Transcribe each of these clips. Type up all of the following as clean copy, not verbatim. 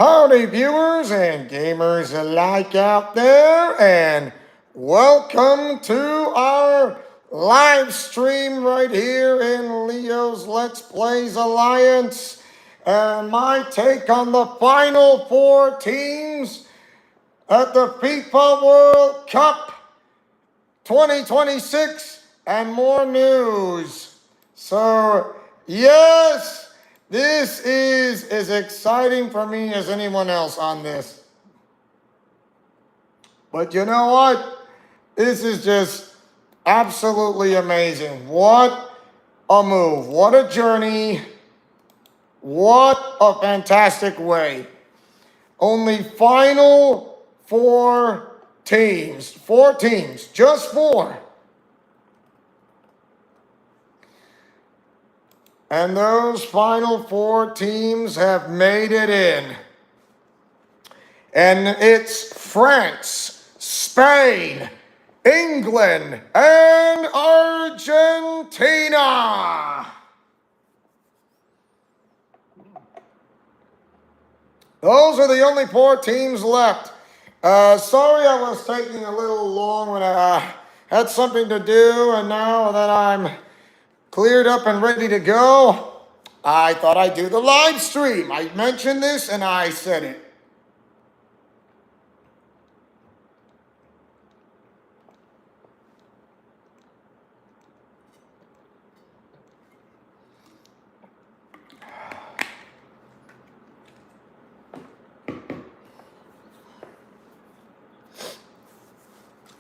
Howdy, viewers and gamers alike out there, and welcome to our live stream right here in Leo's Let's Plays Alliance. And my take on the final four teams at the FIFA World Cup 2026 and more news. So, yes. This is as exciting for me as anyone else on this. But you know what? This is just absolutely amazing. What a move. What a journey. What a fantastic way. Only final four teams. Four teams. Just four. And those final four teams have made it in. And it's France, Spain, England, and Argentina. Those are the only four teams left. Sorry I was taking a little long when I had something to do, and now that I'm cleared up and ready to go, I thought I'd do the live stream. I mentioned this and I said it.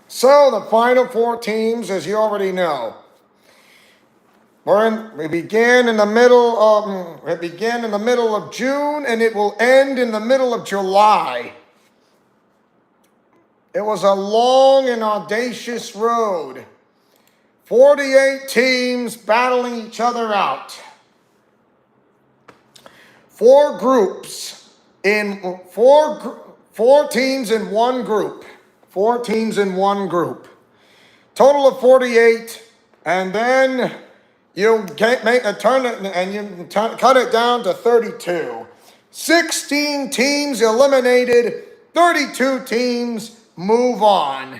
So the final four teams, as you already know, we began in the middle of June, and it will end in the middle of July. It was a long and audacious road. 48 teams battling each other out. Four groups in four teams in one group. Four teams in one group. Total of 48, and then you make a turn and you cut it down to 32. 16 teams eliminated, 32 teams move on.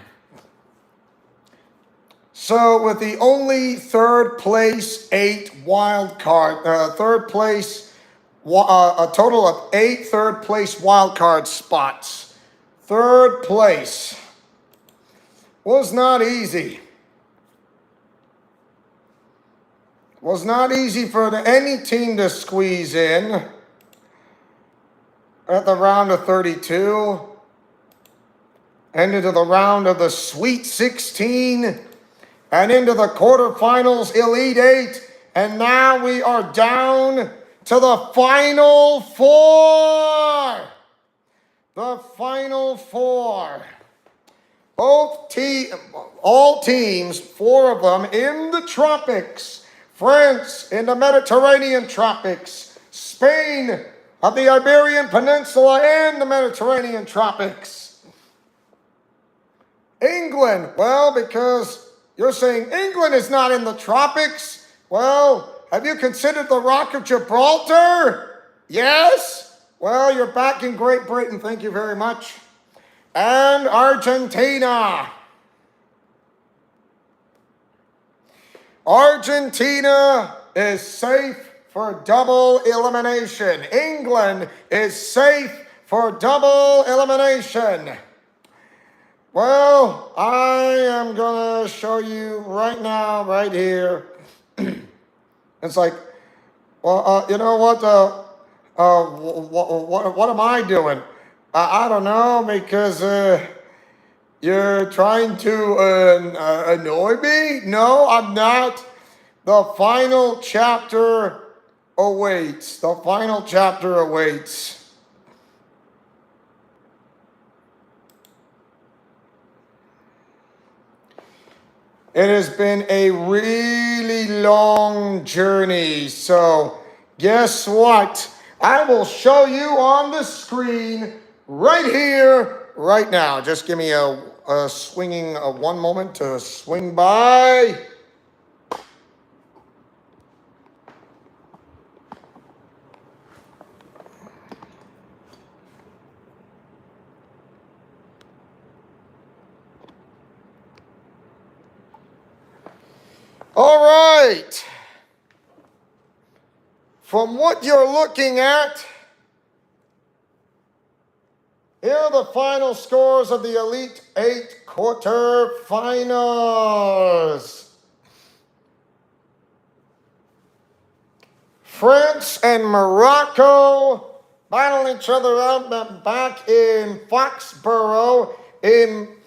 So with the only third place, a total of 8 third place wild card spots. Third place was not easy. Was not easy for any team to squeeze in at the round of 32 and into the round of the Sweet 16 and into the quarterfinals, Elite 8, and now we are down to the Final Four. The Final Four. All teams, four of them in the tropics. France in the Mediterranean tropics, Spain of the Iberian Peninsula and the Mediterranean tropics. England, well, because you're saying England is not in the tropics. Well, have you considered the Rock of Gibraltar? Yes? Well, you're back in Great Britain, thank you very much. And Argentina. Argentina is safe for double elimination. England is safe for double elimination. Well, I am going to show you right now, right here. It's like, well, you know what? What am I doing? I don't know, because you're trying to annoy me? No, I'm not. The final chapter awaits. The final chapter awaits. It has been a really long journey. So guess what? I will show you on the screen right here, right now. Just give me a swinging one moment to swing by. All right. From what you're looking at, here are the final scores of the Elite Eight quarterfinals. France and Morocco battling each other out back in Foxborough, in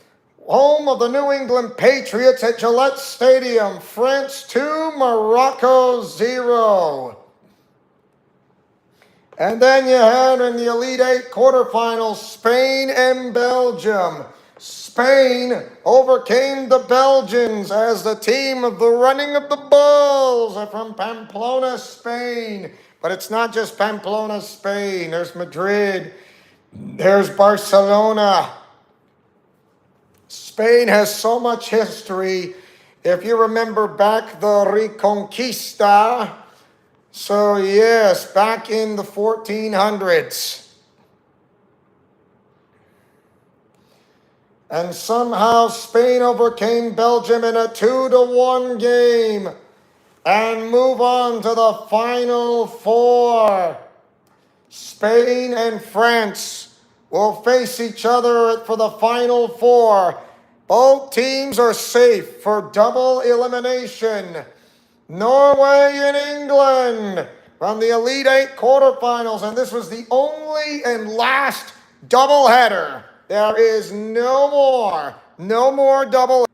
home of the New England Patriots at Gillette Stadium. France 2, Morocco 0. And then you had in the Elite Eight quarterfinals, Spain and Belgium. Spain overcame the Belgians as the team of the Running of the Bulls are from Pamplona, Spain. But it's not just Pamplona, Spain. There's Madrid. There's Barcelona. Spain has so much history. If you remember back the Reconquista, so yes, back in the 1400s. And somehow Spain overcame Belgium in a 2-1 game and move on to the Final Four. Spain and France will face each other for the Final Four. Both teams are safe for double elimination. Norway and England from the Elite Eight quarterfinals, and this was the only and last doubleheader. There is no more double.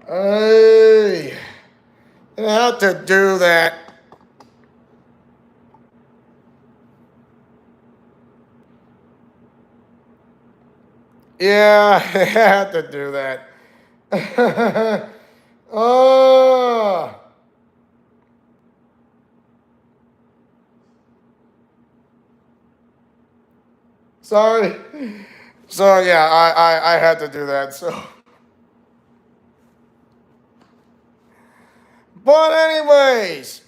Hey, you have to do that. Yeah, I had to do that. Oh. Sorry. So yeah, I had to do that. So, but anyways,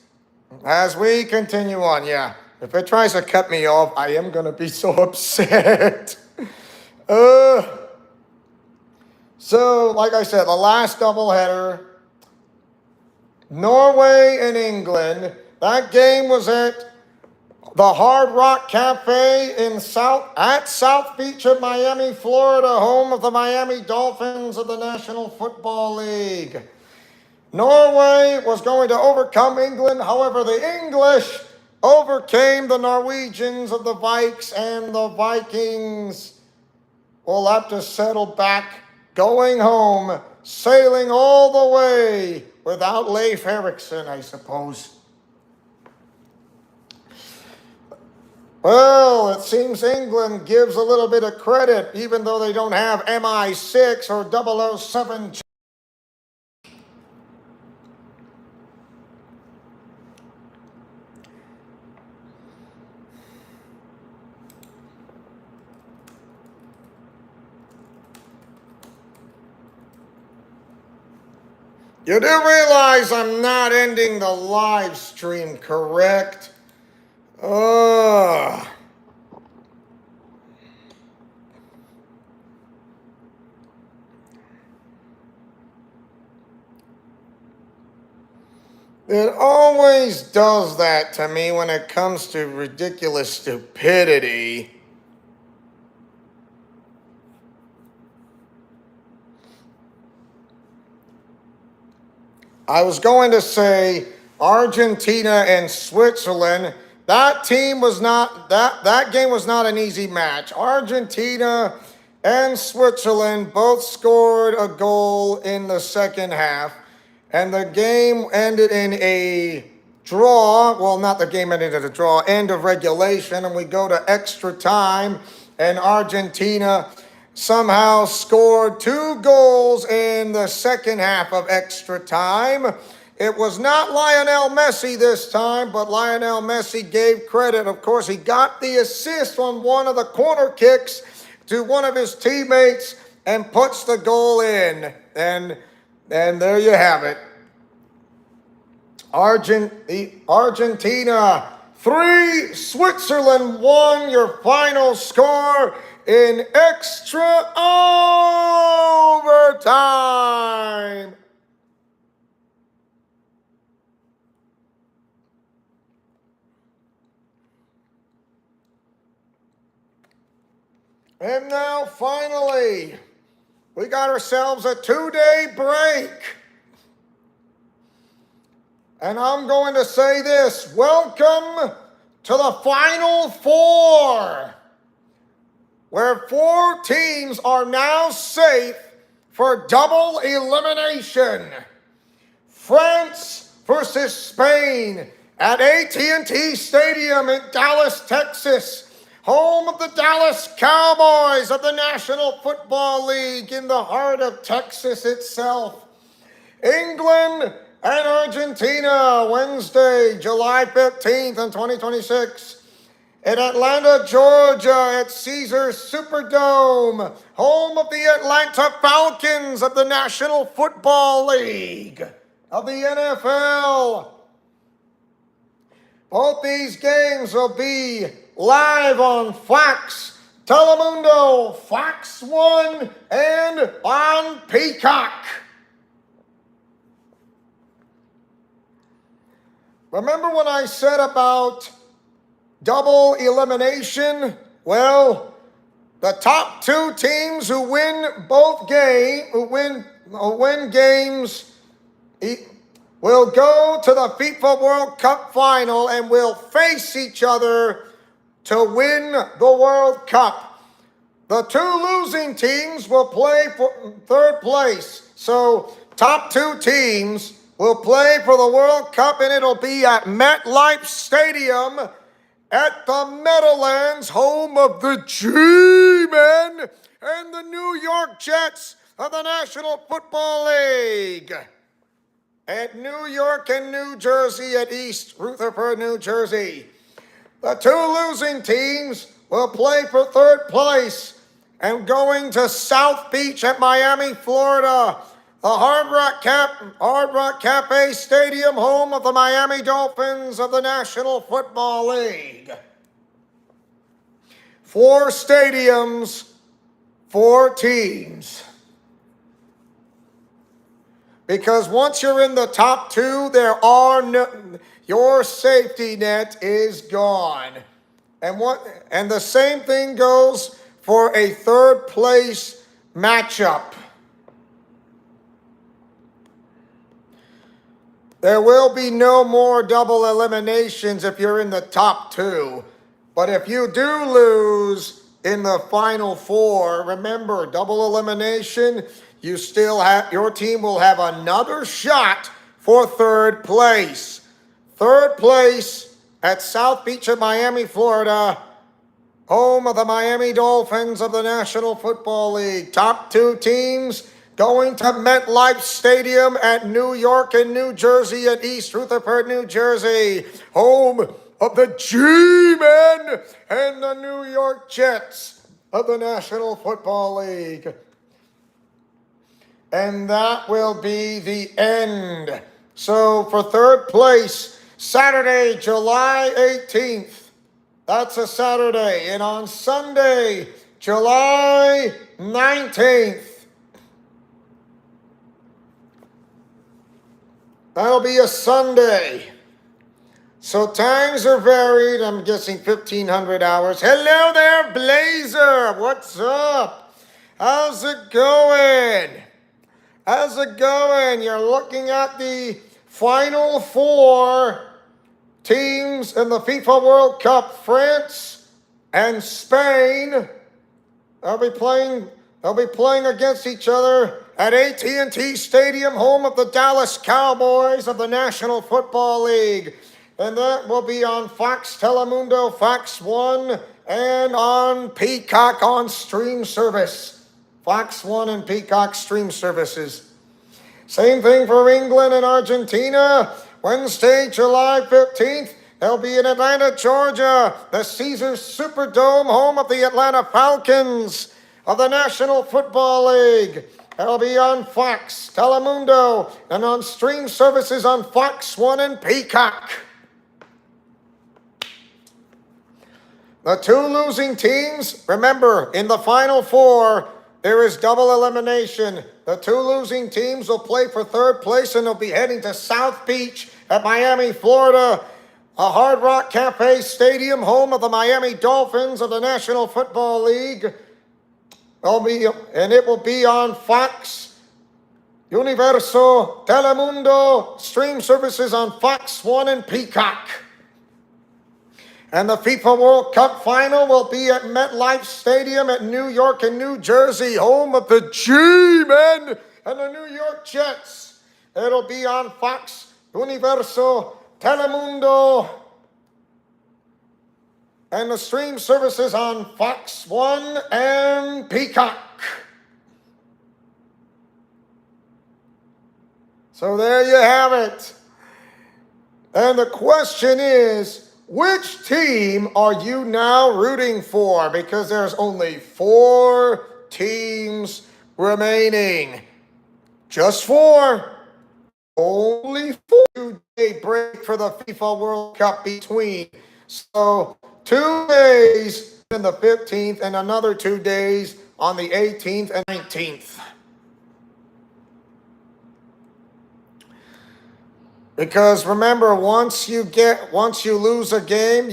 as we continue on, yeah, if it tries to cut me off, I am gonna be so upset. So, like I said, the last doubleheader, Norway and England. That game was at the Hard Rock Cafe in South Beach of Miami, Florida, home of the Miami Dolphins of the National Football League. Norway was going to overcome England. However, the English overcame the Norwegians of the Vikes, and the Vikings will have to settle back, going home, sailing all the way without Leif Erikson, I suppose. Well, it seems England gives a little bit of credit, even though they don't have MI6 or 007. You do realize I'm not ending the live stream, correct? Ugh. It always does that to me when it comes to ridiculous stupidity. I was going to say Argentina and Switzerland. That game was not an easy match. Argentina and Switzerland both scored a goal in the second half, and the game ended in a draw. Well, not the game ended in a draw, end of regulation, and we go to extra time, and Argentina somehow scored 2 goals in the second half of extra time. It was not Lionel Messi this time, but Lionel Messi gave credit. Of course, he got the assist on one of the corner kicks to one of his teammates and puts the goal in. And there you have it. Argentina 3, Switzerland 1. Your final score in extra overtime. And now finally, we got ourselves a 2-day break. And I'm going to say this: welcome to the Final Four, where 4 teams are now safe for double elimination. France versus Spain at AT&T Stadium in Dallas, Texas, home of the Dallas Cowboys of the National Football League in the heart of Texas itself. England and Argentina, Wednesday, July 15th in 2026. In Atlanta, Georgia, at Caesars Superdome, home of the Atlanta Falcons of the National Football League of the NFL. Both these games will be live on Fox, Telemundo, Fox 1, and on Peacock. Remember when I said about double elimination? Well, the top 2 teams who win games will go to the FIFA World Cup final and will face each other to win the World Cup. The 2 losing teams will play for 3rd place. So top 2 teams will play for the World Cup, and it'll be at MetLife Stadium at the Meadowlands, home of the G-Men and the New York Jets of the National Football League. At New York and New Jersey at East Rutherford, New Jersey. The 2 losing teams will play for 3rd place and going to South Beach at Miami, Florida, the Hard Rock Cafe Stadium, home of the Miami Dolphins of the National Football League. 4 stadiums, 4 teams. Because once you're in the top 2, your safety net is gone. And the same thing goes for a 3rd place matchup. There will be no more double eliminations if you're in the top 2. But if you do lose in the Final Four, remember, double elimination, your team will have another shot for 3rd place. 3rd place at South Beach at Miami, Florida, home of the Miami Dolphins of the National Football League. Top 2 teams going to MetLife Stadium at New York and New Jersey at East Rutherford, New Jersey, home of the G-Men and the New York Jets of the National Football League. And that will be the end. So for 3rd place, Saturday, July 18th. That's a Saturday. And on Sunday, July 19th. That'll be a Sunday. So times are varied. I'm guessing 1,500 hours. Hello there, Blazer. What's up? How's it going? How's it going? You're looking at the Final Four teams in the FIFA World Cup. France and Spain. They'll be playing against each other at AT&T Stadium, home of the Dallas Cowboys of the National Football League. And that will be on Fox, Telemundo, Fox 1, and on Peacock on stream service. Fox 1 and Peacock stream services. Same thing for England and Argentina. Wednesday, July 15th, they'll be in Atlanta, Georgia, the Caesars Superdome, home of the Atlanta Falcons of the National Football League. It'll be on Fox, Telemundo, and on stream services on Fox 1 and Peacock. The two losing teams, remember, in the Final Four, there is double elimination. The two losing teams will play for third place and they'll be heading to South Beach at Miami, Florida, a Hard Rock Cafe Stadium, home of the Miami Dolphins of the National Football League. It will be on Fox, Universo, Telemundo, stream services on Fox 1 and Peacock. And the FIFA World Cup final will be at MetLife Stadium at New York and New Jersey, home of the G-Men and the New York Jets. It'll be on Fox, Universo, Telemundo, and the stream services on Fox 1 and Peacock. So there you have it. And the question is, which team are you now rooting for? Because there's only 4 teams remaining. Just 4. Only 4. 2-day break for the FIFA World Cup between. So 2 days on the 15th and another 2 days on the 18th and 19th. Because remember, once you lose a game,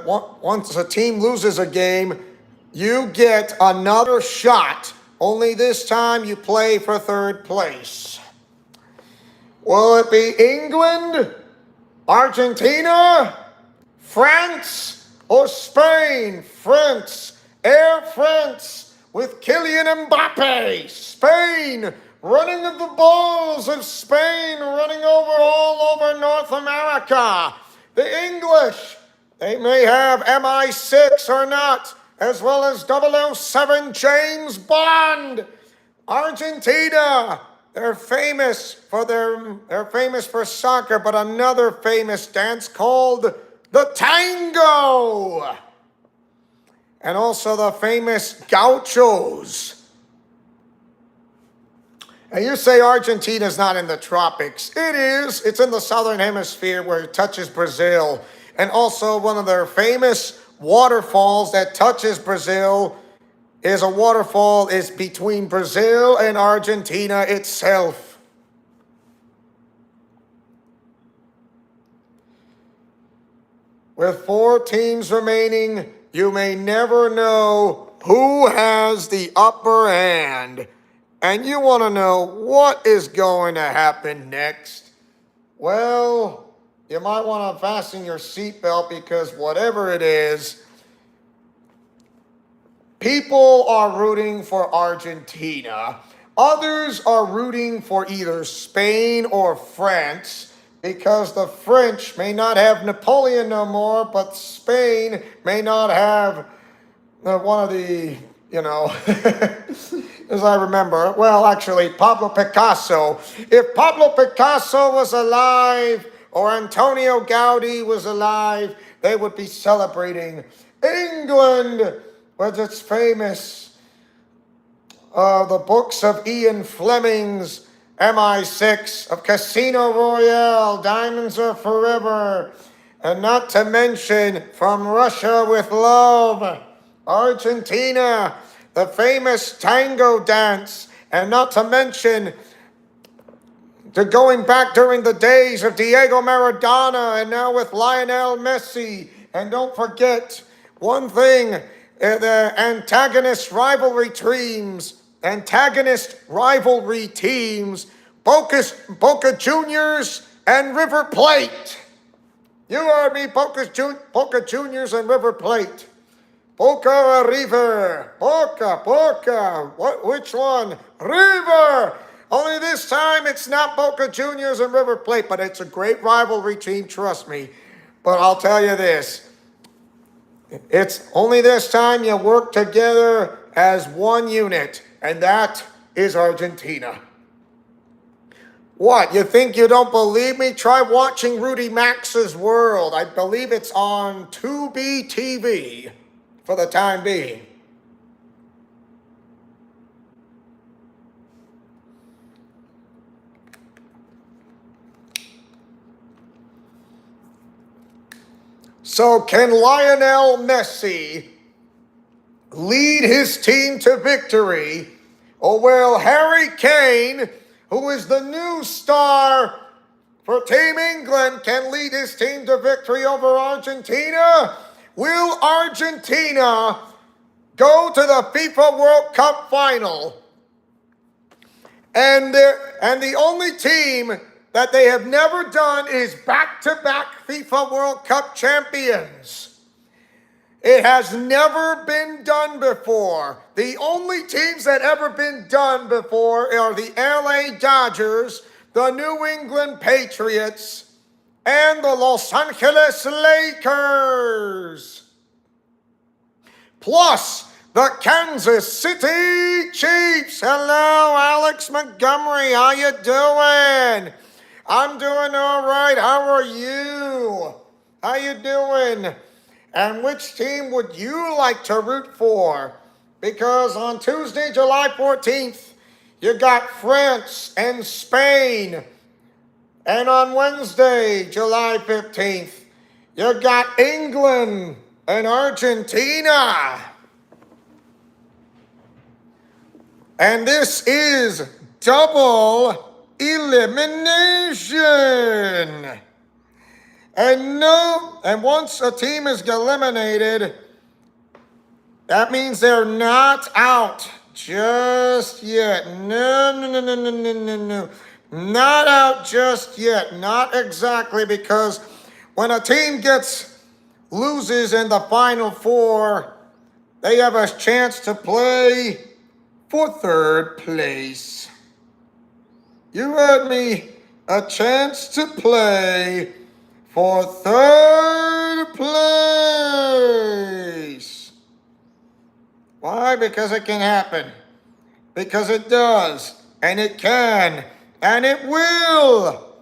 once a team loses a game, you get another shot. Only this time you play for third place. Will it be England, Argentina, France, or Spain? France, Air France with Kylian Mbappe. Spain, running of the balls of Spain, running all over North America. The English, they may have MI6 or not, as well as 007 James Bond. Argentina, they're famous for soccer, but another famous dance called the tango. And also the famous gauchos. And you say Argentina's not in the tropics. It is. It's in the southern hemisphere where it touches Brazil. And also one of their famous waterfalls that touches Brazil is between Brazil and Argentina itself. With 4 teams remaining, you may never know who has the upper hand. And you want to know what is going to happen next? Well, you might want to fasten your seatbelt because whatever it is, people are rooting for Argentina. Others are rooting for either Spain or France because the French may not have Napoleon no more, but Spain may not have one of the, as I remember, well, actually, Pablo Picasso. If Pablo Picasso was alive or Antonio Gaudi was alive, they would be celebrating. England, with its famous, the books of Ian Fleming's MI6, of Casino Royale, Diamonds Are Forever, and not to mention From Russia with Love, Argentina, the famous tango dance, and not to mention going back during the days of Diego Maradona and now with Lionel Messi. And don't forget one thing, the antagonist rivalry teams, Boca Juniors and River Plate. You heard me, Boca Juniors and River Plate. Boca or River? Boca. Which one? River. Only this time it's not Boca Juniors and River Plate, but it's a great rivalry team, trust me. But I'll tell you this. It's only this time you work together as one unit, and that is Argentina. What, you think you don't believe me? Try watching Rudy Max's World. I believe it's on Tubi TV for the time being. So can Lionel Messi lead his team to victory? Or will Harry Kane, who is the new star for Team England, can lead his team to victory over Argentina? Will Argentina go to the FIFA World Cup final? And the only team that they have never done is back-to-back FIFA World Cup champions. It has never been done before. The only teams that ever been done before are the LA Dodgers, the New England Patriots, and the Los Angeles Lakers. Plus, the Kansas City Chiefs. Hello, Alex Montgomery. How you doing? I'm doing all right. How are you? How you doing? And which team would you like to root for? Because on Tuesday, July 14th, you got France and Spain. And on Wednesday, July 15th, you got England and Argentina. And this is double elimination. And once a team is eliminated, that means they're not out just yet. No. Not out just yet. Not exactly, because when a team loses in the Final Four, they have a chance to play for third place. You heard me. A chance to play for third place. Why? Because it can happen. Because it does. And it can. And it will.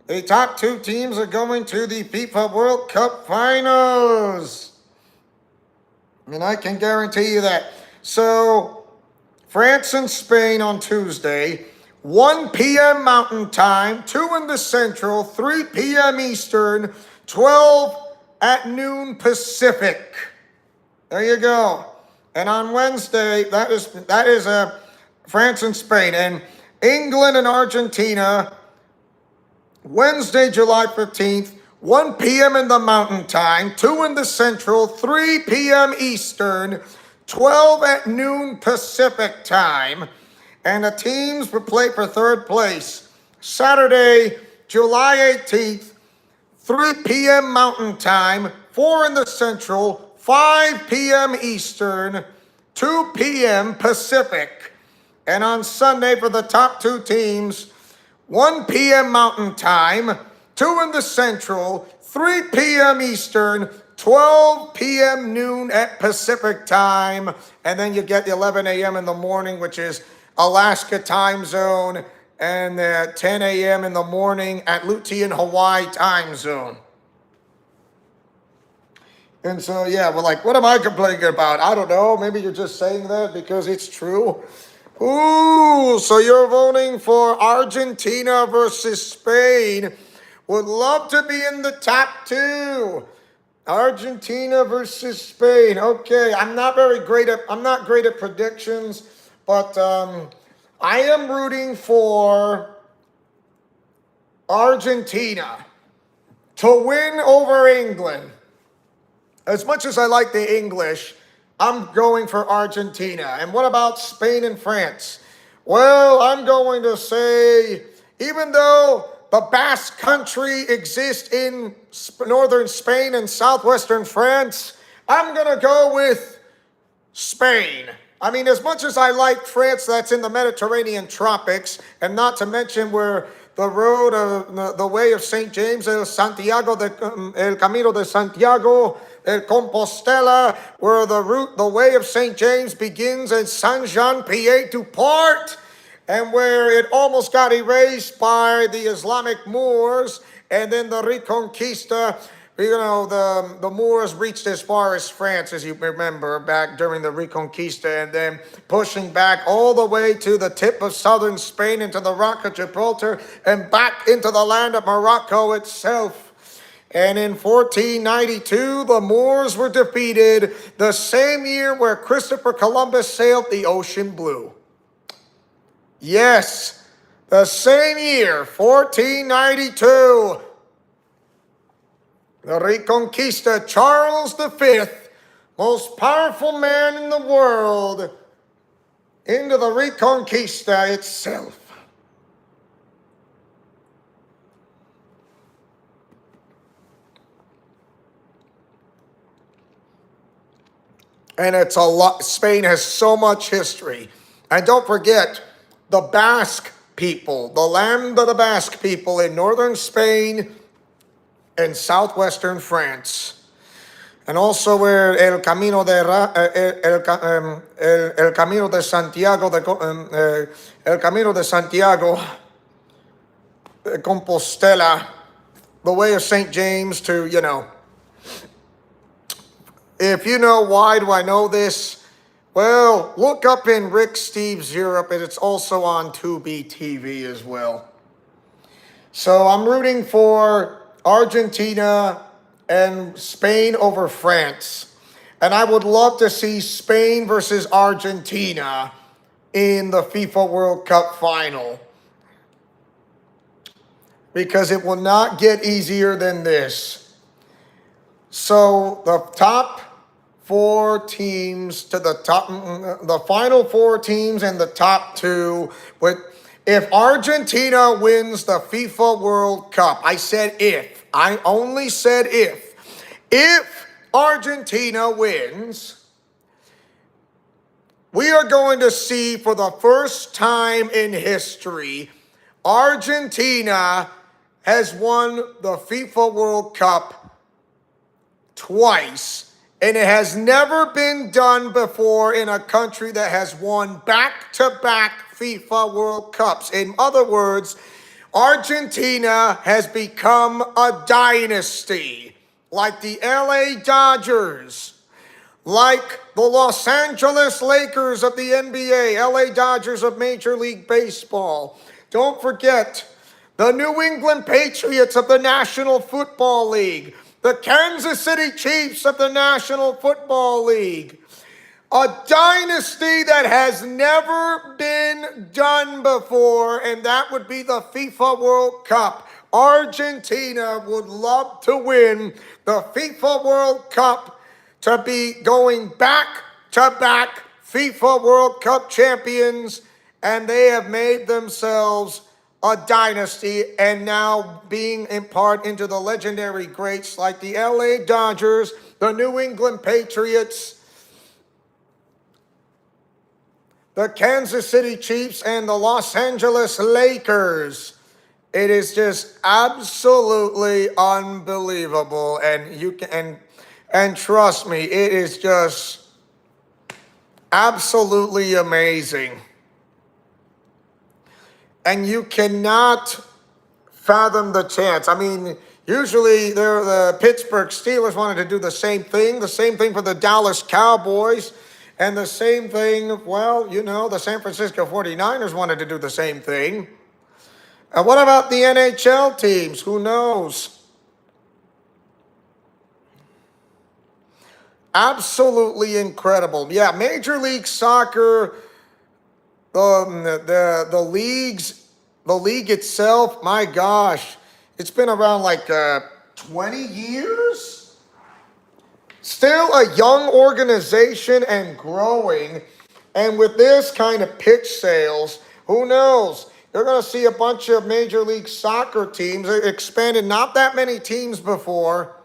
The top two teams are going to the FIFA World Cup finals. And I can guarantee you that. So, France and Spain on Tuesday, 1 p.m. Mountain Time, 2 in the Central, 3 p.m. Eastern, 12 at noon Pacific. There you go. And on Wednesday, that is France and Spain. And England and Argentina, Wednesday, July 15th, 1 p.m. in the Mountain Time, 2 in the Central, 3 p.m. Eastern, 12 at noon Pacific Time. And the teams will play for third place. Saturday, July 18th, 3 p.m. Mountain Time, 4 in the Central, 5 p.m. Eastern, 2 p.m. Pacific. And on Sunday for the top two teams, 1 p.m. Mountain Time, 2 in the Central, 3 p.m. Eastern, 12 p.m. noon at Pacific Time. And then you get the 11 a.m. in the morning, which is Alaska time zone, and 10 a.m. in the morning at Lutein, Hawaii time zone. And so, yeah, we're like, what am I complaining about? I don't know. Maybe you're just saying that because it's true. Ooh, so you're voting for Argentina versus Spain. Would love to be in the top two. Argentina versus Spain. Okay, I'm not great at predictions, but I am rooting for Argentina to win over England. As much as I like the English, I'm going for Argentina. And what about Spain and France? Well, I'm going to say, even though the Basque Country exists in northern Spain and southwestern France, I'm going to go with Spain. I mean, as much as I like France, that's in the Mediterranean tropics, and not to mention where the road, the way of St. James, El Camino de Santiago, El Compostela, where the way of St. James begins at Saint-Jean-Pied-du-Port, and where it almost got erased by the Islamic Moors, and then the Reconquista. You know, the Moors reached as far as France, as you remember, back during the Reconquista, and then pushing back all the way to the tip of southern Spain into the Rock of Gibraltar and back into the land of Morocco itself. And in 1492, the Moors were defeated, the same year where Christopher Columbus sailed the ocean blue. Yes, the same year, 1492, the Reconquista, Charles V, most powerful man in the world, into the Reconquista itself. And it's a lot. Spain has so much history. And don't forget, the Basque people, the land of the Basque people in northern Spain and southwestern France. And also where El Camino el Camino de Santiago, El Camino de Santiago de Compostela, the way of St. James to, If you know why do I know this, well, look up in Rick Steves Europe, and it's also on Tubi TV as well. So I'm rooting for Argentina and Spain over France. And I would love to see Spain versus Argentina in the FIFA World Cup final. Because it will not get easier than this. So the top four teams to the top, the final four teams and the top two. If Argentina wins the FIFA World Cup, I said if. I only said if. If Argentina wins, we are going to see for the first time in history, Argentina has won the FIFA World Cup twice. And it has never been done before in a country that has won back-to-back FIFA World Cups. In other words, Argentina has become a dynasty, like the LA Dodgers, like the Los Angeles Lakers of the NBA, LA Dodgers of Major League Baseball. Don't forget the New England Patriots of the National Football League, the Kansas City Chiefs of the National Football League. A dynasty that has never been done before, and that would be the FIFA World Cup. Argentina would love to win the FIFA World Cup, to be going back-to-back FIFA World Cup champions, and they have made themselves a dynasty, and now being in part into the legendary greats like the LA Dodgers, the New England Patriots, the Kansas City Chiefs, and the Los Angeles Lakers. It is just absolutely unbelievable, and trust me, it is just absolutely amazing. And you cannot fathom the chance. I mean, usually the Pittsburgh Steelers wanted to do the same thing for the Dallas Cowboys, and the same thing, well, the San Francisco 49ers wanted to do the same thing. And what about the NHL teams? Who knows? Absolutely incredible. Yeah, Major League Soccer, the league itself, my gosh, it's been around like 20 years. Still a young organization and growing. And with this kind of pitch sales, who knows? You're going to see a bunch of Major League Soccer teams. It expanded, not that many teams before.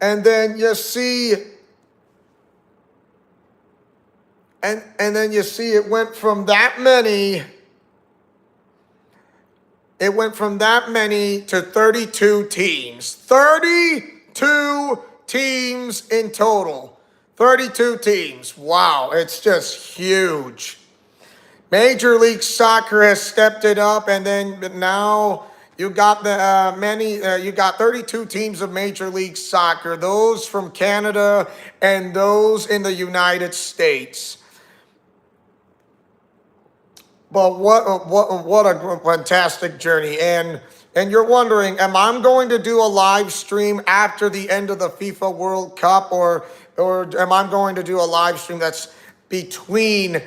And then you see, and then you see it went from that many to 32 teams. 32 teams in total. 32 teams. Wow, it's just huge. Major League Soccer has stepped it up, and then now you got you got 32 teams of Major League Soccer, those from Canada and those in the United States. But what a fantastic journey. And And you're wondering, am I going to do a live stream after the end of the FIFA World Cup, or am I going to do a live stream that's between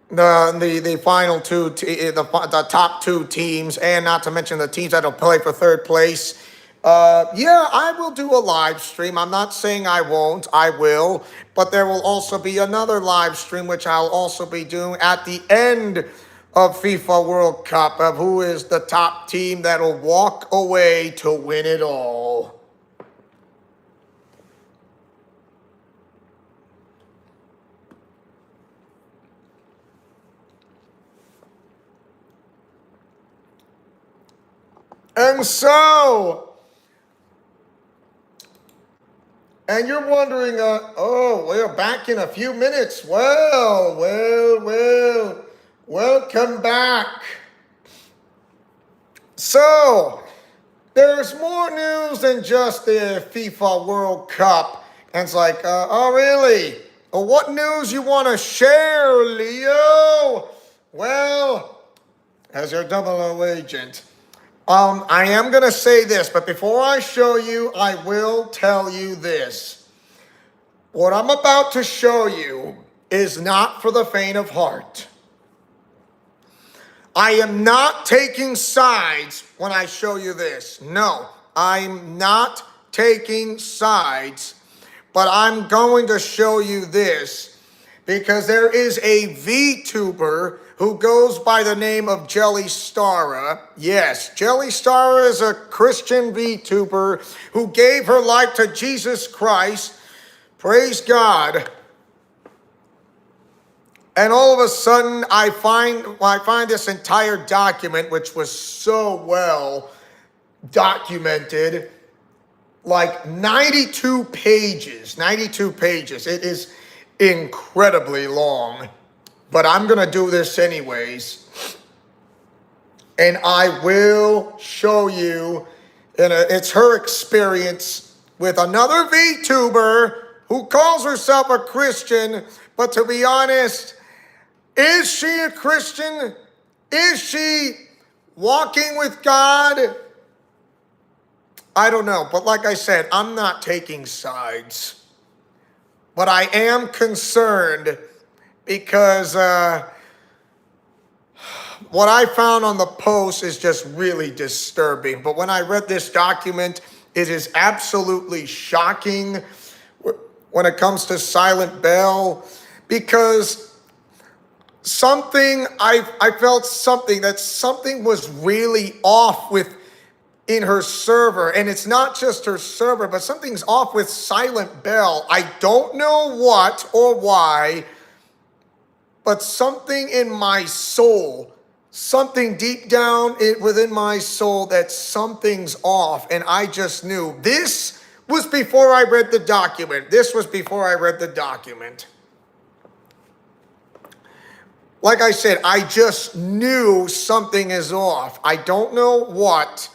the final two, the top two teams, and not to mention the teams that'll play for third place? Yeah, I will do a live stream. I'm not saying I won't. I will. But there will also be another live stream, which I'll also be doing at the end of FIFA World Cup, of who is the top team that'll walk away to win it all. And so, and you're wondering, oh, we're back in a few minutes. Well, welcome back. So, there's more news than just the FIFA World Cup. And it's like, oh, really? Well, what news you want to share, Leo? Well, as your 00 agent, I am going to say this, but before I show you, I will tell you this. What I'm about to show you is not for the faint of heart. I am not taking sides when I show you this. No, I'm not taking sides, but I'm going to show you this because there is a VTuber who goes by the name of Jelly Stara. Yes, Jelly Stara is a Christian VTuber who gave her life to Jesus Christ. Praise God. And all of a sudden, I find this entire document, which was so well documented, like 92 pages. 92 pages. It is incredibly long. But I'm going to do this anyways. And I will show you, and it's her experience with another VTuber who calls herself a Christian. But to be honest, is she a Christian? Is she walking with God? I don't know. But like I said, I'm not taking sides. But I am concerned because what I found on the post is just really disturbing. But when I read this document, it is absolutely shocking when it comes to Silent Bell, because I felt something was really off in her server. And it's not just her server, but something's off with Silent Bell. I don't know what or why, but something in my soul, something deep down within my soul, that something's off. And I just knew. This was before I read the document. Like I said, I just knew something is off. I don't know what,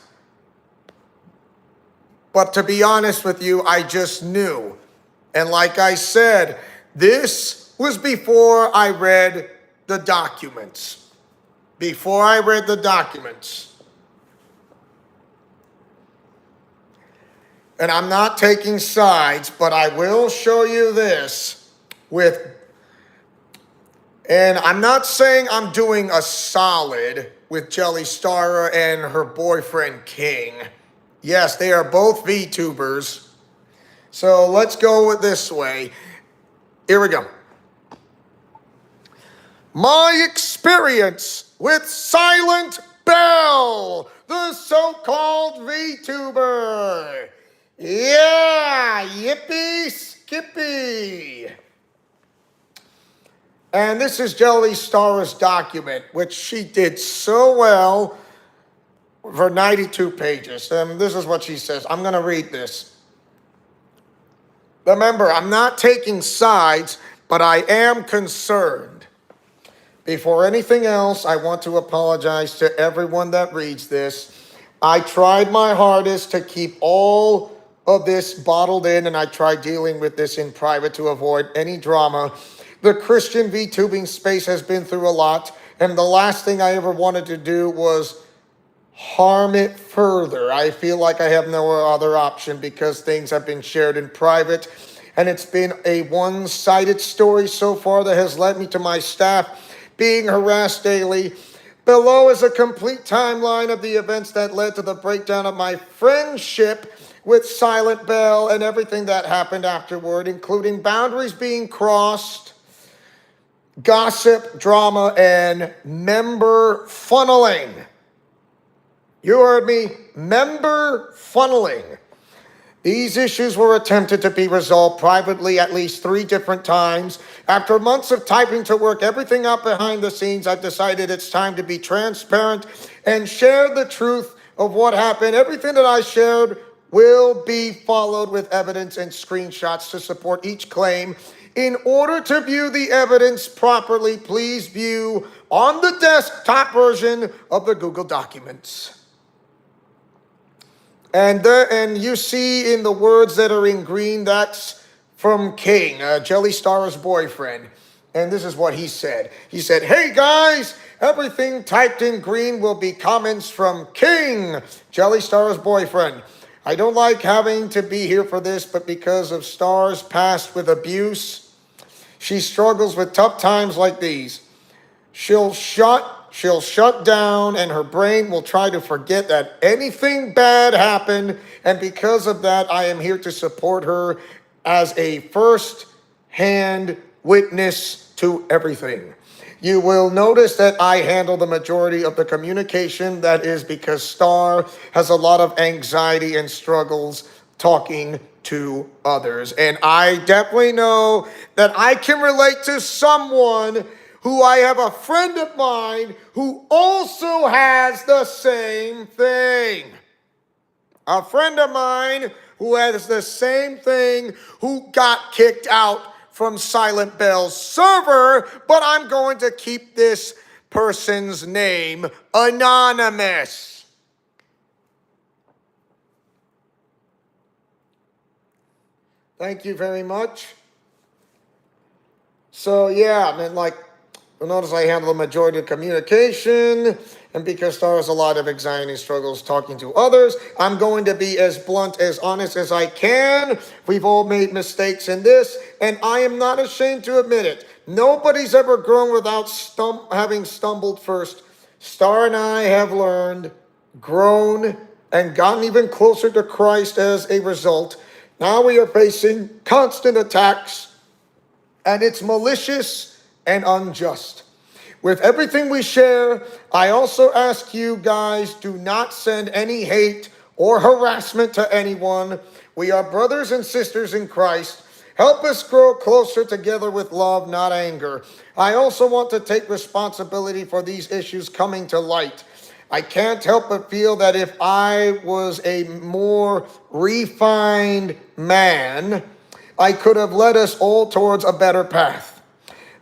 but to be honest with you, I just knew. And like I said, this was before I read the documents. And I'm not taking sides, but I will show you this and I'm not saying I'm doing a solid with Jelly Stara and her boyfriend King. Yes, they are both VTubers. So let's go with this way. Here we go. My experience with Silent Bell, the so-called VTuber. Yeah, yippee skippy. And this is Jelly Stara's document, which she did so well for 92 pages. And this is what she says. I'm going to read this. Remember, I'm not taking sides, but I am concerned. Before anything else, I want to apologize to everyone that reads this. I tried my hardest to keep all of this bottled in, and I tried dealing with this in private to avoid any drama. The Christian VTubing space has been through a lot, and the last thing I ever wanted to do was harm it further. I feel like I have no other option because things have been shared in private, and it's been a one-sided story so far that has led me to my staff being harassed daily. Below is a complete timeline of the events that led to the breakdown of my friendship with Silent Bell and everything that happened afterward, including boundaries being crossed, gossip, drama, and member funneling. You heard me, member funneling. These issues were attempted to be resolved privately at least 3 different times. After months of typing to work everything out behind the scenes, I've decided it's time to be transparent and share the truth of what happened. Everything that I shared will be followed with evidence and screenshots to support each claim. In order to view the evidence properly, please view on the desktop version of the Google Documents. And you see in the words that are in green, that's from King, Jelly Star's boyfriend. And this is what he said. He said, "Hey guys, everything typed in green will be comments from King, Jelly Star's boyfriend. I don't like having to be here for this, but because of Star's past with abuse, she struggles with tough times like these. She'll shut down, and her brain will try to forget that anything bad happened. And because of that, I am here to support her as a first-hand witness to everything. You will notice that I handle the majority of the communication. That is because Star has a lot of anxiety and struggles talking to others. And I definitely know that I can relate to someone who I have a friend of mine who also has the same thing. A friend of mine who has the same thing, who got kicked out from Silent Bell's server, but I'm going to keep this person's name anonymous. Thank you very much. So yeah, I mean, like, you'll notice I handle the majority of communication, and because Star has a lot of anxiety and struggles talking to others, I'm going to be as blunt, as honest as I can. We've all made mistakes in this, and I am not ashamed to admit it. Nobody's ever grown without having stumbled first. Star and I have learned, grown, and gotten even closer to Christ as a result. Now we are facing constant attacks, and it's malicious and unjust. With everything we share, I also ask you guys, do not send any hate or harassment to anyone. We are brothers and sisters in Christ. Help us grow closer together with love, not anger. I also want to take responsibility for these issues coming to light. I can't help but feel that if I was a more refined man, I could have led us all towards a better path.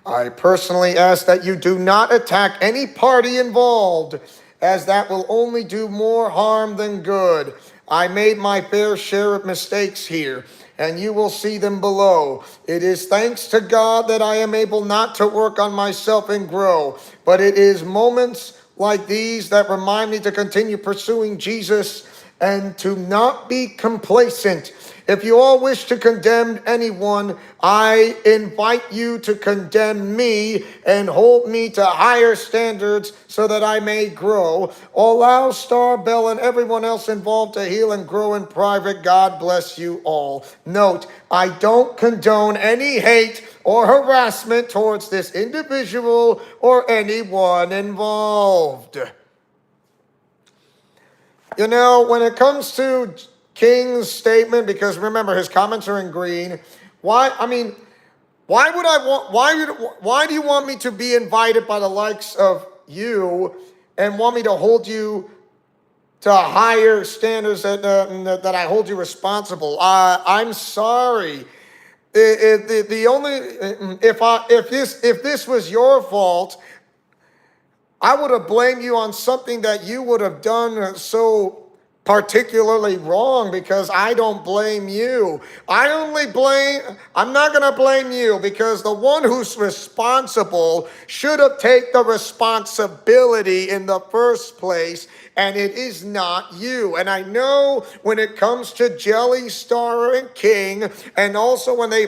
I personally ask that you do not attack any party involved, as that will only do more harm than good. I made my fair share of mistakes here, and you will see them below. It is thanks to God that I am able not to work on myself and grow, but it is moments like these that remind me to continue pursuing Jesus and to not be complacent. If you all wish to condemn anyone, I invite you to condemn me and hold me to higher standards so that I may grow. Allow Star, Bell, and everyone else involved to heal and grow in private. God bless you all. Note, I don't condone any hate or harassment towards this individual or anyone involved. You know, when it comes to King's statement, because remember his comments are in green, why do you want me to be invited by the likes of you and want me to hold you to higher standards that I hold you responsible? I'm sorry. If this was your fault, I would have blamed you on something that you would have done so particularly wrong because I don't blame you. I'm not going to blame you because the one who's responsible should have taken the responsibility in the first place, and it is not you. And I know when it comes to Jelly, Star, and King, and also when they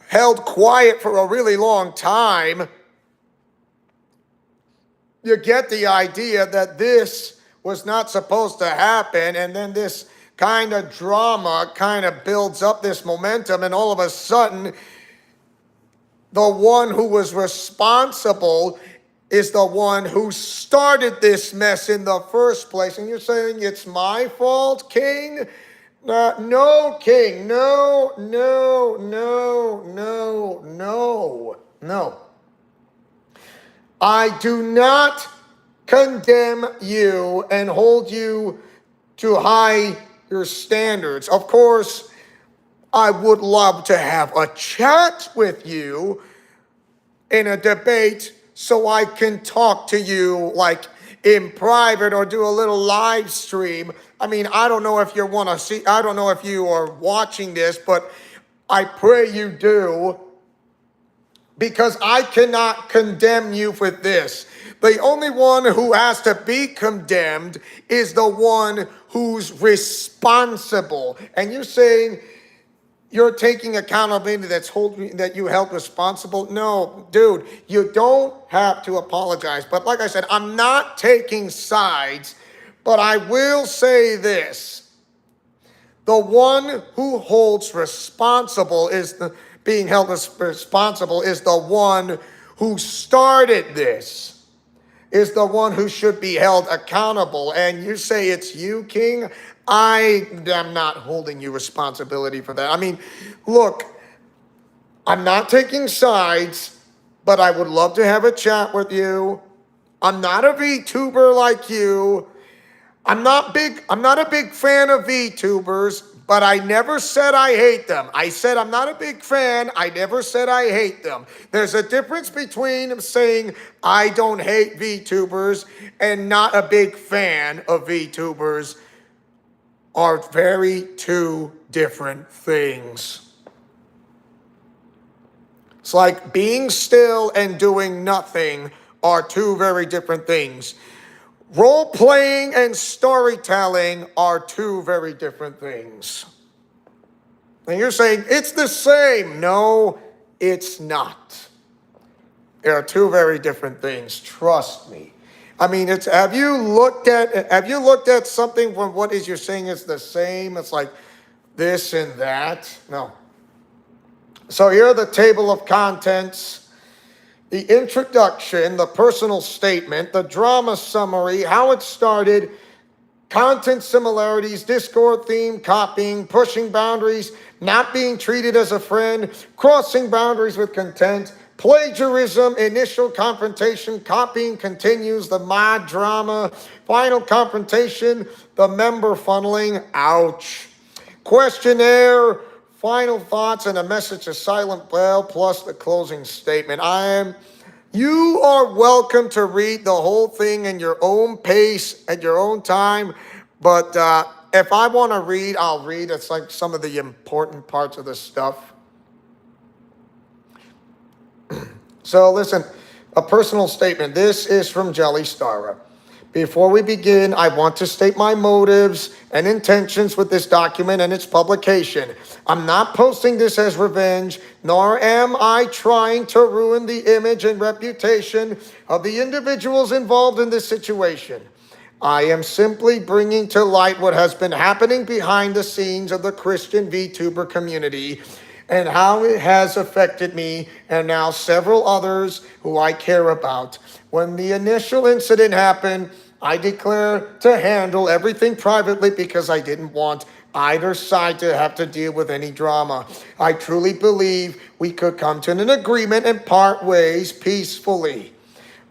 held quiet for a really long time, you get the idea that this was not supposed to happen, and then this kind of drama kind of builds up this momentum, and all of a sudden, the one who was responsible is the one who started this mess in the first place. And you're saying it's my fault, King? No, King. No. I do not condemn you and hold you to higher standards. Of course, I would love to have a chat with you in a debate so I can talk to you like in private or do a little live stream. I mean, I don't know if you are watching this, but I pray you do, because I cannot condemn you for this. The only one who has to be condemned is the one who's responsible. And you're saying you're taking accountability that you held responsible? No, dude, you don't have to apologize. But like I said, I'm not taking sides, but I will say this. The one who holds responsible being held responsible is the one who started this, is the one who should be held accountable. And you say it's you, King? I am not holding you responsibility for that. I mean, look, I'm not taking sides, but I would love to have a chat with you. I'm not a VTuber like you. I'm not a big fan of VTubers, but I never said I hate them. I said I'm not a big fan. I never said I hate them. There's a difference between saying I don't hate VTubers and not a big fan of VTubers. Are very two different things. It's like being still and doing nothing are two very different things. Role-playing and storytelling are two very different things. And you're saying it's the same. No, it's not. There are two very different things. Trust me. I mean, have you looked at something when what is you're saying is the same? It's like this and that. No. So here are the table of contents. The introduction, the personal statement, the drama summary, how it started, content similarities, Discord theme, copying, pushing boundaries, not being treated as a friend, crossing boundaries with content, plagiarism, initial confrontation, copying continues, the mod drama, final confrontation, the member funneling, ouch. Questionnaire, final thoughts, and a message to Silent Bell, plus the closing statement. You are welcome to read the whole thing in your own pace, at your own time, but if I want to read, I'll read. It's like some of the important parts of the stuff. So listen, a personal statement. This is from Jelly Stara. Before we begin, I want to state my motives and intentions with this document and its publication. I'm not posting this as revenge, nor am I trying to ruin the image and reputation of the individuals involved in this situation. I am simply bringing to light what has been happening behind the scenes of the Christian VTuber community and how it has affected me and now several others who I care about. When the initial incident happened, I declared to handle everything privately because I didn't want either side to have to deal with any drama. I truly believe we could come to an agreement and part ways peacefully.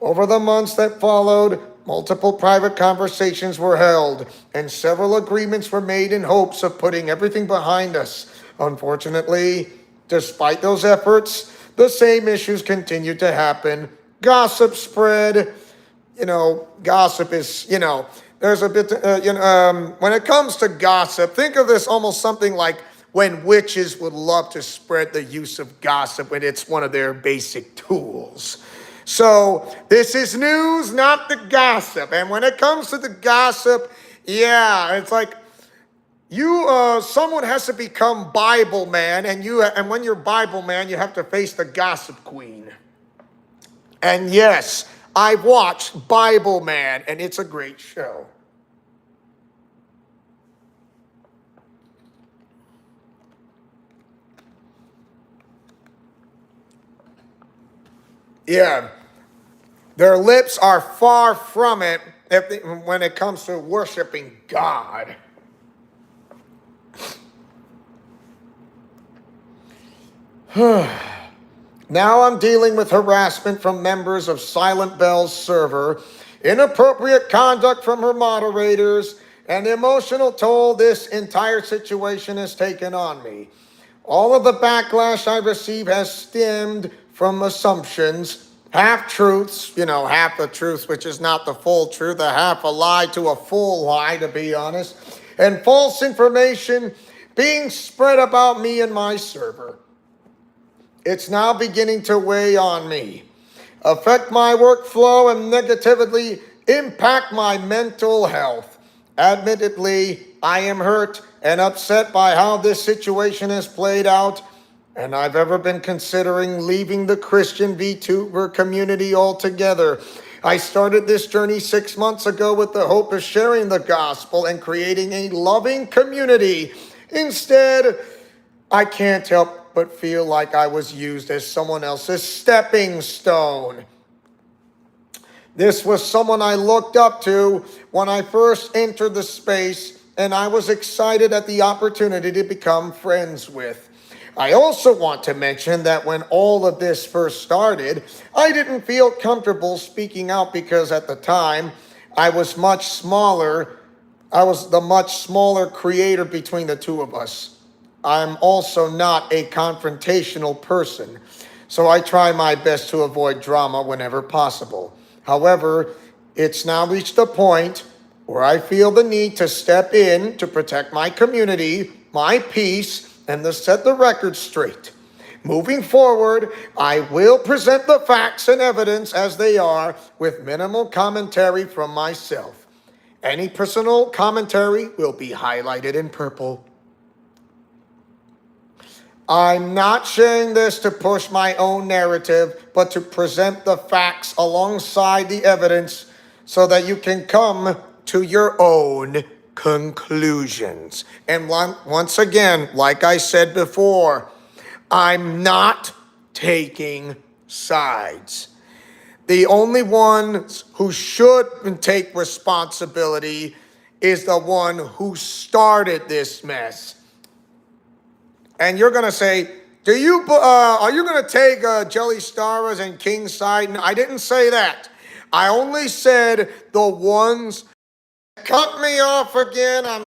Over the months that followed, multiple private conversations were held, and several agreements were made in hopes of putting everything behind us. Unfortunately, despite those efforts, the same issues continued to happen. Gossip spread. gossip is, there's a bit, when it comes to gossip, think of this almost something like when witches would love to spread the use of gossip when it's one of their basic tools. So this is news, not the gossip. And when it comes to the gossip, yeah, it's like someone has to become Bible man, and when you're Bible man, you have to face the gossip queen. And yes, I've watched Bible Man, and it's a great show. Yeah, their lips are far from it when it comes to worshiping God. Now I'm dealing with harassment from members of Silent Bell's server, inappropriate conduct from her moderators, and the emotional toll this entire situation has taken on me. All of the backlash I receive has stemmed from assumptions, half-truths, half the truth, which is not the full truth, a half a lie to a full lie, to be honest, and false information being spread about me and my server. It's now beginning to weigh on me, affect my workflow, and negatively impact my mental health. Admittedly, I am hurt and upset by how this situation has played out, and I've ever been considering leaving the Christian VTuber community altogether. I started this journey 6 months ago with the hope of sharing the gospel and creating a loving community. Instead, I can't help but feel like I was used as someone else's stepping stone. This was someone I looked up to when I first entered the space, and I was excited at the opportunity to become friends with. I also want to mention that when all of this first started, I didn't feel comfortable speaking out because at the time, I was much smaller. I was the much smaller creator between the two of us. I'm also not a confrontational person, so I try my best to avoid drama whenever possible. However, it's now reached a point where I feel the need to step in to protect my community, my peace, and to set the record straight. Moving forward, I will present the facts and evidence as they are with minimal commentary from myself. Any personal commentary will be highlighted in purple. I'm not sharing this to push my own narrative, but to present the facts alongside the evidence so that you can come to your own conclusions. And once again, like I said before, I'm not taking sides. The only one who should take responsibility is the one who started this mess. And you're going to say, are you going to take Jelly Stars and King's side? No, I didn't say that. I only said the ones cut me off again. I'm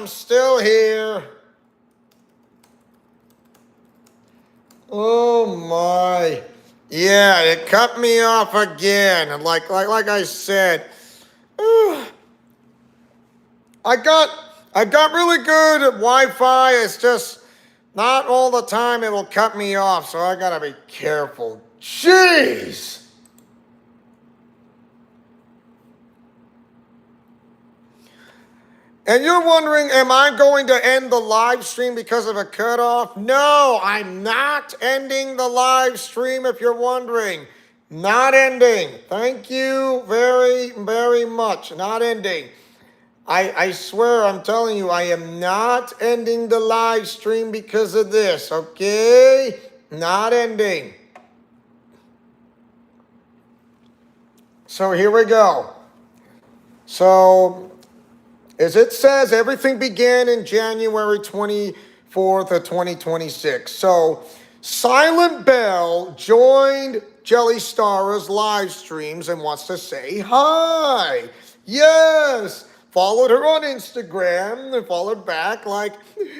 still here. Oh my. Yeah, it cut me off again. And like I said, I got really good at Wi-Fi. It's just not all the time it will cut me off, so I gotta be careful. Jeez! And you're wondering, am I going to end the live stream because of a cutoff? No, I'm not ending the live stream if you're wondering. Not ending. Thank you very, very much. Not ending. I swear, I'm telling you, I am not ending the live stream because of this, okay? Not ending. So here we go. So, as it says, everything began in January 24th of 2026. So, Silent Bell joined Jelly Star's live streams and wants to say hi. Yes. followed her on Instagram and followed back like,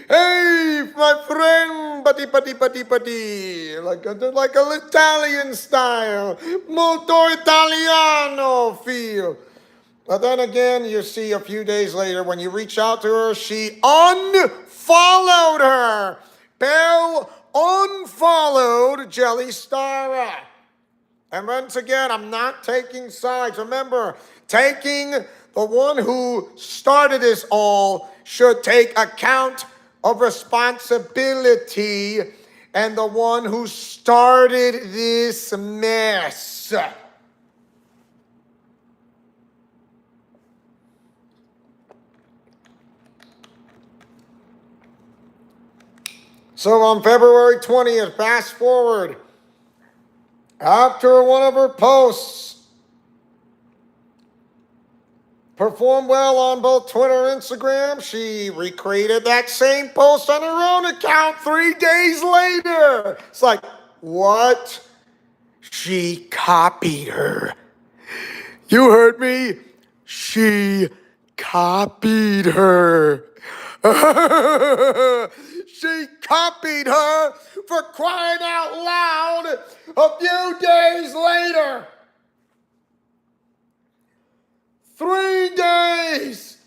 "Hey, my friend, buddy, like a Italian style, molto Italiano feel." But then again, you see a few days later when you reach out to her, she unfollowed her. Belle unfollowed Jelly Stara. And once again, I'm not taking sides. Remember, taking the one who started this all should take account of responsibility and the one who started this mess. So on February 20th, fast forward, after one of her posts performed well on both Twitter and Instagram, she recreated that same post on her own account 3 days later. It's like, what? She copied her. You heard me? She copied her. She copied her, for crying out loud, a few days later. 3 days.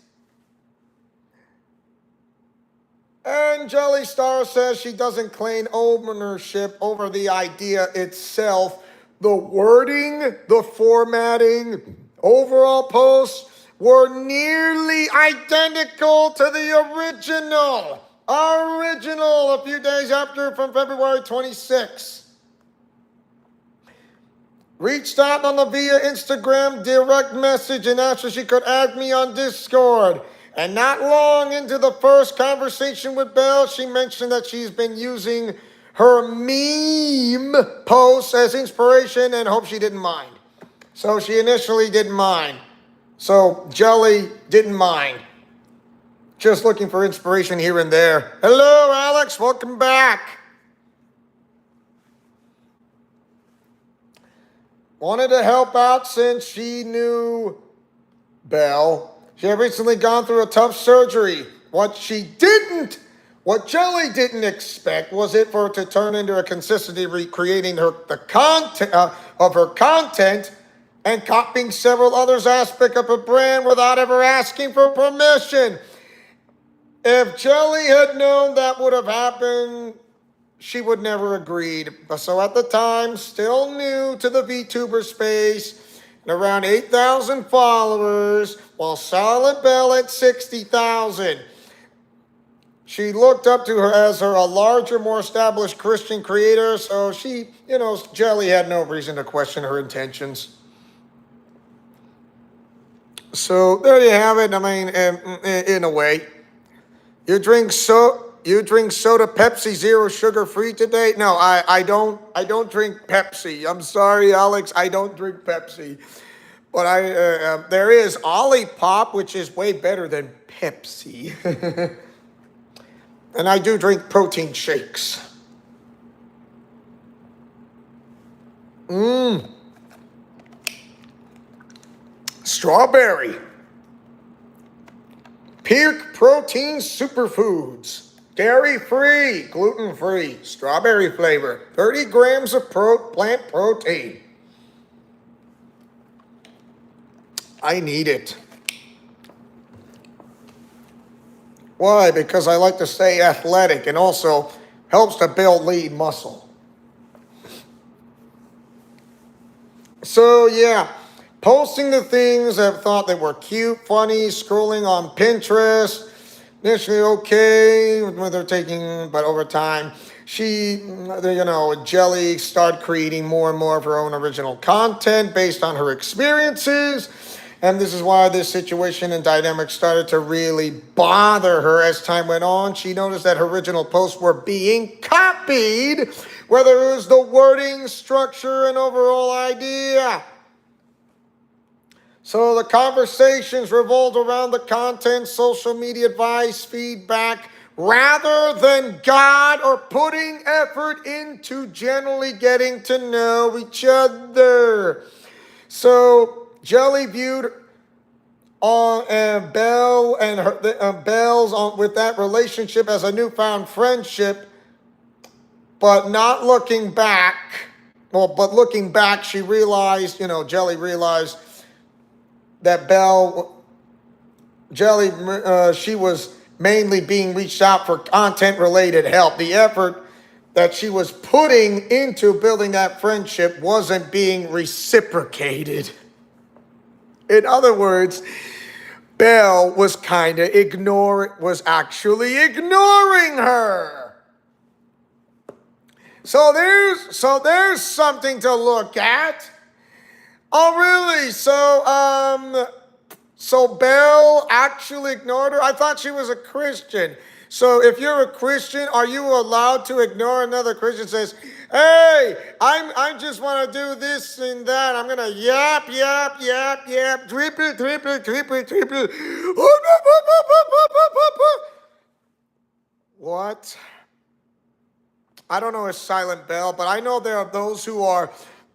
And Jelly Star says she doesn't claim ownership over the idea itself. The wording, the formatting, overall posts were nearly identical to the original. A few days after, from February 26th. Reached out on the via Instagram direct message and asked if she could add me on Discord. And not long into the first conversation with Belle, she mentioned that she's been using her meme posts as inspiration and hoped she didn't mind. So she initially didn't mind. So Jelly didn't mind. Just looking for inspiration here and there. Hello, Alex. Welcome back. Wanted to help out since she knew Belle. She had recently gone through a tough surgery. What Jelly didn't expect was it for her to turn into a consistency recreating the content of her content and copying several others' aspects of her brand without ever asking for permission. If Jelly had known that would have happened, she would never agreed. So at the time, still new to the VTuber space, and around 8,000 followers, while Solid Belle at 60,000. She looked up to her as a larger, more established Christian creator, so she, Jelly had no reason to question her intentions. So there you have it. I mean, in a way. You drink soda Pepsi Zero Sugar Free today? No, I don't drink Pepsi. I'm sorry, Alex, I don't drink Pepsi. But there is Olipop, which is way better than Pepsi. And I do drink protein shakes. Strawberry. Peak Protein Superfoods. Dairy-free, gluten-free, strawberry flavor. 30 grams of plant protein. I need it. Why? Because I like to stay athletic and also helps to build lean muscle. So yeah, posting the things I thought they were cute, funny, scrolling on Pinterest. Initially okay with her taking, but over time, Jelly started creating more and more of her own original content based on her experiences. And this is why this situation and dynamic started to really bother her as time went on. She noticed that her original posts were being copied, whether it was the wording, structure, and overall idea. So the conversations revolved around the content, social media advice, feedback, rather than God or putting effort into generally getting to know each other. So Jelly viewed on Belle and her Belle's on with that relationship as a newfound friendship, but not looking back. Well, but looking back, she realized, Jelly realized that she was mainly being reached out for content-related help. The effort that she was putting into building that friendship wasn't being reciprocated. In other words, Belle was actually ignoring her. So there's something to look at. Oh, really? So Belle actually ignored her? I thought she was a Christian. So if you're a Christian, are you allowed to ignore another Christian says, hey, I just want to do this and that. I'm going to yap, triple. What? I don't know a Silent Belle, but I know there are those who are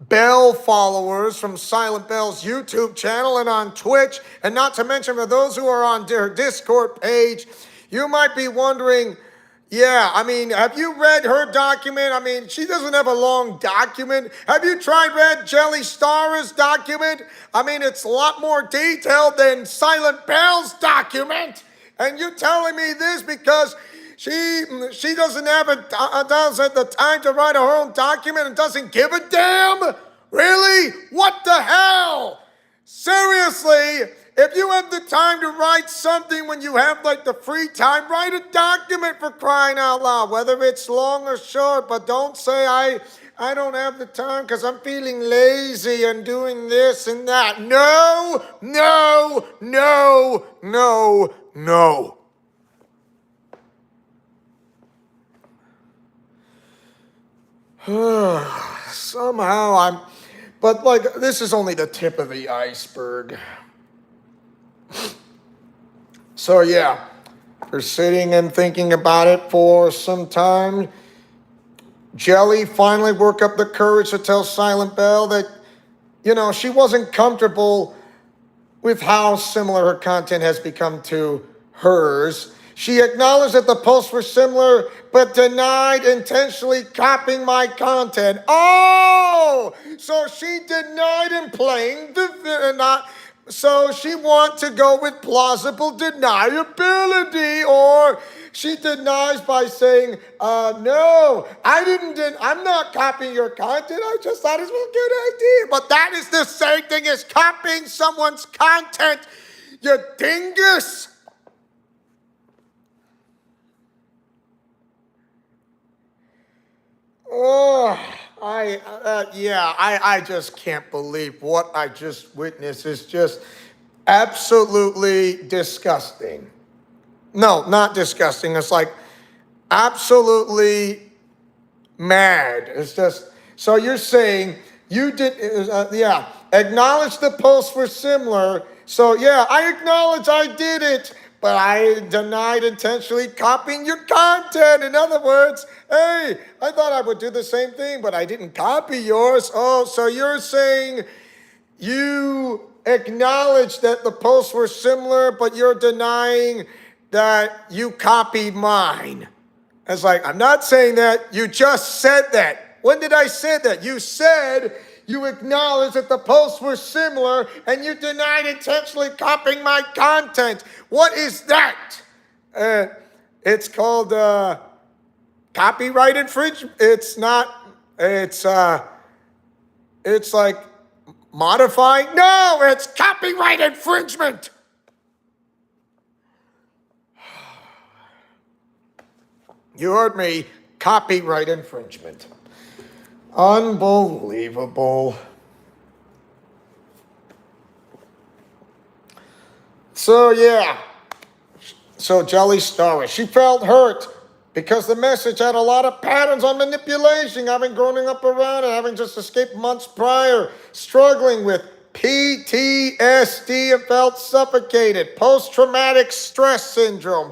Belle followers from Silent Belle's YouTube channel and on Twitch, and not to mention for those who are on their Discord page. You might be wondering, have you read her document? She doesn't have a long document. Have you read Jelly Star's document? It's a lot more detailed than Silent Belle's document. And you're telling me this because she doesn't have the time to write her own document and doesn't give a damn? Really? What the hell? Seriously, if you have the time to write something when you have the free time, write a document, for crying out loud, whether it's long or short, but don't say I don't have the time because I'm feeling lazy and doing this and that. No. Somehow but this is only the tip of the iceberg. So yeah, we're sitting and thinking about it for some time. Jelly finally worked up the courage to tell Silent Belle that, she wasn't comfortable with how similar her content has become to hers. She acknowledged that the posts were similar, but denied intentionally copying my content. Oh, so she denied him playing so she wants to go with plausible deniability, or she denies by saying, no, I'm not copying your content. I just thought it was a good idea. But that is the same thing as copying someone's content, you dingus. Oh, I just can't believe what I just witnessed. Is just absolutely disgusting. No, not disgusting. It's absolutely mad. It's just, so you're saying you did, acknowledge the posts were similar. So I acknowledge I did it, but I denied intentionally copying your content. In other words, hey, I thought I would do the same thing, but I didn't copy yours. Oh, so you're saying you acknowledge that the posts were similar, but you're denying that you copied mine. It's I'm not saying that. You just said that. When did I say that? You said you acknowledged that the posts were similar and you denied intentionally copying my content. What is that? It's called copyright infringement. It's not. It's modifying. No, it's copyright infringement. You heard me. Copyright infringement. Unbelievable. So Jelly Star, she felt hurt because the message had a lot of patterns on manipulation, having grown up around and having just escaped months prior, struggling with PTSD and felt suffocated, post-traumatic stress syndrome.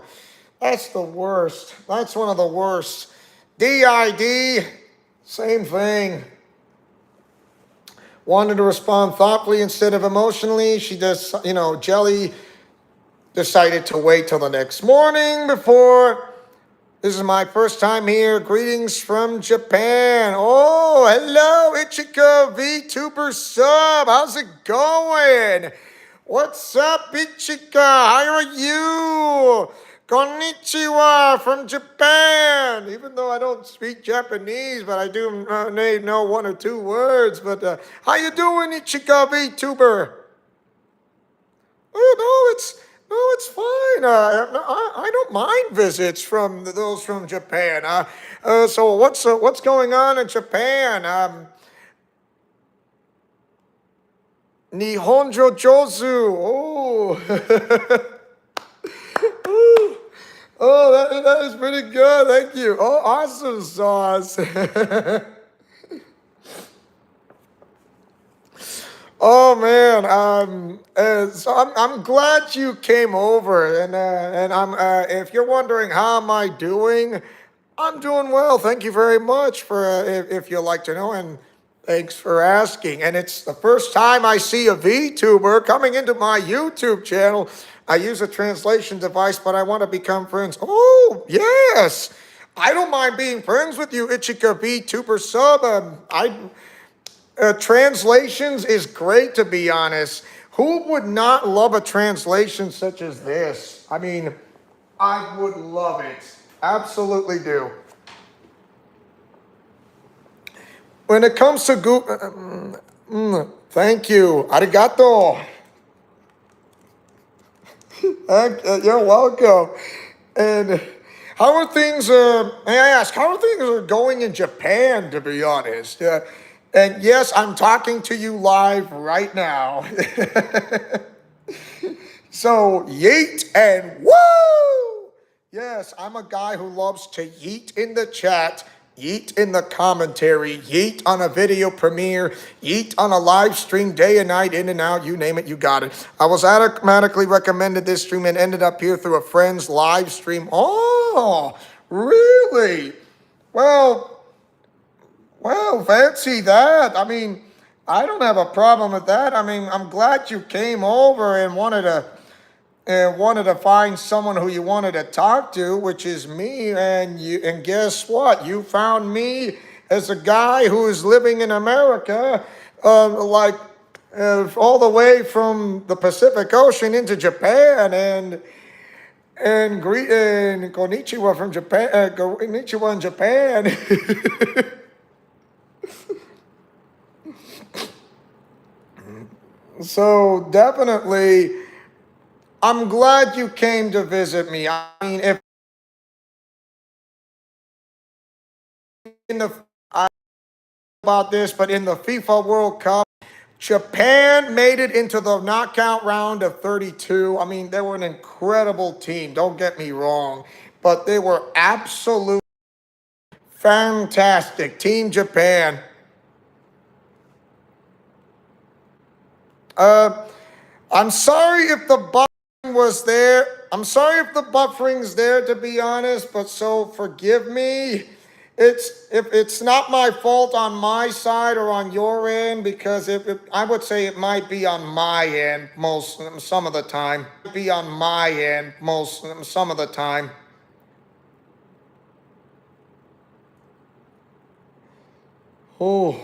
That's the worst. That's one of the worst. DID, same thing. Wanted to respond thoughtfully instead of emotionally. She does, Jelly decided to wait till the next morning before. This is my first time here. Greetings from Japan. Oh, hello, Ichika VTuber sub. How's it going? What's up, Ichika? How are you? Konnichiwa from Japan. Even though I don't speak Japanese, but I do know one or two words. But how you doing, Ichika VTuber? Oh, it's fine. I don't mind visits from those from Japan. So what's going on in Japan? Nihonjo Jozu. Oh. Ooh. Oh, that is pretty good. Thank you. Oh, awesome sauce. Oh man, so I'm glad you came over, and if you're wondering how am I doing, I'm doing well. Thank you very much for if you'd like to know, and thanks for asking. And it's the first time I see a VTuber coming into my YouTube channel. I use a translation device, but I want to become friends. Oh yes, I don't mind being friends with you, Ichika VTuber sub. Translations is great, to be honest. Who would not love a translation such as this? I mean, I would love it. Absolutely do. When it comes to Google, thank you. Arigato. You're welcome. And how are things, may I ask, how are things going in Japan, to be honest? And yes, I'm talking to you live right now. So, yeet and woo! Yes, I'm a guy who loves to yeet in the chat, yeet in the commentary, yeet on a video premiere, yeet on a live stream day and night, in and out, you name it, you got it. I was automatically recommended this stream and ended up here through a friend's live stream. Oh, really? Well, fancy that. I mean, I don't have a problem with that. I mean, I'm glad you came over and wanted to find someone who you wanted to talk to, which is me. And guess what? You found me as a guy who is living in America, all the way from the Pacific Ocean into Japan, and konnichiwa from Japan. Konnichiwa in Japan. So definitely, I'm glad you came to visit me. I mean, if in the I don't know about this, but in the FIFA World Cup, Japan made it into the knockout round of 32. I mean, they were an incredible team. Don't get me wrong, but they were absolutely fantastic. Team Japan. I'm sorry if the buffering was there. I'm sorry if the buffering's there, to be honest, but so forgive me. It's not my fault on my side or on your end, because I would say it might be on my end some of the time. Be on my end some of the time. Oh.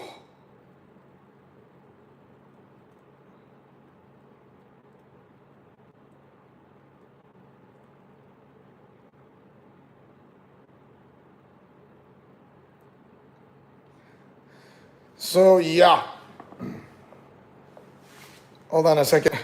So yeah. Hold on a second.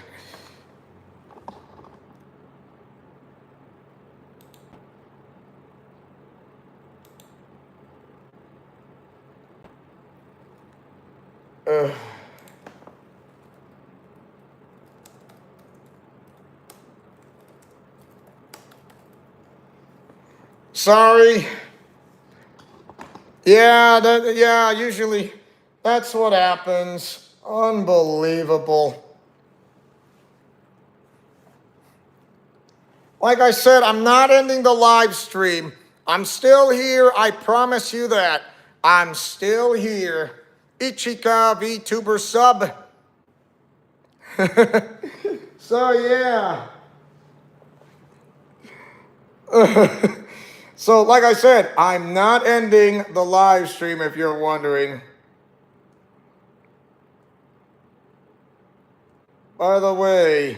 Sorry. Yeah, usually that's what happens. Unbelievable. Like I said, I'm not ending the live stream. I'm still here. I promise you that. I'm still here. Ichika VTuber sub. So yeah. So, like I said, I'm not ending the live stream if you're wondering. By the way,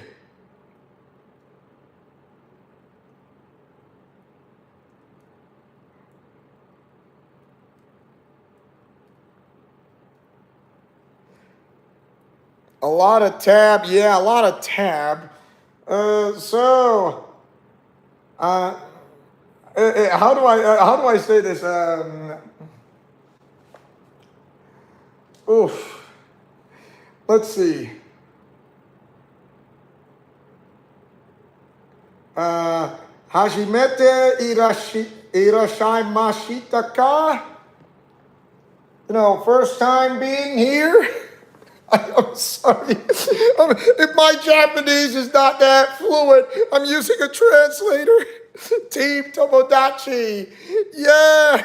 a lot of tab. Yeah, a lot of tab. So, uh, how do I say this? Oof. Let's see. Hajimete irashaimashita ka? First time being here. I'm sorry. If my Japanese is not that fluent, I'm using a translator. Team Tomodachi. Yeah.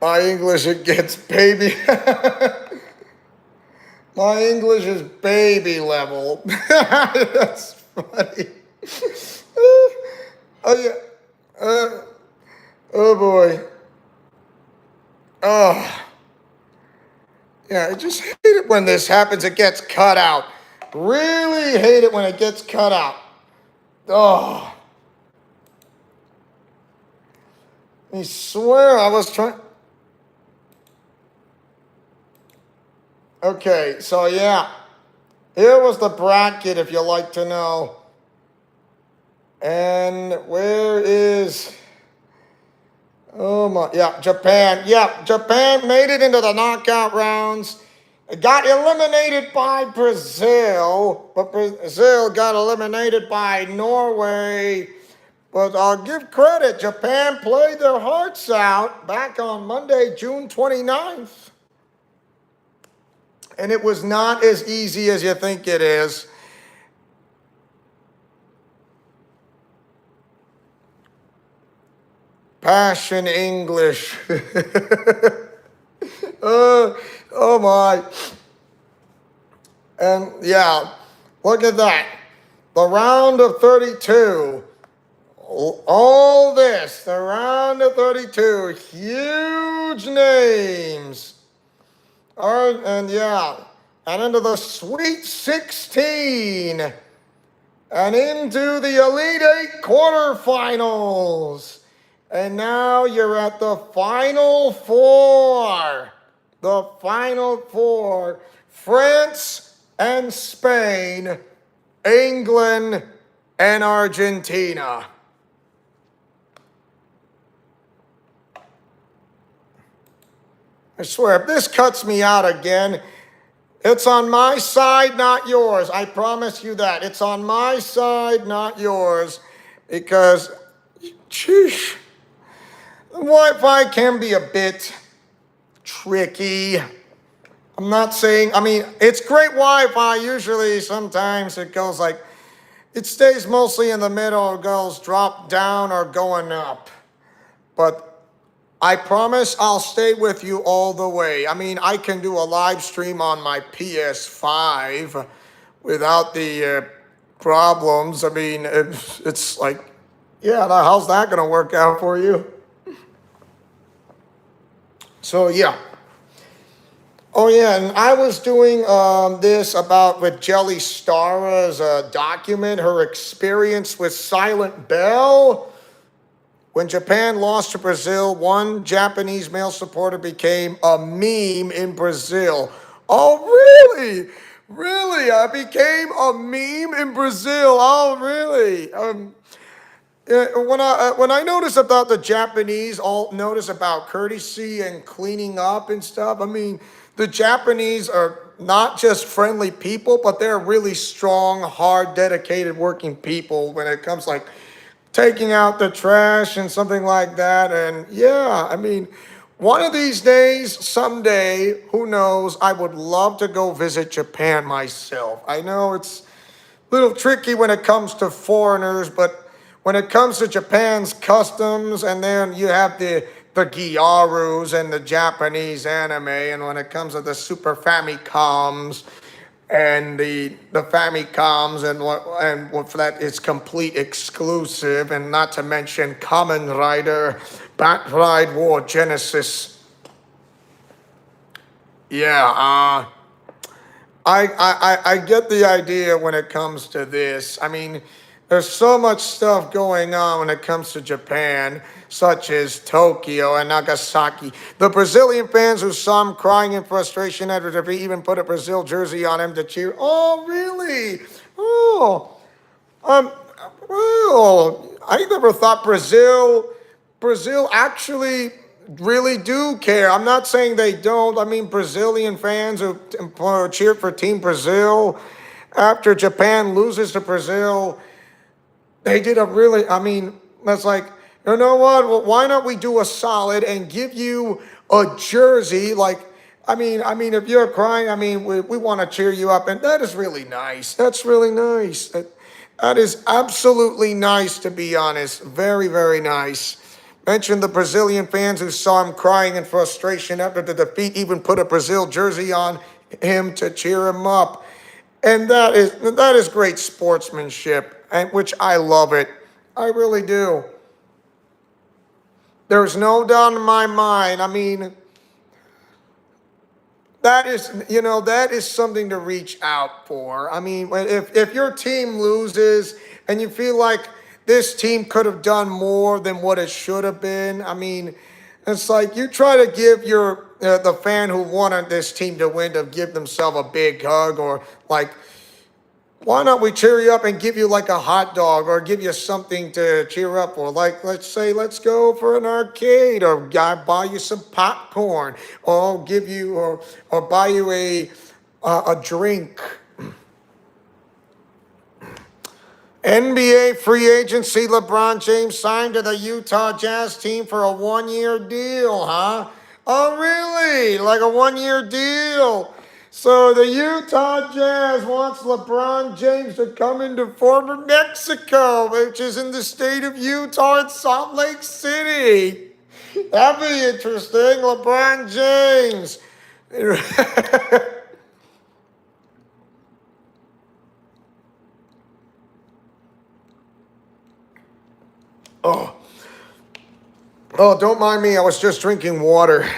My English, it gets baby. My English is baby level. That's funny. Oh, yeah. Oh, boy. Oh. Yeah, I just hate it when this happens. It gets cut out. Really hate it when it gets cut out. Oh. I swear I was trying. Okay, so yeah. Here was the bracket, if you like to know. And where is... Oh my, yeah, Japan. Yeah, Japan made it into the knockout rounds. It got eliminated by Brazil, but Brazil got eliminated by Norway. But I'll give credit, Japan played their hearts out back on Monday, June 29th. And it was not as easy as you think it is. Passion English. Oh my. And yeah, look at that. The round of 32. All this, the round of 32. Huge names. And yeah, and into the Sweet 16. And into the Elite Eight quarterfinals. And now you're at the Final Four. The Final Four. France and Spain, England and Argentina. I swear, if this cuts me out again, it's on my side, not yours. I promise you that. It's on my side, not yours. Because, sheesh, Wi-Fi can be a bit tricky. I'm not saying, I mean, it's great Wi-Fi. Usually, sometimes it goes like, it stays mostly in the middle. It goes drop down or going up. But I promise I'll stay with you all the way. I mean, I can do a live stream on my PS5 without the problems. I mean, it's like, yeah, how's that going to work out for you? So, yeah. Oh, yeah, and I was doing this about with Jelly Stara's document, her experience with Silent Bell. When Japan lost to Brazil, one Japanese male supporter became a meme in Brazil. Oh, really? Really? I became a meme in Brazil. Oh, really? When I notice about the Japanese, I'll notice about courtesy and cleaning up and stuff. I mean, the Japanese are not just friendly people, but they're really strong, hard, dedicated working people when it comes like taking out the trash and something like that. And yeah, I mean, one of these days, someday, who knows, I would love to go visit Japan myself. I know it's a little tricky when it comes to foreigners, but when it comes to Japan's customs, and then you have the Gyarus and the Japanese anime, and when it comes to the Super Famicoms, and the Famicoms, and what for that is complete exclusive, and not to mention Kamen Rider, Bat War Genesis. Yeah, I get the idea when it comes to this. I mean, there's so much stuff going on when it comes to Japan, such as Tokyo and Nagasaki. The Brazilian fans who saw him crying in frustration after defeat even put a Brazil jersey on him to cheer. Oh, really? Oh, um, well, I never thought Brazil actually really do care. I'm not saying they don't. I mean, Brazilian fans who cheered for Team Brazil after Japan loses to Brazil, they did a really, I mean, that's like, you know what? Well, why not we do a solid and give you a jersey? Like, I mean, if you're crying, I mean, we want to cheer you up, and that is really nice. That's really nice. That is absolutely nice, to be honest. Very, very nice. Mentioned the Brazilian fans who saw him crying in frustration after the defeat even put a Brazil jersey on him to cheer him up. And that is great sportsmanship, and which I love it. I really do. There's no doubt in my mind. I mean, that is something to reach out for. I mean, if your team loses and you feel like this team could have done more than what it should have been, I mean, it's like you try to give your the fan who wanted this team to win to give themselves a big hug, or like, why not we cheer you up and give you like a hot dog, or give you something to cheer up for? Like, let's say, let's go for an arcade, or buy you some popcorn, or give you, or buy you a drink. NBA free agency, LeBron James signed to the Utah Jazz team for a 1-year deal, huh? Oh, really? Like a 1-year deal. So the Utah Jazz wants LeBron James to come into former Mexico, which is in the state of Utah in Salt Lake City. That'd be interesting, LeBron James. Oh, oh, don't mind me. I was just drinking water.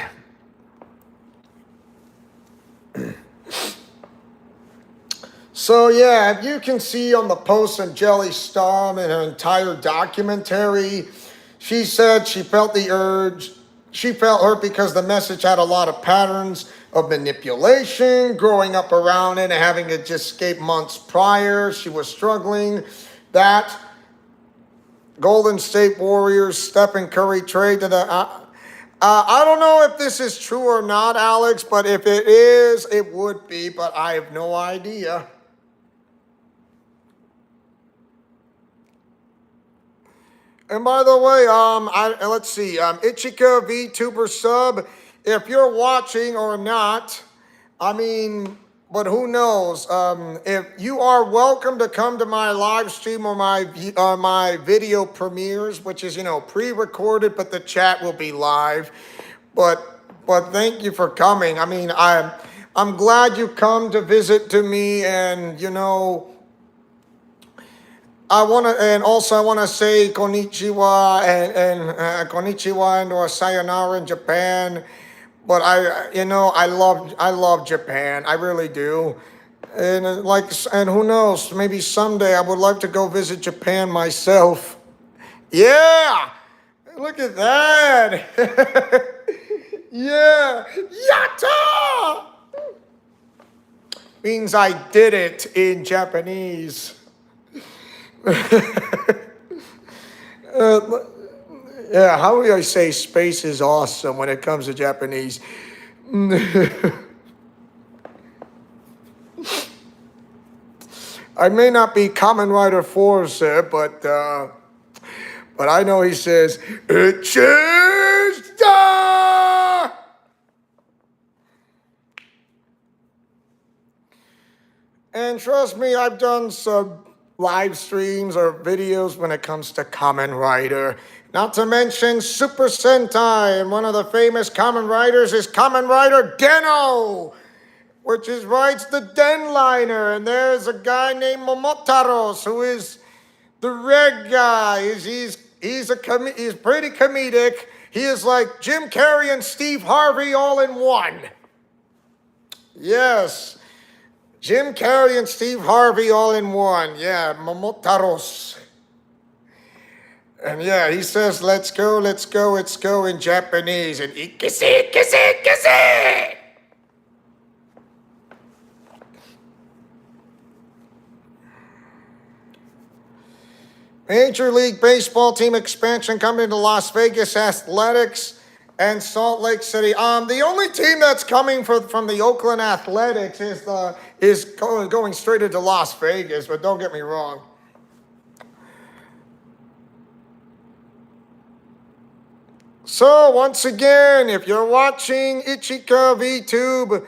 So yeah, if you can see on the post on Jelly Storm in her entire documentary, she said she felt the urge. She felt hurt because the message had a lot of patterns of manipulation, growing up around it and having it just escape months prior. She was struggling. That Golden State Warriors, Stephen Curry trade to the. I don't know if this is true or not, Alex, but if it is, it would be, but I have no idea. And by the way, let's see, Ichika VTuber sub, if you're watching or not, I mean, but who knows? If you are welcome to come to my live stream or my video premieres, which is pre-recorded, but the chat will be live. But thank you for coming. I mean, I'm glad you come to visit to me, and I want to say konnichiwa and konnichiwa and or sayonara in Japan. But I love Japan. I really do. And who knows? Maybe someday I would like to go visit Japan myself. Yeah, look at that. Yeah, yatta means I did it in Japanese. Yeah, how do I say space is awesome when it comes to Japanese? I may not be Kamen Rider Forza, but I know he says, cheers! And trust me, I've done some live streams or videos when it comes to Kamen Rider. Not to mention Super Sentai, and one of the famous Kamen Riders is Kamen Rider Geno, which is writes the Den Liner, and there's a guy named Momotaros who is the red guy. He's pretty comedic. He is like Jim Carrey and Steve Harvey all in one. Yes, Jim Carrey and Steve Harvey all in one. Yeah, Momotaros. And yeah, he says, let's go in Japanese. And ikise, kise, kise. Major League Baseball team expansion coming to Las Vegas Athletics and Salt Lake City. The only team that's coming from the Oakland Athletics is going straight into Las Vegas, but don't get me wrong. So once again, if you're watching Ichika VTube,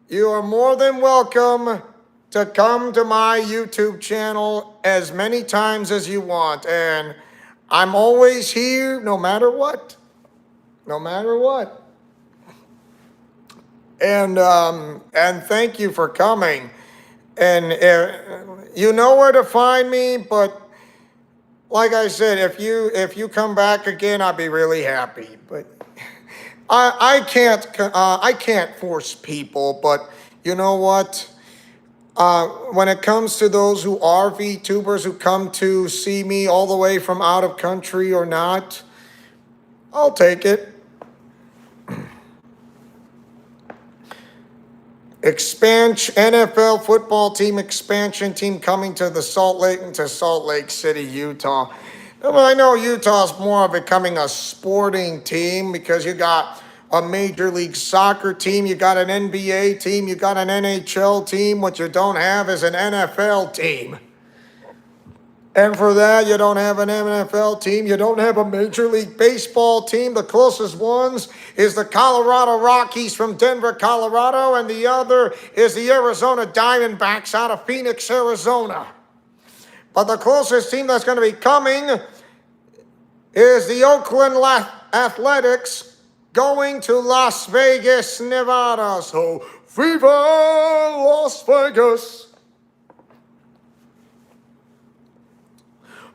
you are more than welcome to come to my YouTube channel as many times as you want. And I'm always here no matter what. No matter what. And thank you for coming. And you know where to find me, but like I said, if you come back again, I'll be really happy. But I can't force people, but you know what? When it comes to those who are VTubers who come to see me all the way from out of country or not, I'll take it. NFL football team expansion team coming to Salt Lake City, Utah. Well, I know Utah's more of becoming a sporting team because you got a Major League Soccer team, you got an NBA team, you got an NHL team. What you don't have is an NFL team. And for that, you don't have an NFL team. You don't have a Major League Baseball team. The closest ones is the Colorado Rockies from Denver, Colorado, and the other is the Arizona Diamondbacks out of Phoenix, Arizona. But the closest team that's going to be coming is the Oakland Athletics going to Las Vegas, Nevada. So, Viva Las Vegas!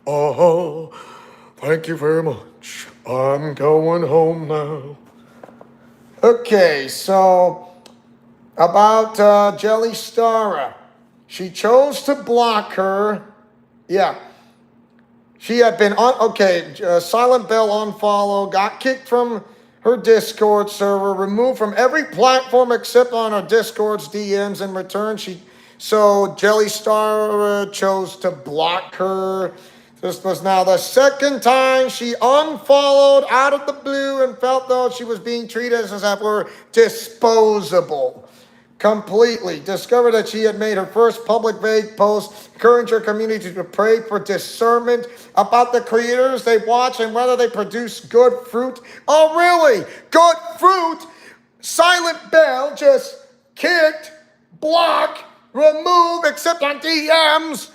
Oh, thank you very much. I'm going home now. Okay, so about Jelly Stara. She chose to block her. Yeah. She had been Silent Bell unfollow, got kicked from her Discord server, removed from every platform except on her Discord's DMs. In return, so Jelly Star chose to block her. This was now the second time she unfollowed out of the blue and felt though she was being treated as if were disposable. Completely. Discovered that she had made her first public vague post, encouraging her community to pray for discernment about the creators they watch and whether they produce good fruit. Oh, really? Good fruit? Silent Bell just kicked, blocked, removed, except on DMs,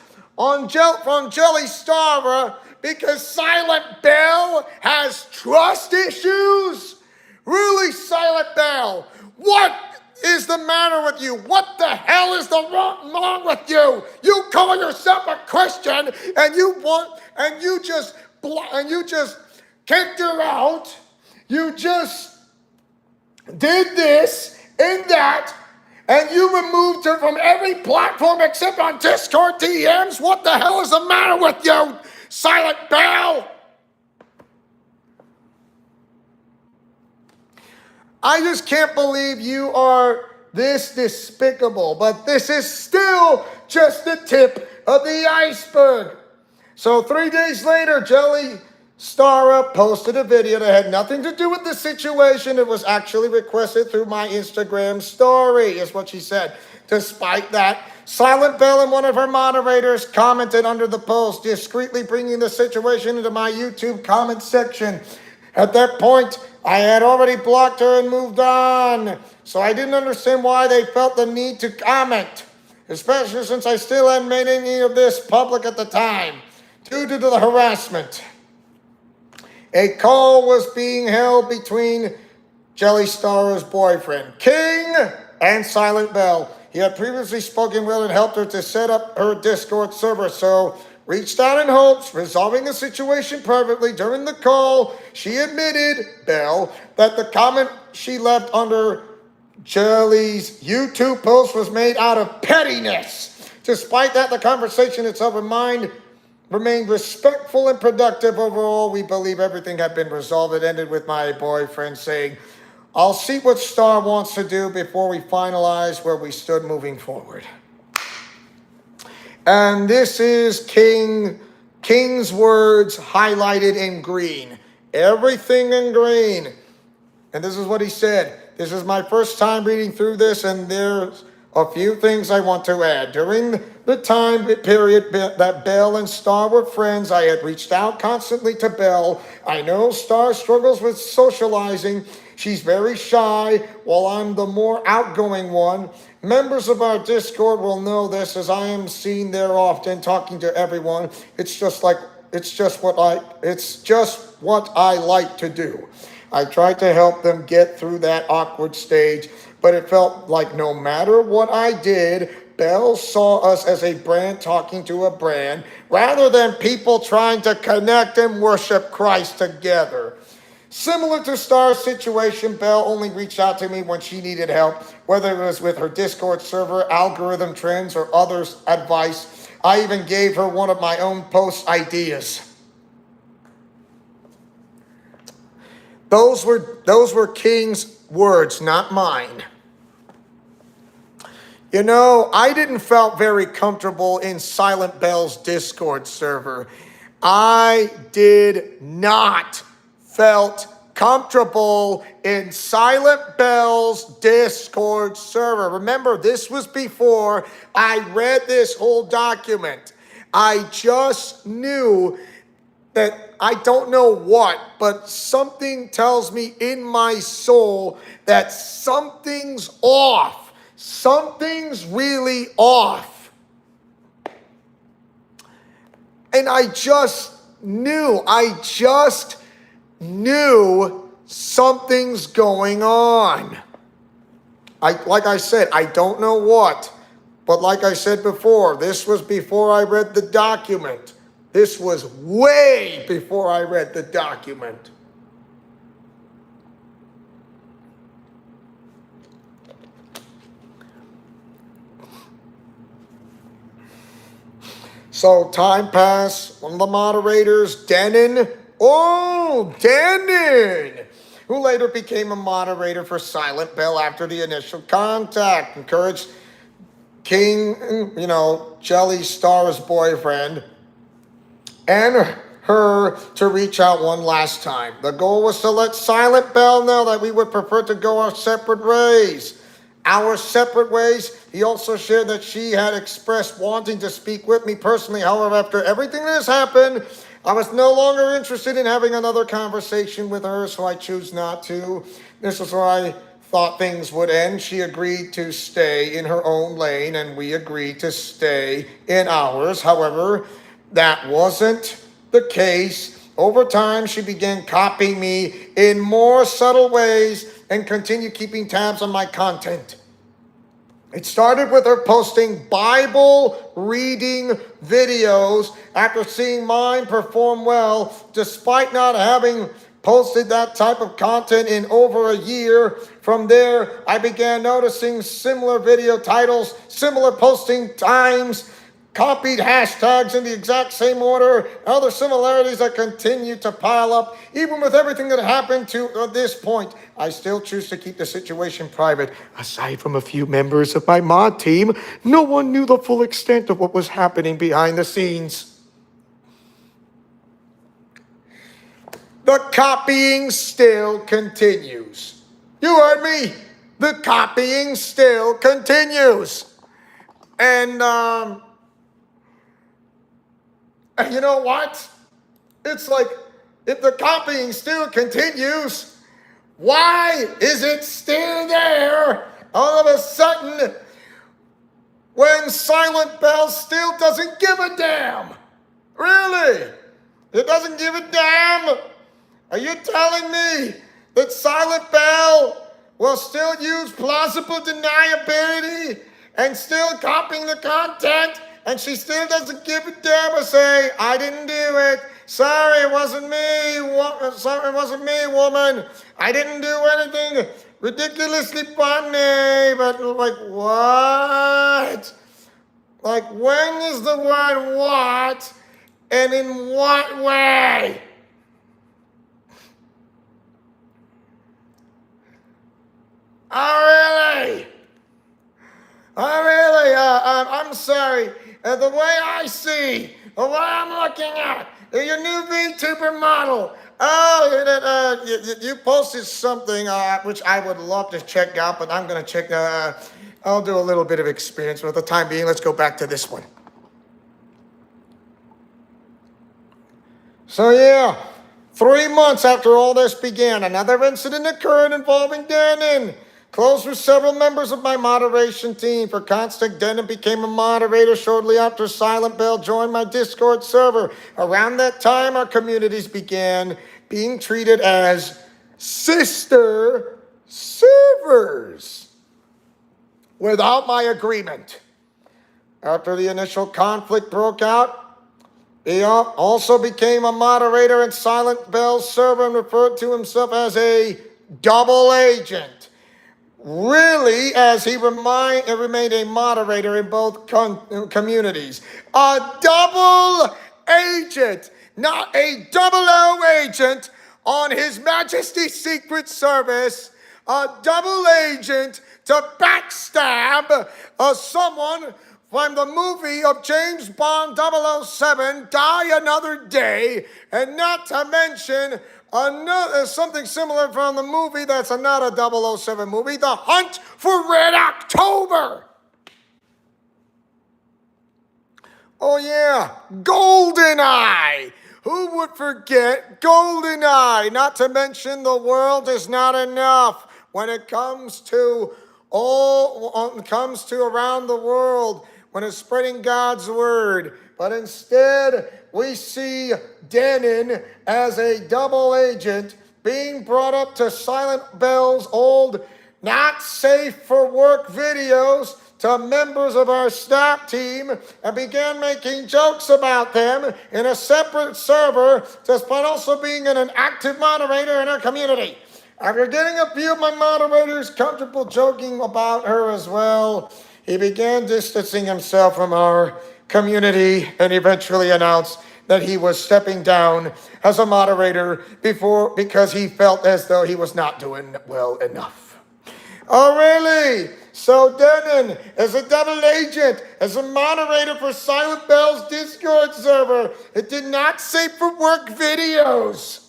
from Jelly Starver because Silent Bell has trust issues? Really, Silent Bell? What is the matter with you? What the hell is wrong with you? You call yourself a Christian and you just kicked her out. You just did this and that. And you removed her from every platform except on Discord DMs? What the hell is the matter with you, Silent Bell? I just can't believe you are this despicable. But this is still just the tip of the iceberg. So 3 days later, Jelly Stara posted a video that had nothing to do with the situation. It was actually requested through my Instagram story, is what she said. Despite that, Silent Bell and one of her moderators commented under the post, discreetly bringing the situation into my YouTube comment section. At that point, I had already blocked her and moved on. So I didn't understand why they felt the need to comment, especially since I still hadn't made any of this public at the time, due to the harassment. A call was being held between Jelly Stara's boyfriend, King, and Silent Bell. He had previously spoken with and helped her to set up her Discord server, so reached out in hopes, resolving the situation privately. During the call, she admitted, Bell, that the comment she left under Jelly's YouTube post was made out of pettiness. Despite that, the conversation itself remained respectful and productive. Overall, we believe everything had been resolved. It ended with my boyfriend saying, I'll see what Star wants to do before we finalize where we stood moving forward. And this is King's words highlighted in green. Everything in green. And this is what he said. This is my first time reading through this, and there's a few things I want to add. During the time period that Belle and Star were friends, I had reached out constantly to Belle. I know Star struggles with socializing. She's very shy, while I'm the more outgoing one. Members of our Discord will know this, as I am seen there often talking to everyone. It's just what I like to do. I tried to help them get through that awkward stage, but it felt like no matter what I did, Belle saw us as a brand talking to a brand, rather than people trying to connect and worship Christ together. Similar to Star's situation, Belle only reached out to me when she needed help, whether it was with her Discord server, algorithm trends, or others' advice. I even gave her one of my own post ideas. Those were King's words, not mine. You know, I didn't felt very comfortable in Silent Bell's Discord server. I did not felt comfortable in Silent Bell's Discord server. Remember, this was before I read this whole document. I just knew that I don't know what, but something tells me in my soul that something's off. Something's really off. And I just knew something's going on. Like I said, I don't know what, but like I said before, this was before I read the document. This was way before I read the document. So time passed. One of the moderators, Denon, who later became a moderator for Silent Bell after the initial contact, encouraged King, Jelly Star's boyfriend, and her to reach out one last time. The goal was to let Silent Bell know that we would prefer to go our separate ways. He also shared that she had expressed wanting to speak with me personally. However, after everything that has happened, I was no longer interested in having another conversation with her, so I choose not to. This is where I thought things would end. She agreed to stay in her own lane, and we agreed to stay in ours. However, that wasn't the case. Over time, she began copying me in more subtle ways and continued keeping tabs on my content. It started with her posting Bible reading videos after seeing mine perform well, despite not having posted that type of content in over a year. From there, I began noticing similar video titles, similar posting times, copied hashtags in the exact same order, and other similarities that continue to pile up. Even with everything that happened to this point, I still choose to keep the situation private. Aside from a few members of my mod team, no one knew the full extent of what was happening behind the scenes. The copying still continues. You heard me. The copying still continues. And you know what? It's like, if the copying still continues, why is it still there all of a sudden when Silent Bell still doesn't give a damn? Really? It doesn't give a damn? Are you telling me that Silent Bell will still use plausible deniability and still copying the content, and she still doesn't give a damn or say, I didn't do it. Sorry, it wasn't me. Sorry, it wasn't me, woman. I didn't do anything ridiculously funny. But like, what? Like, when is the word what? And in what way? Oh, really? Oh, really? I'm sorry. The way I see, the way I'm looking at, your new VTuber model. Oh, you posted something which I would love to check out, but I'm going to check. I'll do a little bit of experience. For the time being, let's go back to this one. So, yeah, 3 months after all this began, another incident occurred involving Denon. Close with several members of my moderation team. For context, Denon became a moderator shortly after Silent Bell joined my Discord server. Around that time, our communities began being treated as sister servers without my agreement. After the initial conflict broke out, he also became a moderator in Silent Bell's server and referred to himself as a double agent. Really, as he remained a moderator in both communities. A double agent, not a 00 agent on His Majesty's Secret Service. A double agent to backstab someone from the movie of James Bond 007, Die Another Day, and not to mention something similar from the movie that's not a 007 movie, The Hunt for Red October. Oh yeah, GoldenEye. Who would forget GoldenEye? Not to mention the world is not enough when it comes to around the world, when it's spreading God's word. But instead, we see Denon as a double agent being brought up to Silent Bell's old not safe for work videos to members of our staff team and began making jokes about them in a separate server, despite also being an active moderator in our community. After getting a few of my moderators comfortable joking about her as well, he began distancing himself from our community and eventually announced that he was stepping down as a moderator because he felt as though he was not doing well enough. Oh, really? So Denon, as a double agent, as a moderator for Silent Bell's Discord server, it did not safe for work videos.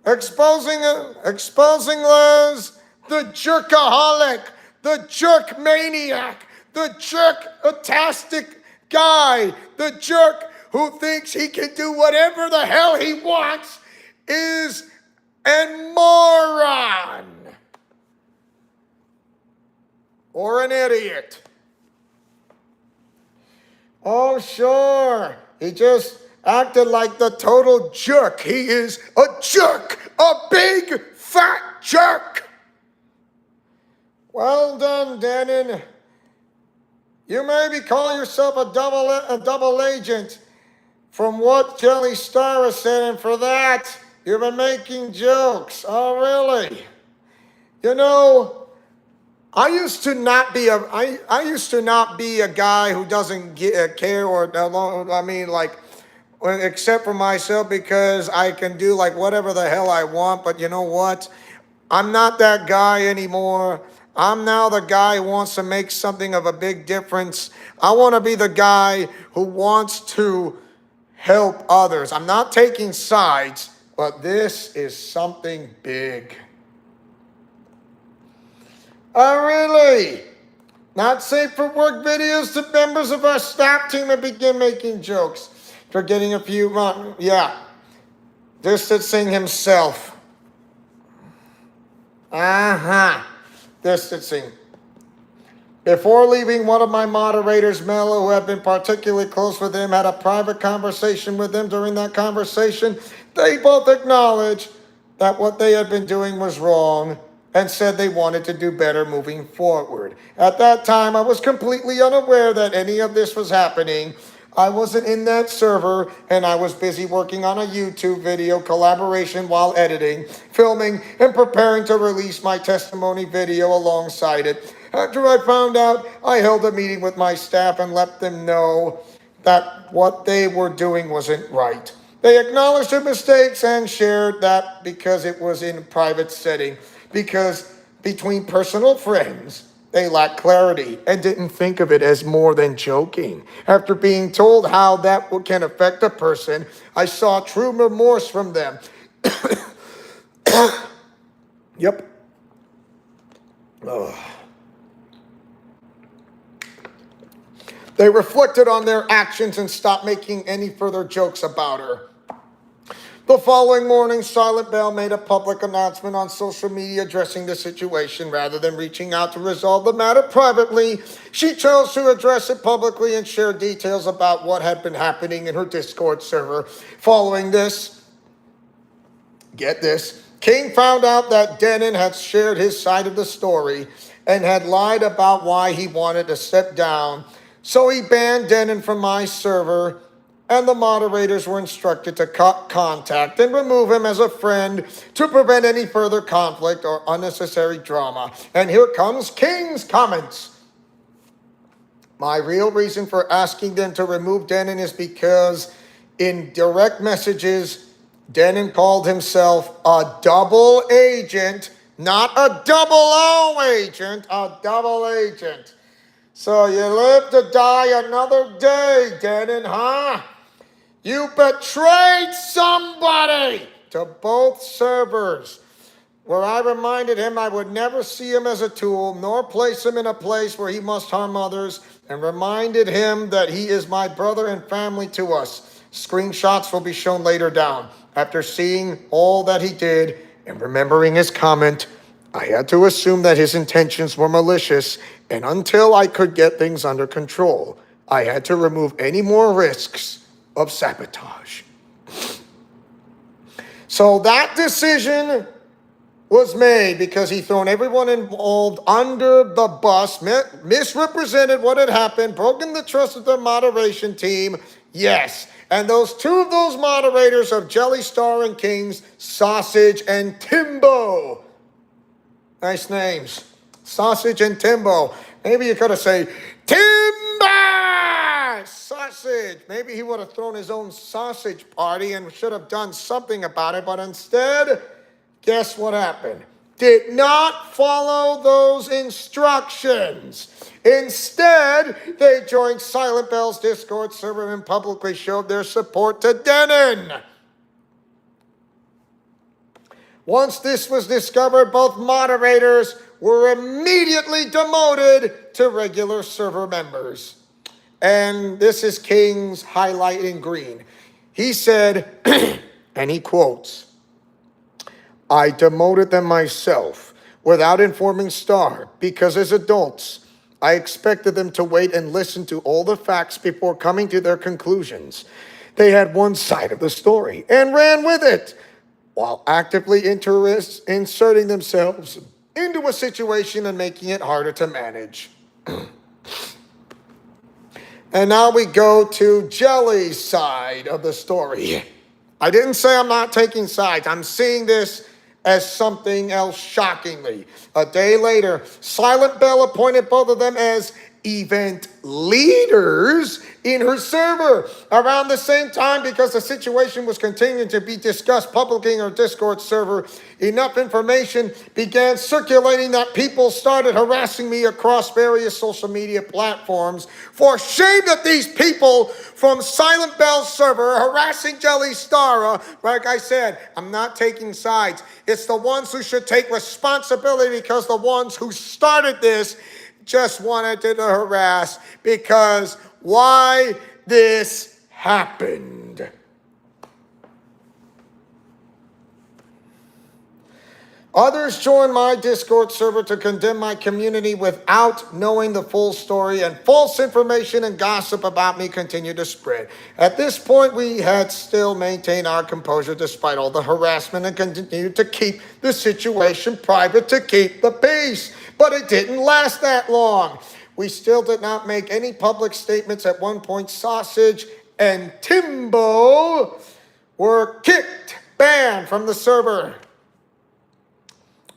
Exposing Les, the jerkaholic, the jerk maniac, the jerk-tastic guy, the jerk who thinks he can do whatever the hell he wants, is a moron. Or an idiot. Oh, sure. He just acted like the total jerk. He is a jerk. A big, fat jerk. Well done, Denon. You may be calling yourself a double agent from what Jelly Star has said, and for that, you've been making jokes. Oh, really? You know, I used to not be a guy who doesn't care except for myself, because I can do like whatever the hell I want. But you know what? I'm not that guy anymore. I'm now the guy who wants to make something of a big difference. I want to be the guy who wants to help others. I'm not taking sides, but this is something big. Oh, really? Not safe for work videos to members of our staff team and begin making jokes. For getting a few, distancing himself. Distancing. Before leaving, one of my moderators, Mello, who had been particularly close with him, had a private conversation with him. During that conversation, they both acknowledged that what they had been doing was wrong. and said they wanted to do better moving forward. At that time, I was completely unaware that any of this was happening. I wasn't in that server, and I was busy working on a YouTube video collaboration while editing, filming, and preparing to release my testimony video alongside it. After I found out, I held a meeting with my staff and let them know that what they were doing wasn't right. They acknowledged their mistakes and shared that because it was in a private setting, because between personal friends, they lacked clarity and didn't think of it as more than joking. After being told how that can affect a person, I saw true remorse from them. Yep. Ugh. They reflected on their actions and stopped making any further jokes about her. The following morning, Silent Bell made a public announcement on social media addressing the situation. Rather than reaching out to resolve the matter privately, she chose to address it publicly and share details about what had been happening in her Discord server. Following this, get this, King found out that Denon had shared his side of the story and had lied about why he wanted to step down. So he banned Denon from my server, and the moderators were instructed to cut contact and remove him as a friend to prevent any further conflict or unnecessary drama. And here comes King's comments. My real reason for asking them to remove Denon is because in direct messages, Denon called himself a double agent, not a double O agent, a double agent. So you live to die another day, Denon, huh? You betrayed somebody to both servers, where I reminded him I would never see him as a tool, nor place him in a place where he must harm others, and reminded him that he is my brother and family to us. Screenshots will be shown later down. After seeing all that he did and remembering his comment, I had to assume that his intentions were malicious, and until I could get things under control, I had to remove any more risks of sabotage. So that decision was made because he thrown everyone involved under the bus, misrepresented what had happened, broken the trust of the moderation team. Yes, and two of those moderators of Jelly Star and Kings, Sausage and Timbo. Nice names. Sausage and Timbo. Maybe you could have said, Timber! Sausage. Maybe he would have thrown his own sausage party and should have done something about it, but instead, guess what happened? Did not follow those instructions. Instead, they joined Silent Bell's Discord server and publicly showed their support to Denon. Once this was discovered, both moderators were immediately demoted to regular server members. And this is King's highlight in green. He said, and he quotes, I demoted them myself without informing Star because as adults, I expected them to wait and listen to all the facts before coming to their conclusions. They had one side of the story and ran with it, while actively inserting themselves into a situation and making it harder to manage. And now we go to Jelly's side of the story. I didn't say I'm not taking sides. I'm seeing this as something else shockingly. A day later, Silent Bell appointed both of them as event leaders in her server. Around the same time, because the situation was continuing to be discussed publicly in her Discord server, enough information began circulating that people started harassing me across various social media platforms. For shame that these people from Silent Bell's server are harassing Jelly Star. Like I said, I'm not taking sides. It's the ones who should take responsibility because the ones who started this just wanted to harass because why this happened. Others join my Discord server to condemn my community without knowing the full story, and false information and gossip about me continue to spread. At this point, we had still maintained our composure despite all the harassment and continued to keep the situation private to keep the peace. But it didn't last that long. We still did not make any public statements. At one point, Sausage and Timbo were kicked, banned from the server.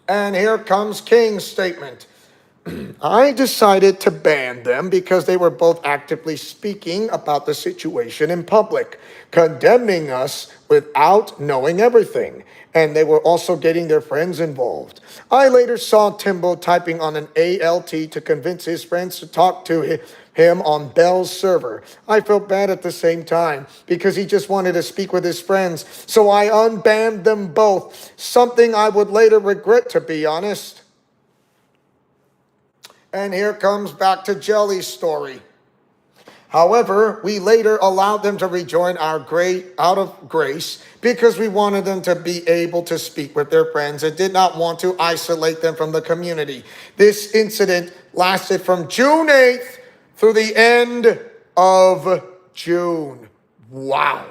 And here comes King's statement. I decided to ban them because they were both actively speaking about the situation in public, condemning us without knowing everything. And they were also getting their friends involved. I later saw Timbo typing on an ALT to convince his friends to talk to him on Bell's server. I felt bad at the same time because he just wanted to speak with his friends. So I unbanned them both, something I would later regret, to be honest. And here comes back to Jelly's story. However, we later allowed them to rejoin our out of grace because we wanted them to be able to speak with their friends and did not want to isolate them from the community. This incident lasted from June 8th through the end of June. Wow.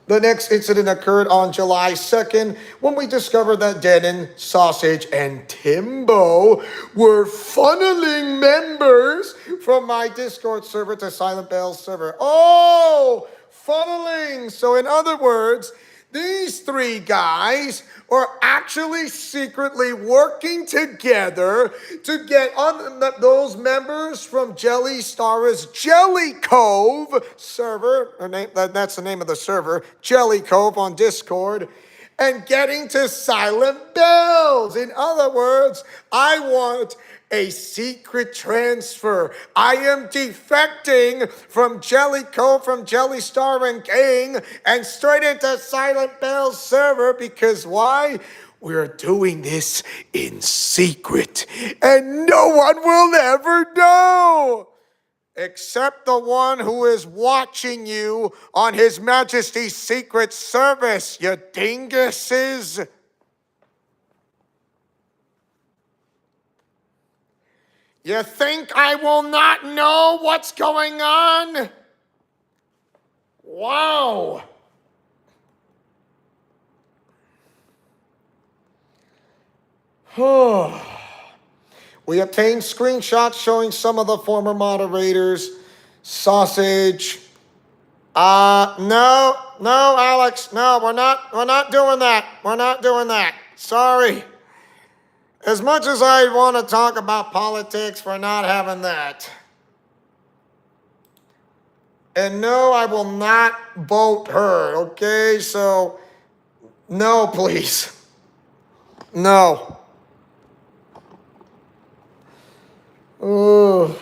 The next incident occurred on July 2nd when we discovered that Denon, Sausage, and Timbo were funneling members from my Discord server to Silent Bell's server. Oh, funneling. So in other words, these three guys are actually secretly working together to get on those members from Jelly Star's Jelly Cove server, that's the name of the server, Jelly Cove on Discord, and getting to Silent Bells. In other words, I want a secret transfer. I am defecting from Jelly Cove, from Jelly Star and King, and straight into Silent Bell's server because why? We're doing this in secret, and no one will ever know. Except the one who is watching you on His Majesty's Secret Service, you dinguses. You think I will not know what's going on? Wow. We obtained screenshots showing some of the former moderators. Sausage. No, Alex. No, we're not doing that. We're not doing that. Sorry. As much as I want to talk about politics, we're not having that. And no, I will not vote her, okay? So, no, please. No. Ugh.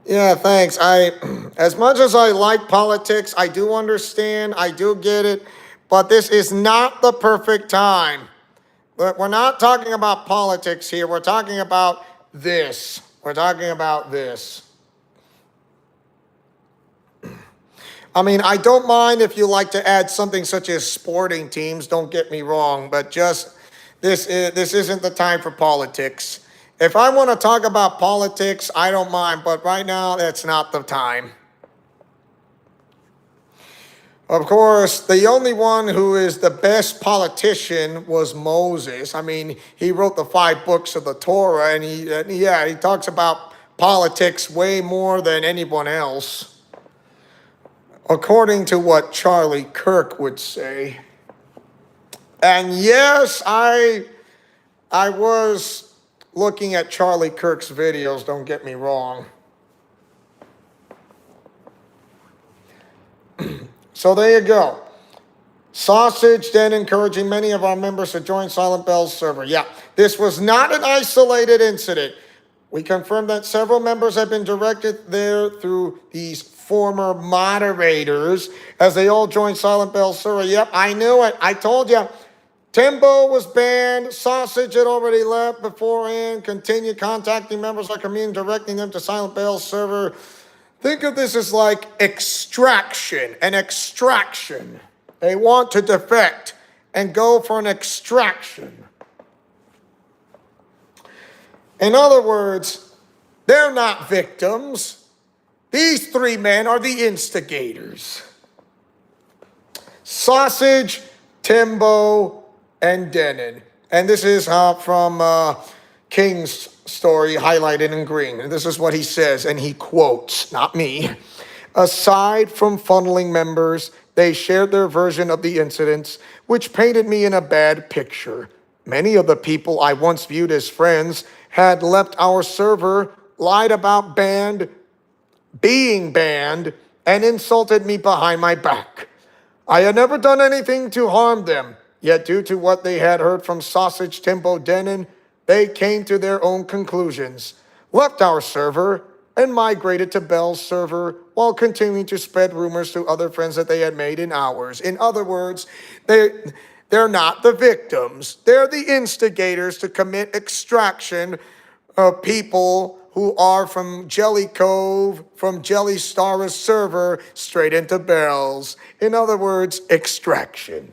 Yeah, thanks. As much as I like politics, I do understand, I do get it, but this is not the perfect time. We're not talking about politics here. We're talking about this. We're talking about this. I mean, I don't mind if you like to add something such as sporting teams, don't get me wrong, but just this isn't the time for politics. If I want to talk about politics, I don't mind, but right now, that's not the time. Of course, the only one who is the best politician was Moses. I mean, he wrote the 5 books of the Torah, and he talks about politics way more than anyone else, according to what Charlie Kirk would say. And yes, I was looking at Charlie Kirk's videos, don't get me wrong. So there you go. Sausage then encouraging many of our members to join Silent Bell's server. Yeah, this was not an isolated incident. We confirmed that several members have been directed there through these former moderators as they all joined Silent Bell's server. Yep, I knew it. I told you. Timbo was banned. Sausage had already left beforehand. Continued contacting members of our community, directing them to Silent Bell's server. Think of this as like extraction, an extraction. They want to defect and go for an extraction. In other words, they're not victims. These three men are the instigators. Sausage, Timbo, and Denon. And this is from King's story highlighted in green. And this is what he says, and he quotes, not me. Aside from funneling members, they shared their version of the incidents, which painted me in a bad picture. Many of the people I once viewed as friends had left our server, lied about being banned, and insulted me behind my back. I had never done anything to harm them, yet due to what they had heard from Sausage, Timbo, Denon, they came to their own conclusions, left our server, and migrated to Bell's server while continuing to spread rumors to other friends that they had made in ours. In other words, they're not the victims. They're the instigators to commit extraction of people who are from Jelly Cove, from Jelly Star's server, straight into Bell's. In other words, extraction.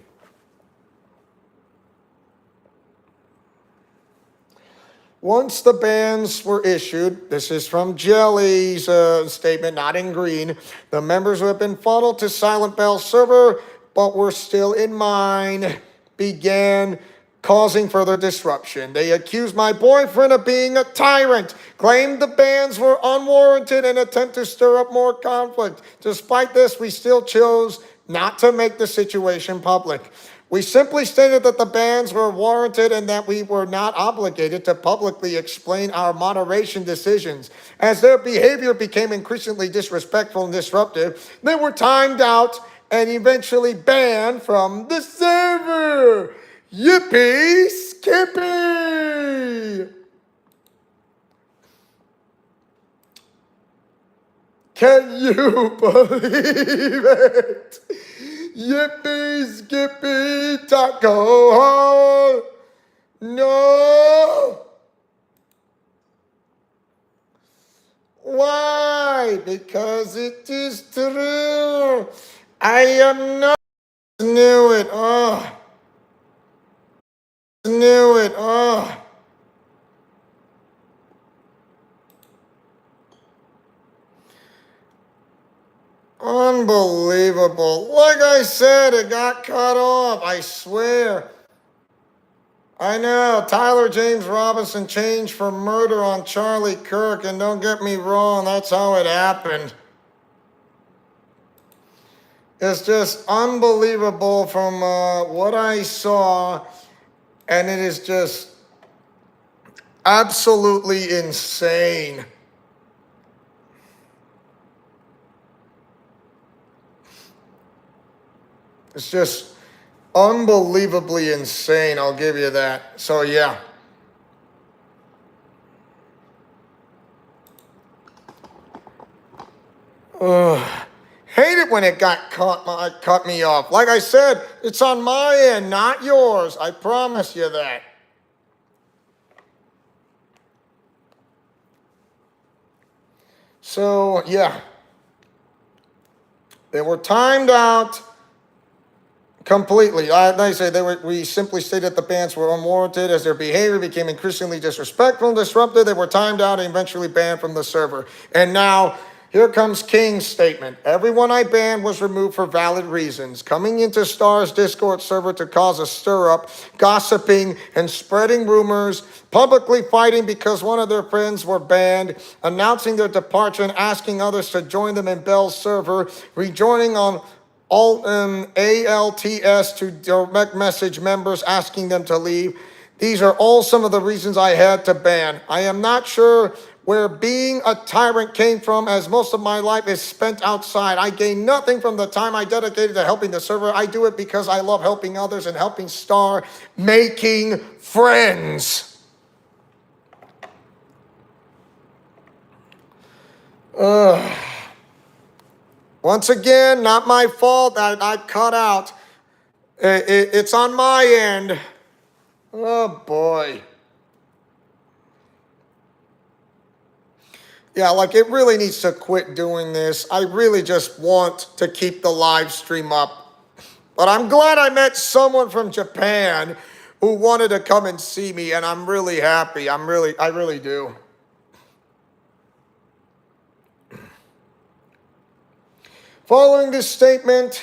Once the bans were issued, this is from Jelly's statement, not in green, the members who have been funneled to Silent Bell server, but were still in mine, began causing further disruption. They accused my boyfriend of being a tyrant, claimed the bans were unwarranted, and attempt to stir up more conflict. Despite this, we still chose not to make the situation public. We simply stated that the bans were warranted and that we were not obligated to publicly explain our moderation decisions. As their behavior became increasingly disrespectful and disruptive, they were timed out and eventually banned from the server. Yippee Skippy! Can you believe it? Yippee Skippy Taco! No! Why? Because it is true. I am not. Knew it. Oh. Knew it. Oh. Unbelievable. Like I said, it got cut off. I swear. I know. Tyler James Robinson changed for murder on Charlie Kirk. And don't get me wrong, that's how it happened. It's just unbelievable from what I saw. And it is just absolutely insane. It's just unbelievably insane, I'll give you that. So, yeah. Hate it when it cut me off. Like I said, it's on my end, not yours. I promise you that. So, yeah. They were timed out completely. Like I say, we simply stated the bans were unwarranted as their behavior became increasingly disrespectful and disruptive. They were timed out and eventually banned from the server. And now, here comes King's statement. Everyone I banned was removed for valid reasons. Coming into Star's Discord server to cause a stir-up, gossiping, and spreading rumors, publicly fighting because one of their friends were banned, announcing their departure and asking others to join them in Bell's server, rejoining on ALTS to direct message members asking them to leave. These are all some of the reasons I had to ban. I am not sure where being a tyrant came from, as most of my life is spent outside. I gain nothing from the time I dedicated to helping the server. I do it because I love helping others and helping Star, making friends. Once again, not my fault. I cut out. It's on my end. Oh boy. Yeah, like it really needs to quit doing this. I really just want to keep the live stream up. But I'm glad I met someone from Japan who wanted to come and see me, and I'm really happy. I really do. Following this statement,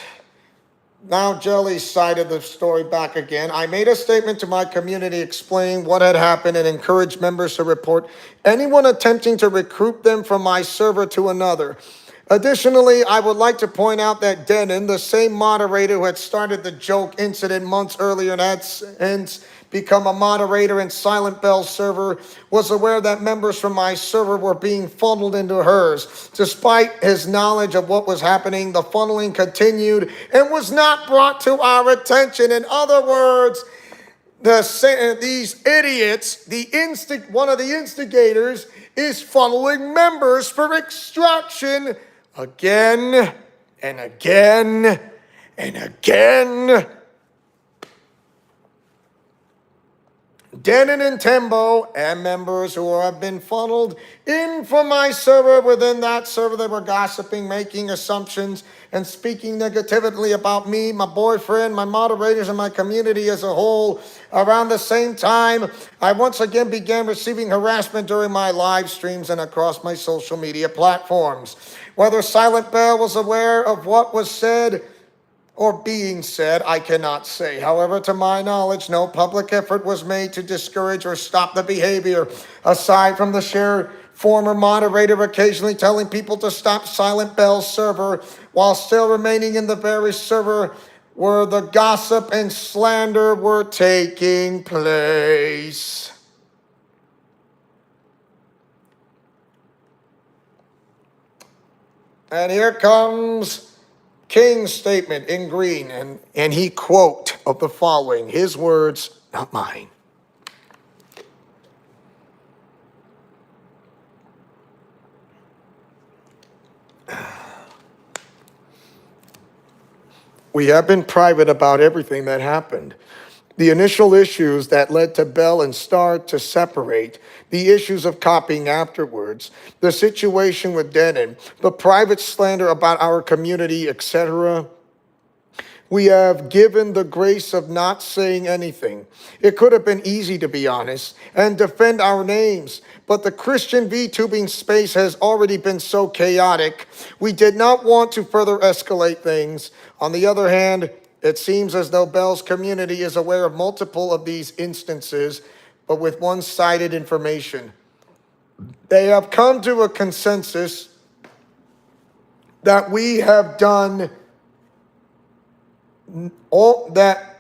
now Jelly cited the story back again. I made a statement to my community explaining what had happened and encouraged members to report anyone attempting to recruit them from my server to another. Additionally, I would like to point out that Denon, the same moderator who had started the joke incident months earlier and had since become a moderator in Silent Bell's server, was aware that members from my server were being funneled into hers. Despite his knowledge of what was happening, the funneling continued and was not brought to our attention. In other words, these idiots, one of the instigators, is funneling members for extraction again and again and again. Denon and Tembo and members who have been funneled in from my server. Within that server, they were gossiping, making assumptions, and speaking negatively about me, my boyfriend, my moderators, and my community as a whole. Around the same time, I once again began receiving harassment during my live streams and across my social media platforms. Whether Silent Bell was aware of what was said or being said, I cannot say. However, to my knowledge, no public effort was made to discourage or stop the behavior, aside from the shared former moderator occasionally telling people to stop Silent Bell's server while still remaining in the very server where the gossip and slander were taking place. And here comes King's statement in green, and he quote of the following, his words, not mine. We have been private about everything that happened. The initial issues that led to Bell and Star to separate, the issues of copying afterwards, the situation with Denon, the private slander about our community, etc. We have given the grace of not saying anything. It could have been easy, to be honest, and defend our names, but the Christian VTubing space has already been so chaotic. We did not want to further escalate things. On the other hand, it seems as though Bell's community is aware of multiple of these instances, but with one-sided information. They have come to a consensus that we have done all that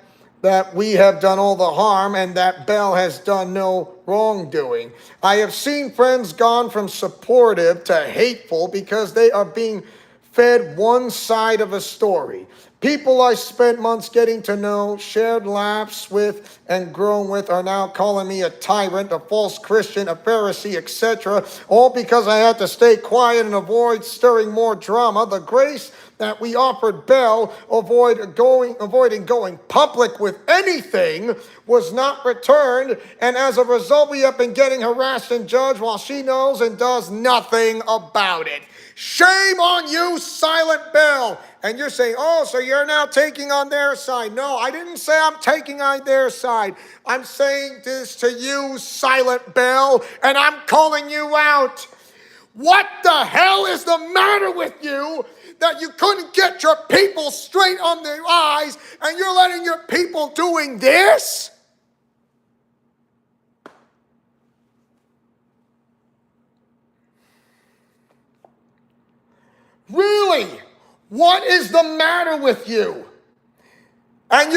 we have done all the harm and that Bell has done no wrongdoing. I have seen friends gone from supportive to hateful because they are being fed one side of a story. People I spent months getting to know, shared laughs with, and grown with are now calling me a tyrant, a false Christian, a Pharisee, etc., all because I had to stay quiet and avoid stirring more drama. The grace that we offered Bell, avoiding going public with anything, was not returned, and as a result, we have been getting harassed and judged while she knows and does nothing about it. Shame on you, Silent Bell. And you're saying, oh, so you're now taking on their side. No, I didn't say I'm taking on their side. I'm saying this to you, Silent Bell, and I'm calling you out. What the hell is the matter with you that you couldn't get your people straight on their eyes and you're letting your people doing this? Really? What is the matter with you? And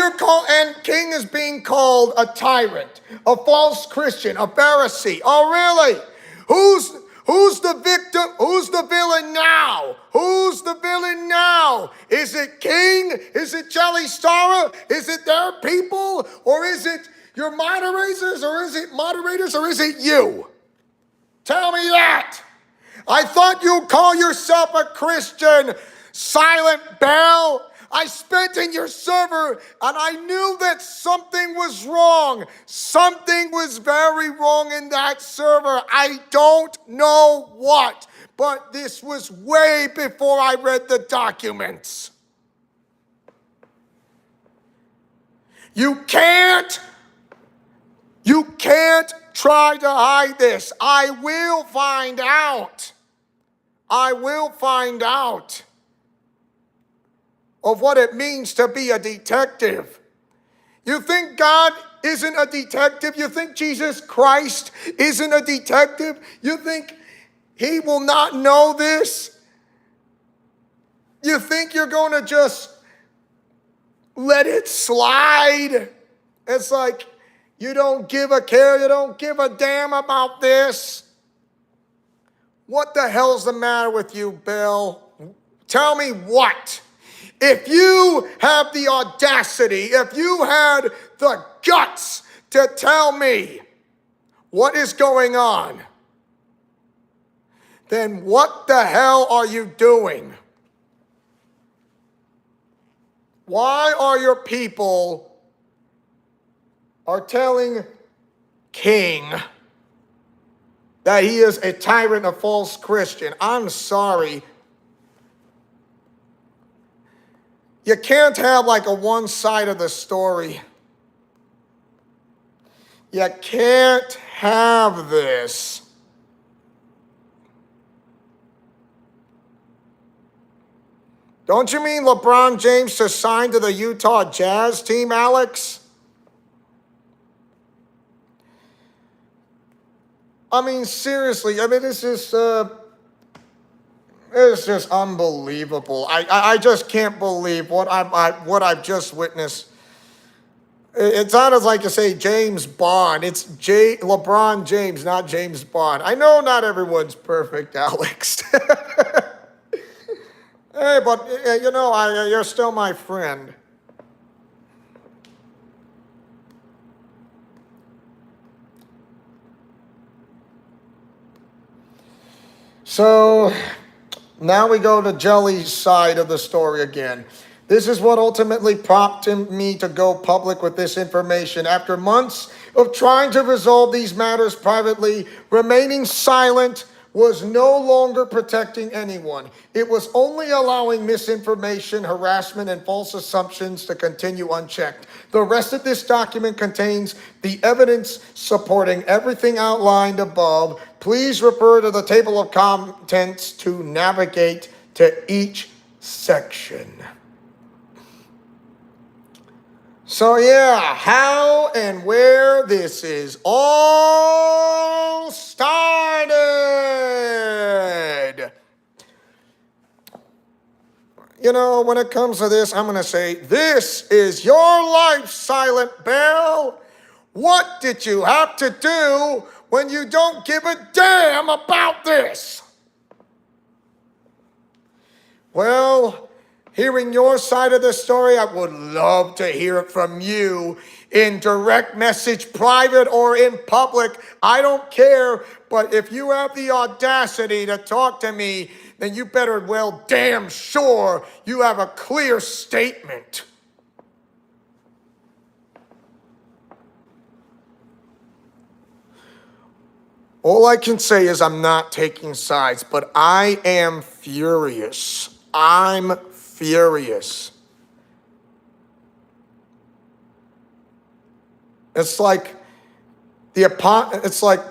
King is being called a tyrant, a false Christian, a Pharisee. Oh, really? Who's the victim? Who's the villain now? Who's the villain now? Is it King? Is it Jelly Star? Is it their people? Or is it your moderators? Or is it you? Tell me that. I thought you'd call yourself a Christian, Silent Bell. I spent in your server, and I knew that something was wrong. Something was very wrong in that server. I don't know what, but this was way before I read the documents. You can't try to hide this. I will find out. I will find out of what it means to be a detective. You think God isn't a detective? You think Jesus Christ isn't a detective? You think he will not know this? You think you're going to just let it slide? It's like you don't give a care, you don't give a damn about this. What the hell's the matter with you, Bill? Tell me what? If you have the audacity, if you had the guts to tell me what is going on, then what the hell are you doing? Why are your people telling King that he is a tyrant, a false Christian? I'm sorry. You can't have like a one side of the story. You can't have this. Don't you mean LeBron James to sign to the Utah Jazz team, Alex? I mean, seriously, I mean, it's just unbelievable. I just can't believe what I've just witnessed. It sounds like you say James Bond. It's LeBron James, not James Bond. I know not everyone's perfect, Alex. Hey, but you know, you're still my friend. So now we go to Jelly's side of the story again. This is what ultimately prompted me to go public with this information. After months of trying to resolve these matters privately, remaining silent was no longer protecting anyone. It was only allowing misinformation, harassment, and false assumptions to continue unchecked. The rest of this document contains the evidence supporting everything outlined above. Please refer to the table of contents to navigate to each section. So yeah, how and where this is all started. You know, when it comes to this, I'm going to say, this is your life, Silent Bell. What did you have to do when you don't give a damn about this? Well, hearing your side of the story, I would love to hear it from you in direct message, private or in public. I don't care, but if you have the audacity to talk to me, then you better well damn sure you have a clear statement. All I can say is I'm not taking sides, but I am furious. I'm furious. It's like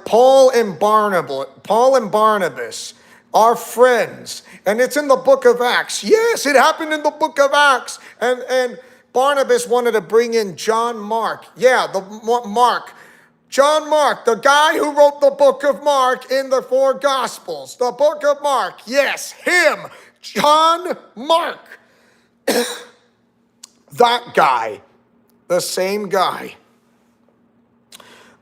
Paul and Barnabas are friends, and it's in the book of Acts. Yes, it happened in the book of Acts, and Barnabas wanted to bring in John Mark. Yeah, John Mark, the guy who wrote the book of Mark in the 4 Gospels. The book of Mark, yes, him, John Mark. That guy, the same guy.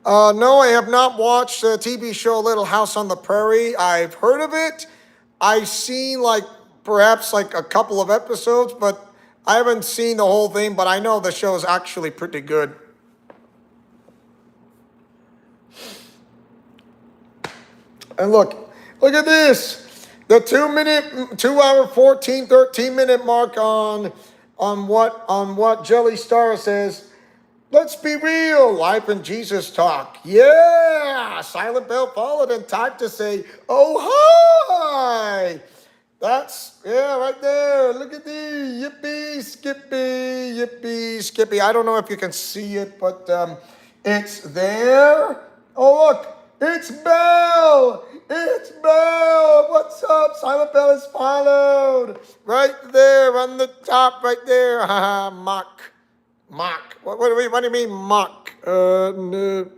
No, I have not watched the TV show Little House on the Prairie. I've heard of it. I've seen perhaps a couple of episodes, but I haven't seen the whole thing, but I know the show is actually pretty good. And look at this. The 2 hour, 13 minute mark on on what Jelly Star says. Let's be real. Life and Jesus talk. Yeah. Silent Bell followed and typed to say, oh, hi. That's, yeah, right there. Look at these. Yippee, Skippy, yippee, Skippy. I don't know if you can see it, but it's there. Oh, look. It's Belle. It's Belle. What's up? Silent Bell is followed. Right there on the top, right there. Haha, mock. Mock. What do you mean mock? No.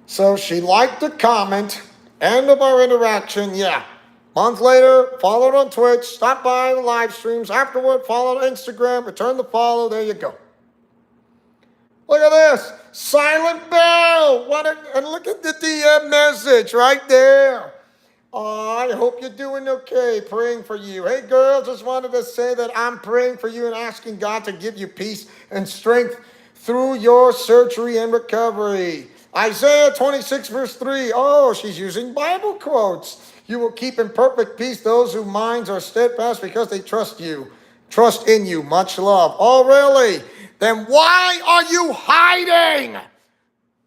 So she liked the comment. End of our interaction. Yeah. Month later, followed on Twitch. Stopped by the live streams. Afterward, followed on Instagram. Return the follow. There you go. Look at this. Silent Bell. And look at the DM message right there. Oh, I hope you're doing okay. Praying for you. Hey, girl, just wanted to say that I'm praying for you and asking God to give you peace and strength through your surgery and recovery. Isaiah 26, verse 3. Oh, she's using Bible quotes. You will keep in perfect peace those whose minds are steadfast because they trust you. Trust in you. Much love. Oh, really? Then why are you hiding?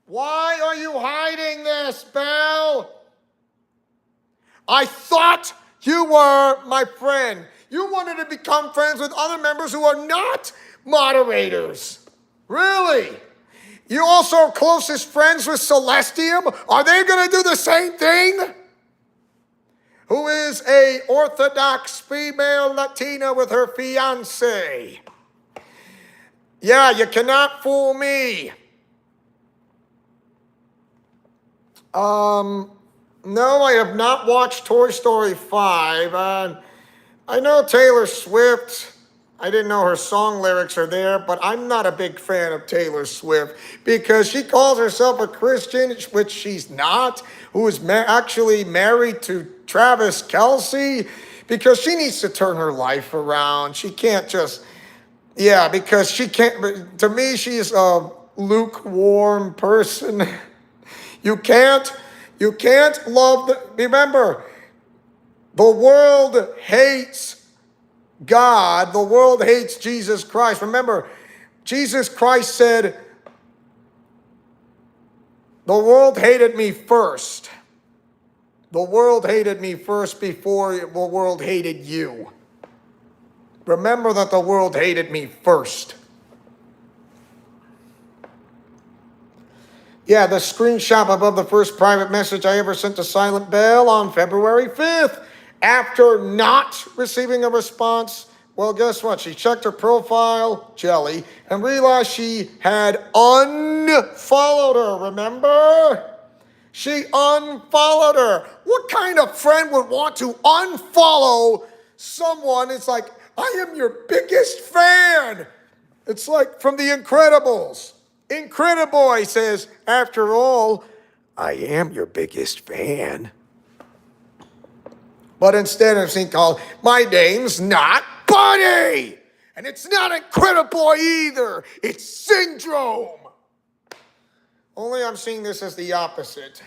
Why are you hiding this, Belle? I thought you were my friend. You wanted to become friends with other members who are not moderators. Really? You also are closest friends with Celestium? Are they going to do the same thing? Who is a Orthodox female Latina with her fiance? Yeah, you cannot fool me. No, I have not watched Toy Story 5. I know Taylor Swift. I didn't know her song lyrics are there, but I'm not a big fan of Taylor Swift because she calls herself a Christian, which she's not, who is actually married to Travis Kelce, because she needs to turn her life around. She can't just, yeah, because she can't, to me, she's a lukewarm person. You can't love remember, the world hates God. The world hates Jesus Christ. Remember, Jesus Christ said, the world hated me first. The world hated me first before the world hated you. Remember that the world hated me first. Yeah, the screenshot above the first private message I ever sent to Silent Bell on February 5th. After not receiving a response, well, guess what? She checked her profile, Jelly, and realized she had unfollowed her, remember? She unfollowed her. What kind of friend would want to unfollow someone? It's like, I am your biggest fan. It's like from The Incredibles. Incrediboy says, after all, I am your biggest fan. But instead of being called, my name's not Buddy. And it's not Incrediboy either. It's Syndrome. Only I'm seeing this as the opposite.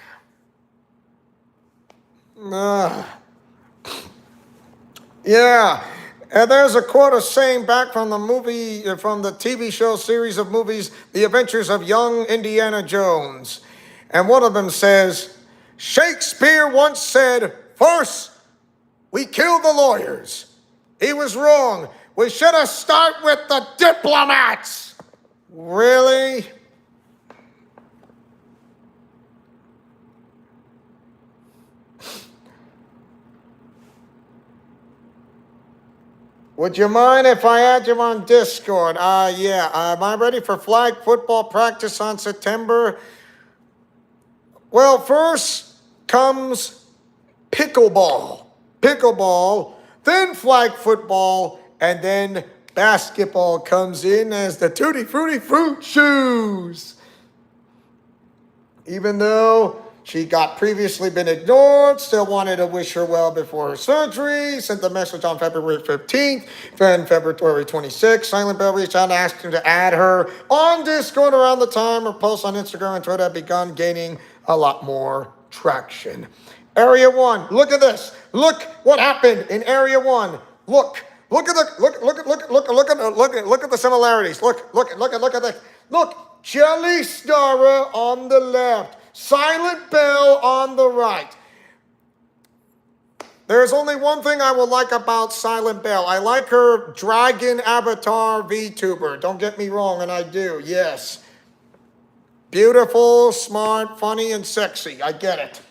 Yeah. And there's a quote of saying back from the movie, from the TV show series of movies, The Adventures of Young Indiana Jones. And one of them says, Shakespeare once said, first, we kill the lawyers. He was wrong. We should have started with the diplomats. Really? Would you mind if I add you on Discord? Yeah. Am I ready for flag football practice on September? Well, first comes pickleball. Pickleball, then flag football, and then basketball comes in as the Tutti Frutti Fruit Shoes. Even though she got previously been ignored, still wanted to wish her well before her surgery, sent the message on February 15th, then February 26th. Silent Bell reached out and asked him to add her on Discord around the time her posts on Instagram and Twitter had begun gaining a lot more traction. Area 1, look at this. Look what happened in Area 1. Look at the similarities. Look at this. Look, Jelly Starra on the left, Silent Bell on the right. There's only one thing I will like about Silent Bell. I like her dragon avatar VTuber. Don't get me wrong, and I do, yes. Beautiful, smart, funny, and sexy. I get it.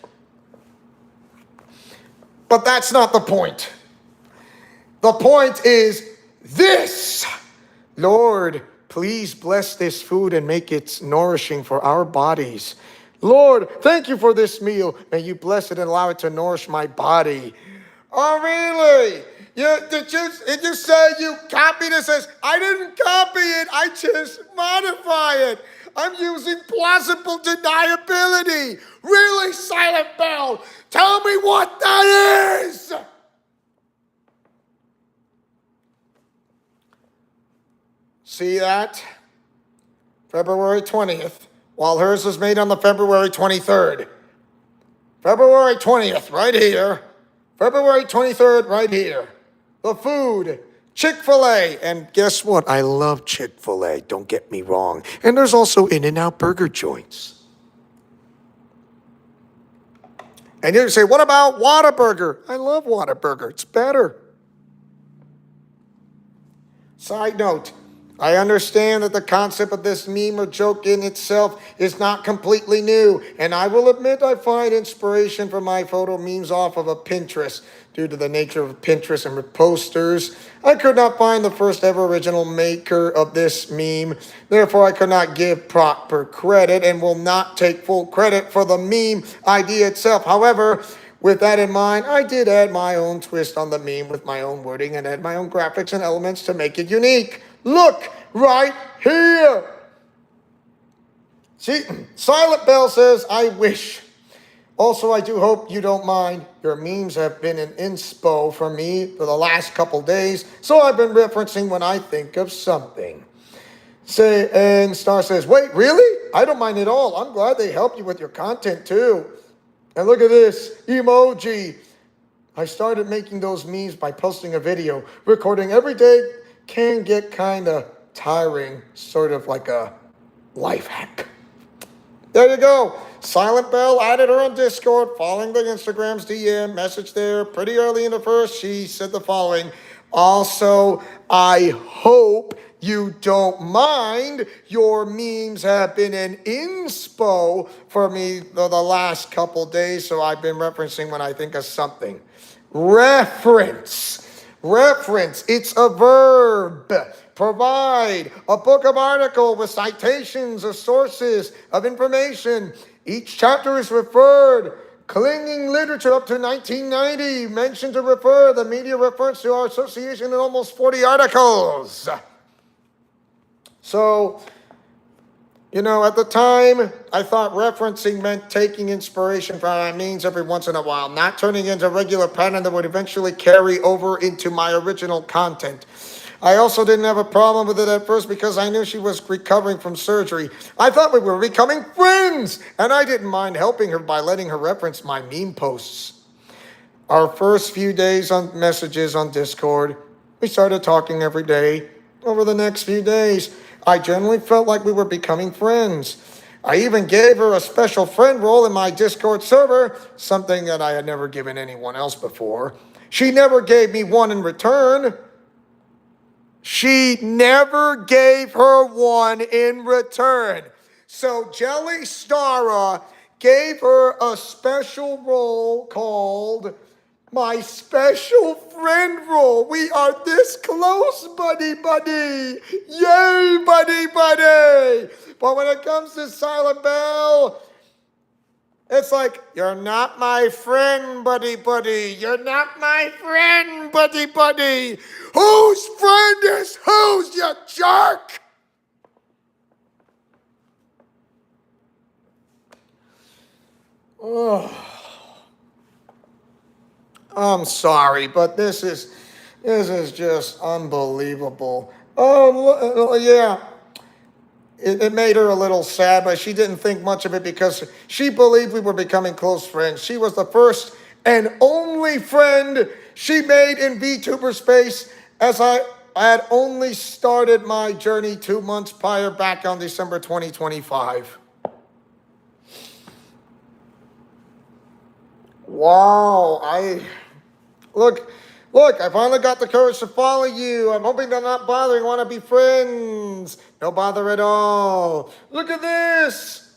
But that's not the point. The point is this. Lord, please bless this food and make it nourishing for our bodies. Lord, thank you for this meal. May you bless it and allow it to nourish my body. Oh, really? Did you say you copied it? Says, I didn't copy it. I just modify it. I'm using plausible deniability. Really, Silent Bell? Tell me what that is. See that? February 20th, while hers was made on the February 23rd. February 20th, right here. February 23rd, right here. The food, Chick-fil-A. And guess what? I love Chick-fil-A, don't get me wrong. And there's also In-N-Out burger joints. And you say, what about Whataburger? I love Whataburger, it's better. Side note, I understand that the concept of this meme or joke in itself is not completely new, and I will admit I find inspiration for my photo memes off of a Pinterest. Due to the nature of Pinterest and posters, I could not find the first ever original maker of this meme. Therefore, I could not give proper credit and will not take full credit for the meme idea itself. However, with that in mind, I did add my own twist on the meme with my own wording and add my own graphics and elements to make it unique. Look right here. See, Silent Bell says, I wish. Also, I do hope you don't mind. Your memes have been an inspo for me for the last couple days, so I've been referencing when I think of something. And Star says, wait, really? I don't mind at all. I'm glad they help you with your content too. And look at this, emoji. I started making those memes by posting a video. Recording every day can get kind of tiring, sort of like a life hack. There you go. Silent Bell added her on Discord, following the Instagram's DM, message there pretty early in the first. She said the following. Also, I hope you don't mind. Your memes have been an inspo for me the last couple days, so I've been referencing when I think of something. Reference. It's a verb. Provide a book of article with citations of sources of information. Each chapter is referred. Clinging literature up to 1990. Mention to refer. The media refers to our association in almost 40 articles. So, at the time, I thought referencing meant taking inspiration from my memes every once in a while, not turning into a regular pattern that would eventually carry over into my original content. I also didn't have a problem with it at first because I knew she was recovering from surgery. I thought we were becoming friends, and I didn't mind helping her by letting her reference my meme posts. Our first few days on messages on Discord, we started talking every day. Over the next few days, I generally felt like we were becoming friends. I even gave her a special friend role in my Discord server, something that I had never given anyone else before. She never gave me one in return. She never gave her one in return. So Jelly Starra gave her a special role called my special friend role. We are this close, buddy. Yay, buddy. But when it comes to Silent Bell, it's like, you're not my friend, buddy. You're not my friend, buddy. Whose friend is whose, you jerk? Oh, I'm sorry, but this is just unbelievable. Oh, yeah. It made her a little sad, but she didn't think much of it because she believed we were becoming close friends. She was the first and only friend she made in VTuber space, as I had only started my journey 2 months prior, back on December 2025. Wow, look, I finally got the courage to follow you. I'm hoping they're not bothering. Want to be friends. No bother at all. Look at this.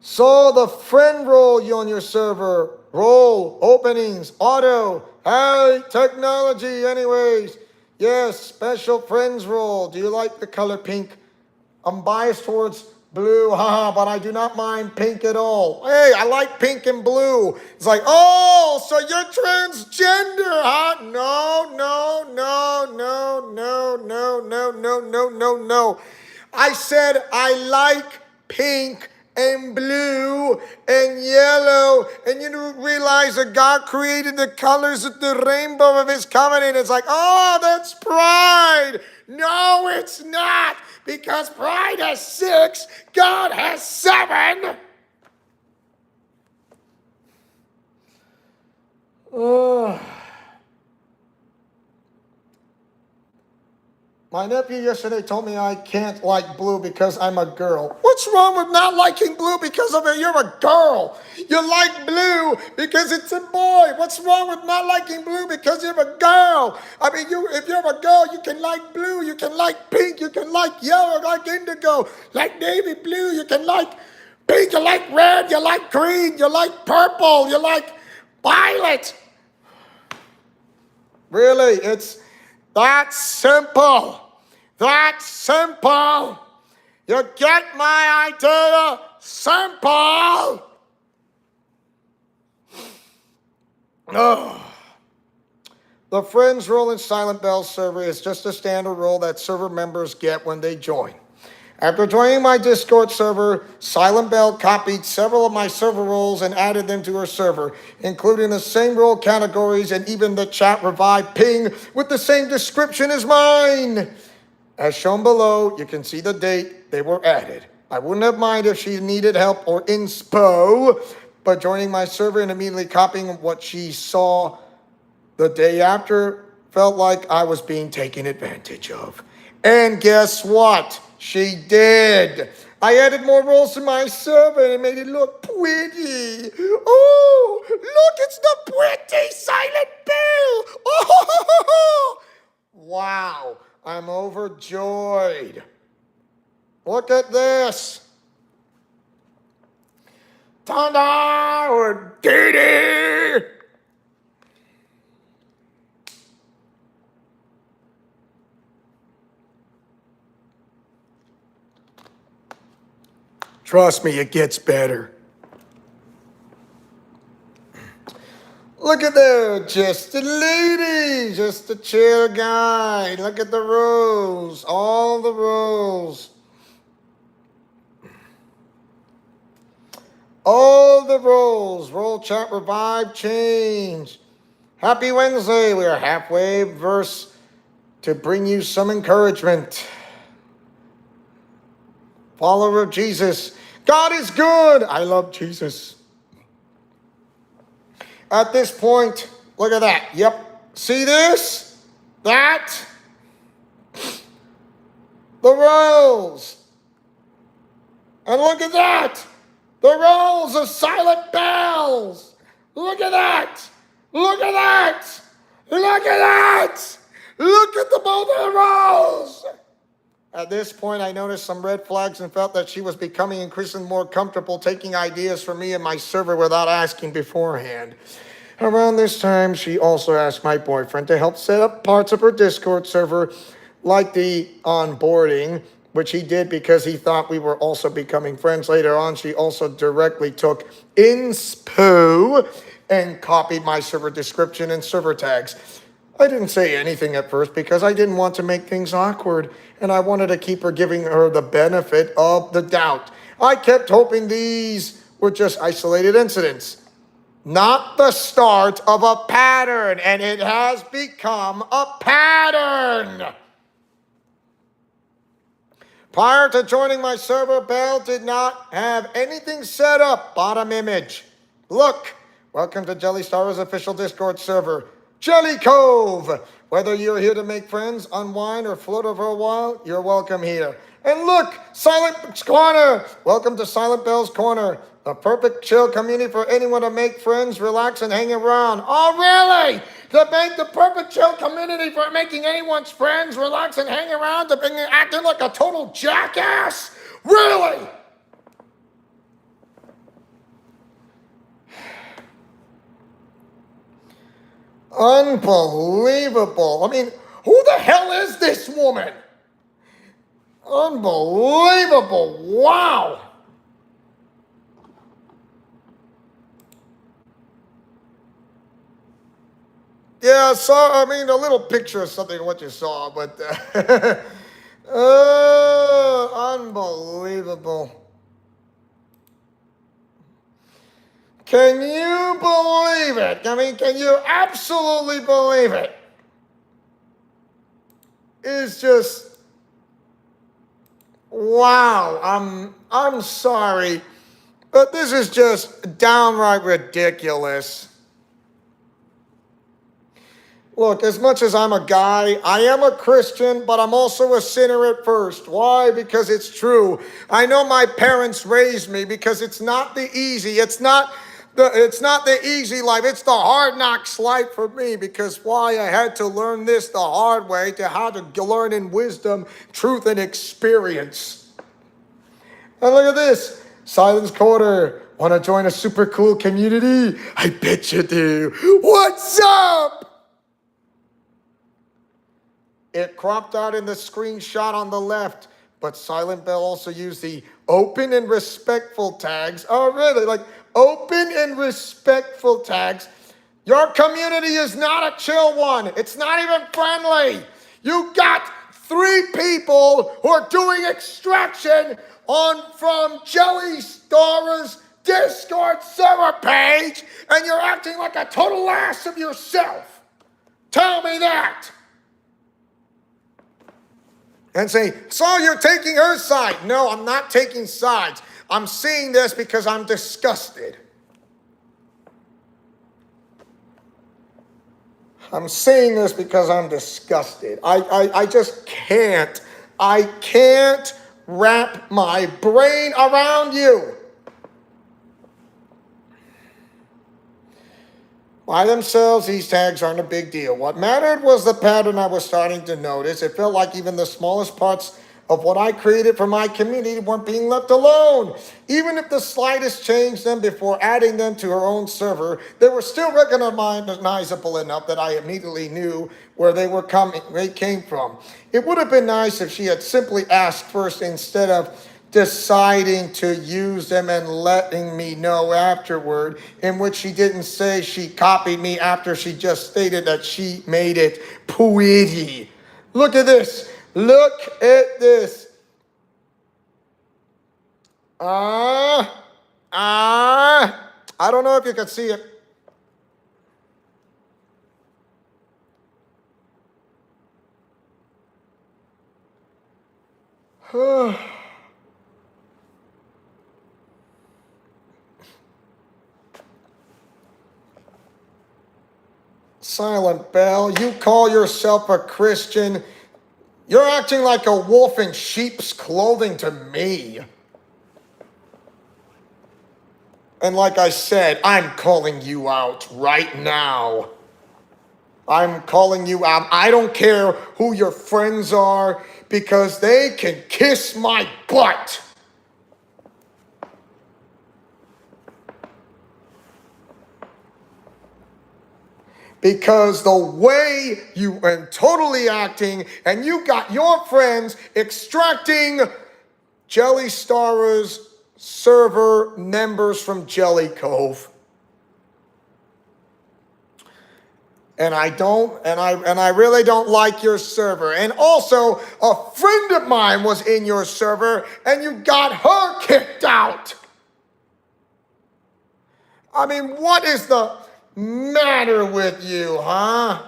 Saw the friend role you on your server. Role, openings, auto. Hey, technology, anyways. Yes, special friends role. Do you like the color pink? I'm biased towards blue, haha, but I do not mind pink at all. Hey, I like pink and blue. It's like, oh, so you're transgender, huh? No, no, no, no, no, no, no, no, no, no, no. I said I like pink and blue and yellow, and you realize that God created the colors of the rainbow of his covenant. It's like, oh, that's pride. No, it's not, because pride has 6, God has 7. My nephew yesterday told me I can't like blue because I'm a girl. What's wrong with not liking blue because of it? You're a girl. You like blue because it's a boy. What's wrong with not liking blue because you're a girl? I mean, if you're a girl, you can like blue, you can like pink, you can like yellow, like indigo, like navy blue, you can like pink, you like red, you like green, you like purple, you like violet. Really, it's that simple. That simple. You get my idea? Simple. Oh. The Friends role in Silent Bell server is just a standard role that server members get when they join. After joining my Discord server, Silent Bell copied several of my server roles and added them to her server, including the same role categories and even the chat revive ping with the same description as mine. As shown below, you can see the date they were added. I wouldn't have minded if she needed help or inspo, but joining my server and immediately copying what she saw the day after felt like I was being taken advantage of. And guess what? She did. I added more roles to my server and made it look pretty. Oh, look, it's the pretty Silent Bell. Oh, wow, I'm overjoyed. Look at this. Tonda or Dee. Trust me, it gets better. Look at there, just a lady, just a chill guy. Look at the rows, all the rows. All the roles, roll, chat, revive, change. Happy Wednesday, we are halfway verse to bring you some encouragement. Follower of Jesus. God is good. I love Jesus. At this point, look at that. Yep. See this? That? The rows. And look at that. The rows of Silent Bells. Look at that. Look at that. Look at that. Look at the both of the rows. At this point, I noticed some red flags and felt that she was becoming increasingly more comfortable taking ideas from me and my server without asking beforehand. Around this time, she also asked my boyfriend to help set up parts of her Discord server, like the onboarding, which he did because he thought we were also becoming friends. Later on, she also directly took inspo and copied my server description and server tags. I didn't say anything at first because I didn't want to make things awkward, and I wanted to keep her giving her the benefit of the doubt. I kept hoping these were just isolated incidents, not the start of a pattern, and it has become a pattern. Prior to joining my server, Bell did not have anything set up. Bottom image. Look, welcome to Jelly Star's official Discord server, Jelly Cove. Whether you're here to make friends, unwind, or float over a while, you're welcome here. And look, Silent Corner. Welcome to Silent Bell's Corner, the perfect chill community for anyone to make friends, relax, and hang around. Oh, really? To make the perfect chill community for making anyone's friends, relax, and hang around, to being acting like a total jackass? Really? Unbelievable. I mean, who the hell is this woman? Unbelievable. Wow. Yeah, I mean, a little picture of something of what you saw, but unbelievable. Can you believe it? I mean, can you absolutely believe it? It's just, wow. I'm sorry, but this is just downright ridiculous. Look, as much as I'm a guy, I am a Christian, but I'm also a sinner at first. Why? Because it's true. I know my parents raised me because it's not the easy. It's not the easy life. It's the hard knocks life for me, because why? I had to learn this the hard way, to how to learn in wisdom, truth, and experience. And look at this. Silence Quarter. Want to join a super cool community? I bet you do. What's up? It cropped out in the screenshot on the left, but Silent Bell also used the open and respectful tags. Oh, really? Like open and respectful tags. Your community is not a chill one. It's not even friendly. You got 3 people who are doing extraction from Jelly Star's Discord server page, and you're acting like a total ass of yourself. Tell me that. And say, so you're taking her side. No, I'm not taking sides. I'm seeing this because I'm disgusted. I'm seeing this because I'm disgusted. I just can't. I can't wrap my brain around you. By themselves, these tags aren't a big deal. What mattered was the pattern I was starting to notice. It felt like even the smallest parts of what I created for my community weren't being left alone. Even if the slightest changed them before adding them to her own server, they were still recognizable enough that I immediately knew where they came from. It would have been nice if she had simply asked first, instead of deciding to use them and letting me know afterward, in which she didn't say she copied me after she just stated that she made it pretty. Look at this. Look at this. I don't know if you can see it. Silent Bell, you call yourself a Christian. You're acting like a wolf in sheep's clothing to me. And like I said, I'm calling you out right now. I'm calling you out. I don't care who your friends are, because they can kiss my butt. Because the way you are totally acting, and you got your friends extracting Jelly Star's server members from Jelly Cove. And I really don't like your server. And also, a friend of mine was in your server, and you got her kicked out. I mean, what is the matter with you, huh?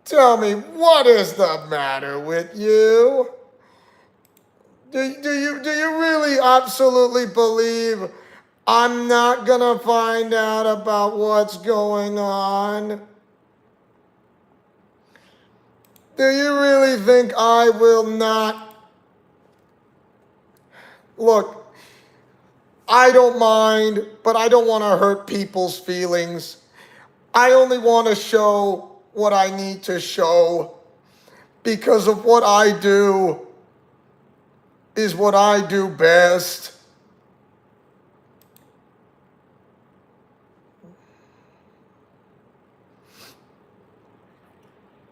Tell me, what is the matter with you? Do you really absolutely believe I'm not gonna find out about what's going on? Do you really think I will not? Look, I don't mind, but I don't want to hurt people's feelings. I only want to show what I need to show because of what I do is what I do best.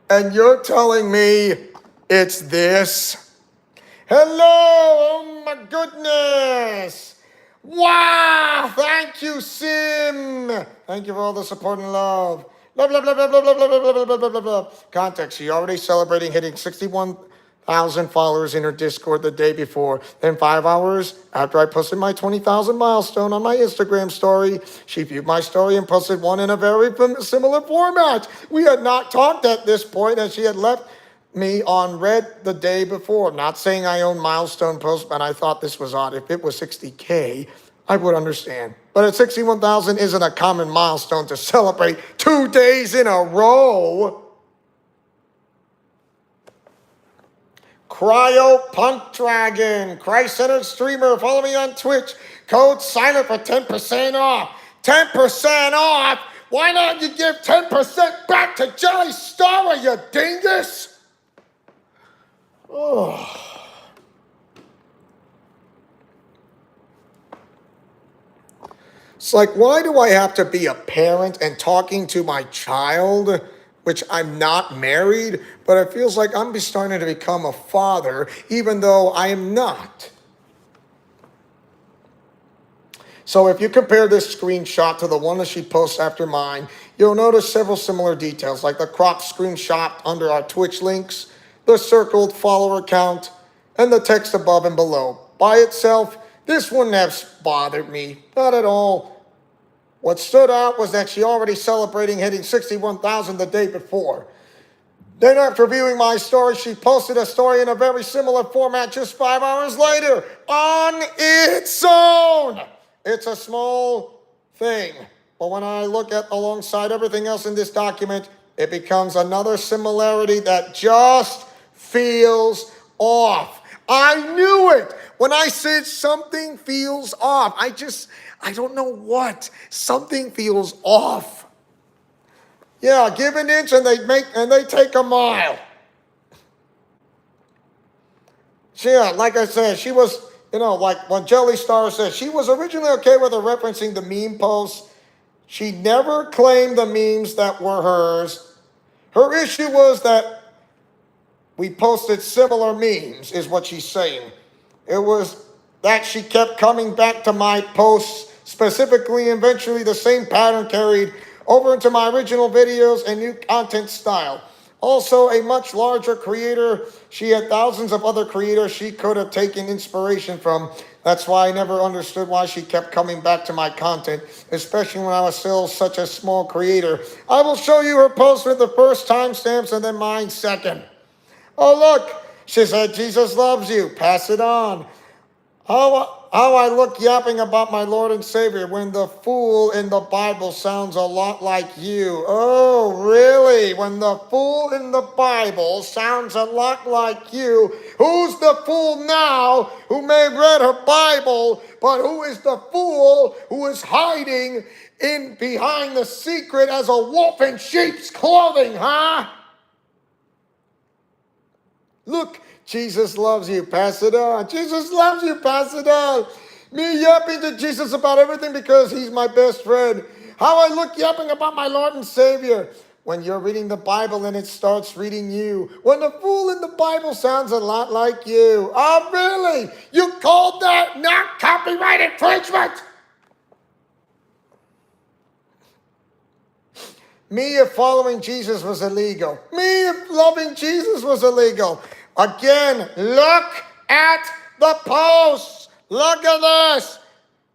And you're telling me it's this? Hello, oh my goodness. Wow, thank you, Sim. Thank you for all the support and love. Blah, blah, blah, blah, blah, blah, blah, blah, blah, blah, blah, blah, blah. Context, she already celebrating hitting 61,000 followers in her Discord the day before. Then 5 hours after I posted my 20,000 milestone on my Instagram story, she viewed my story and posted one in a very similar format. We had not talked at this point, and she had left me on red the day before. Not saying I own milestone posts, but I thought this was odd. If it was 60K, I would understand. But at 61,000 isn't a common milestone to celebrate 2 days in a row. Cryo Punk Dragon, Christ-centered streamer, follow me on Twitch. Code SILENT for 10% off. 10% off? Why not you give 10% back to Jelly Star, you dingus? Oh. It's like, why do I have to be a parent and talking to my child, which I'm not married, but it feels like I'm starting to become a father, even though I am not. So if you compare this screenshot to the one that she posts after mine, you'll notice several similar details, like the cropped screenshot under our Twitch links, the circled follower count, and the text above and below. By itself, this wouldn't have bothered me, not at all. What stood out was that she already celebrating hitting 61,000 the day before. Then after viewing my story, she posted a story in a very similar format just 5 hours later on its own. It's a small thing, but when I look at alongside everything else in this document, it becomes another similarity that just feels off. I knew it. When I said something feels off, I don't know what. Something feels off. Yeah, give an inch and they take a mile. Yeah, like I said, she was, like when Jelly Star said, she was originally okay with her referencing the meme posts. She never claimed the memes that were hers. Her issue was that we posted similar memes, is what she's saying. It was that she kept coming back to my posts, specifically, eventually the same pattern carried over into my original videos and new content style. Also, a much larger creator. She had thousands of other creators she could have taken inspiration from. That's why I never understood why she kept coming back to my content, especially when I was still such a small creator. I will show you her post with the first timestamps and then mine second. Oh, look, she said, Jesus loves you. Pass it on. How I look yapping about my Lord and Savior when the fool in the Bible sounds a lot like you. Oh, really? When the fool in the Bible sounds a lot like you, who's the fool now who may have read her Bible, but who is the fool who is hiding in behind the secret as a wolf in sheep's clothing, huh? Look, Jesus loves you. Pass it on. Jesus loves you. Pass it on. Me yapping to Jesus about everything because he's my best friend. How I look yapping about my Lord and Savior. When you're reading the Bible and it starts reading you. When the fool in the Bible sounds a lot like you. Oh, really? You called that not copyright infringement? Me if following Jesus was illegal. Me if loving Jesus was illegal. Again, look at the posts. Look at this.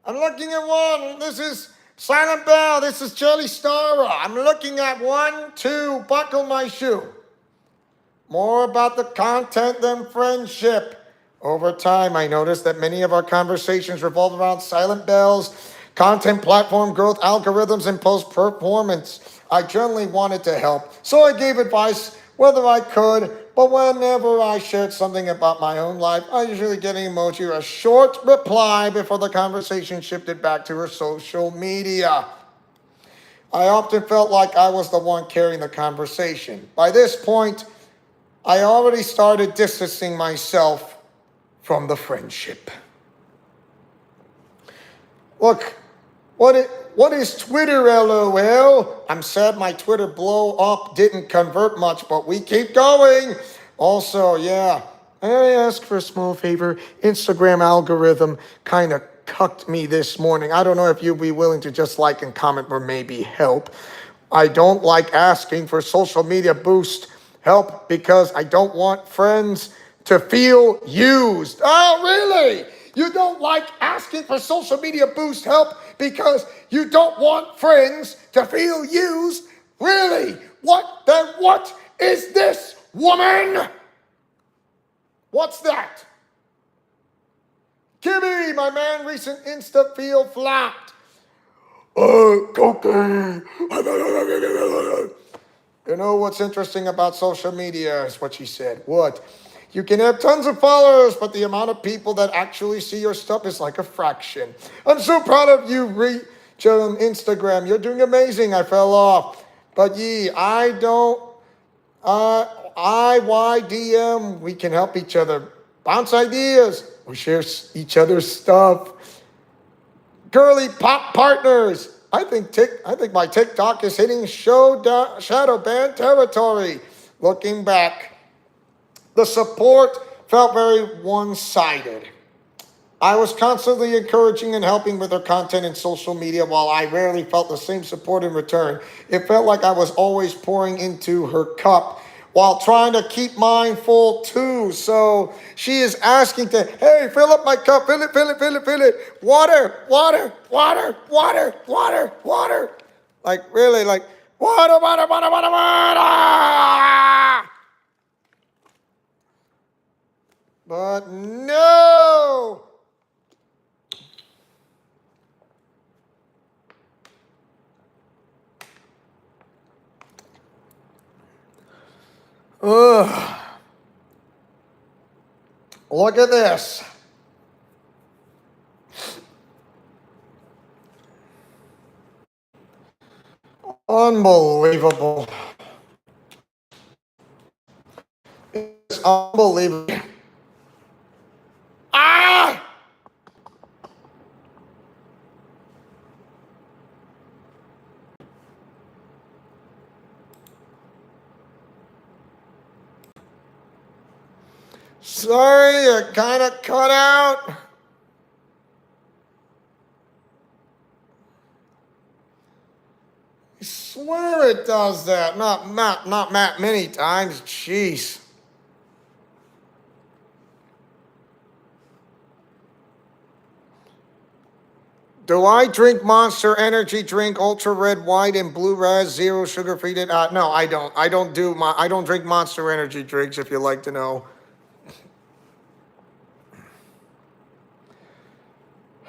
I'm looking at one. This is Silent Bell. This is Jelly Star. I'm looking at 1, 2, buckle my shoe. More about the content than friendship. Over time, I noticed that many of our conversations revolve around silent bells, content platform growth, algorithms, and post performance. I generally wanted to help, so I gave advice whether I could, but whenever I shared something about my own life, I usually get an emoji or a short reply before the conversation shifted back to her social media. I often felt like I was the one carrying the conversation. By this point, I already started distancing myself from the friendship. Look, what is Twitter, LOL? I'm sad my Twitter blow up didn't convert much, but we keep going. Also, yeah, I ask for a small favor. Instagram algorithm kind of cucked me this morning. I don't know if you'd be willing to just like and comment or maybe help. I don't like asking for social media boost help because I don't want friends to feel used. Oh, really? You don't like asking for social media boost help because you don't want friends to feel used? Really? What is this, woman? What's that? Kimmy, my man, recent Insta feel flapped. Okay. You know what's interesting about social media is what she said. What? You can have tons of followers, but the amount of people that actually see your stuff is like a fraction. I'm so proud of you, Reach, on Instagram. You're doing amazing. I fell off. But I don't, IYDM, we can help each other. Bounce ideas. We share each other's stuff. Girly pop partners. I think my TikTok is hitting shadow ban territory. Looking back, the support felt very one-sided. I was constantly encouraging and helping with her content and social media while I rarely felt the same support in return. It felt like I was always pouring into her cup while trying to keep mine full too. So she is asking to, hey, fill up my cup, fill it, fill it, fill it, fill it. Water, water, water, water, water, water. Like really, like water, water, water, water, water. But no. Ugh. Look at this. Unbelievable. It's unbelievable. Ah! Sorry, it kind of cut out. I swear it does that. Not that many times. Jeez. Do I drink Monster Energy drink, Ultra Red, White, and Blue Raz, zero sugar free? No, I don't. I don't drink Monster Energy drinks. If you'd like to know.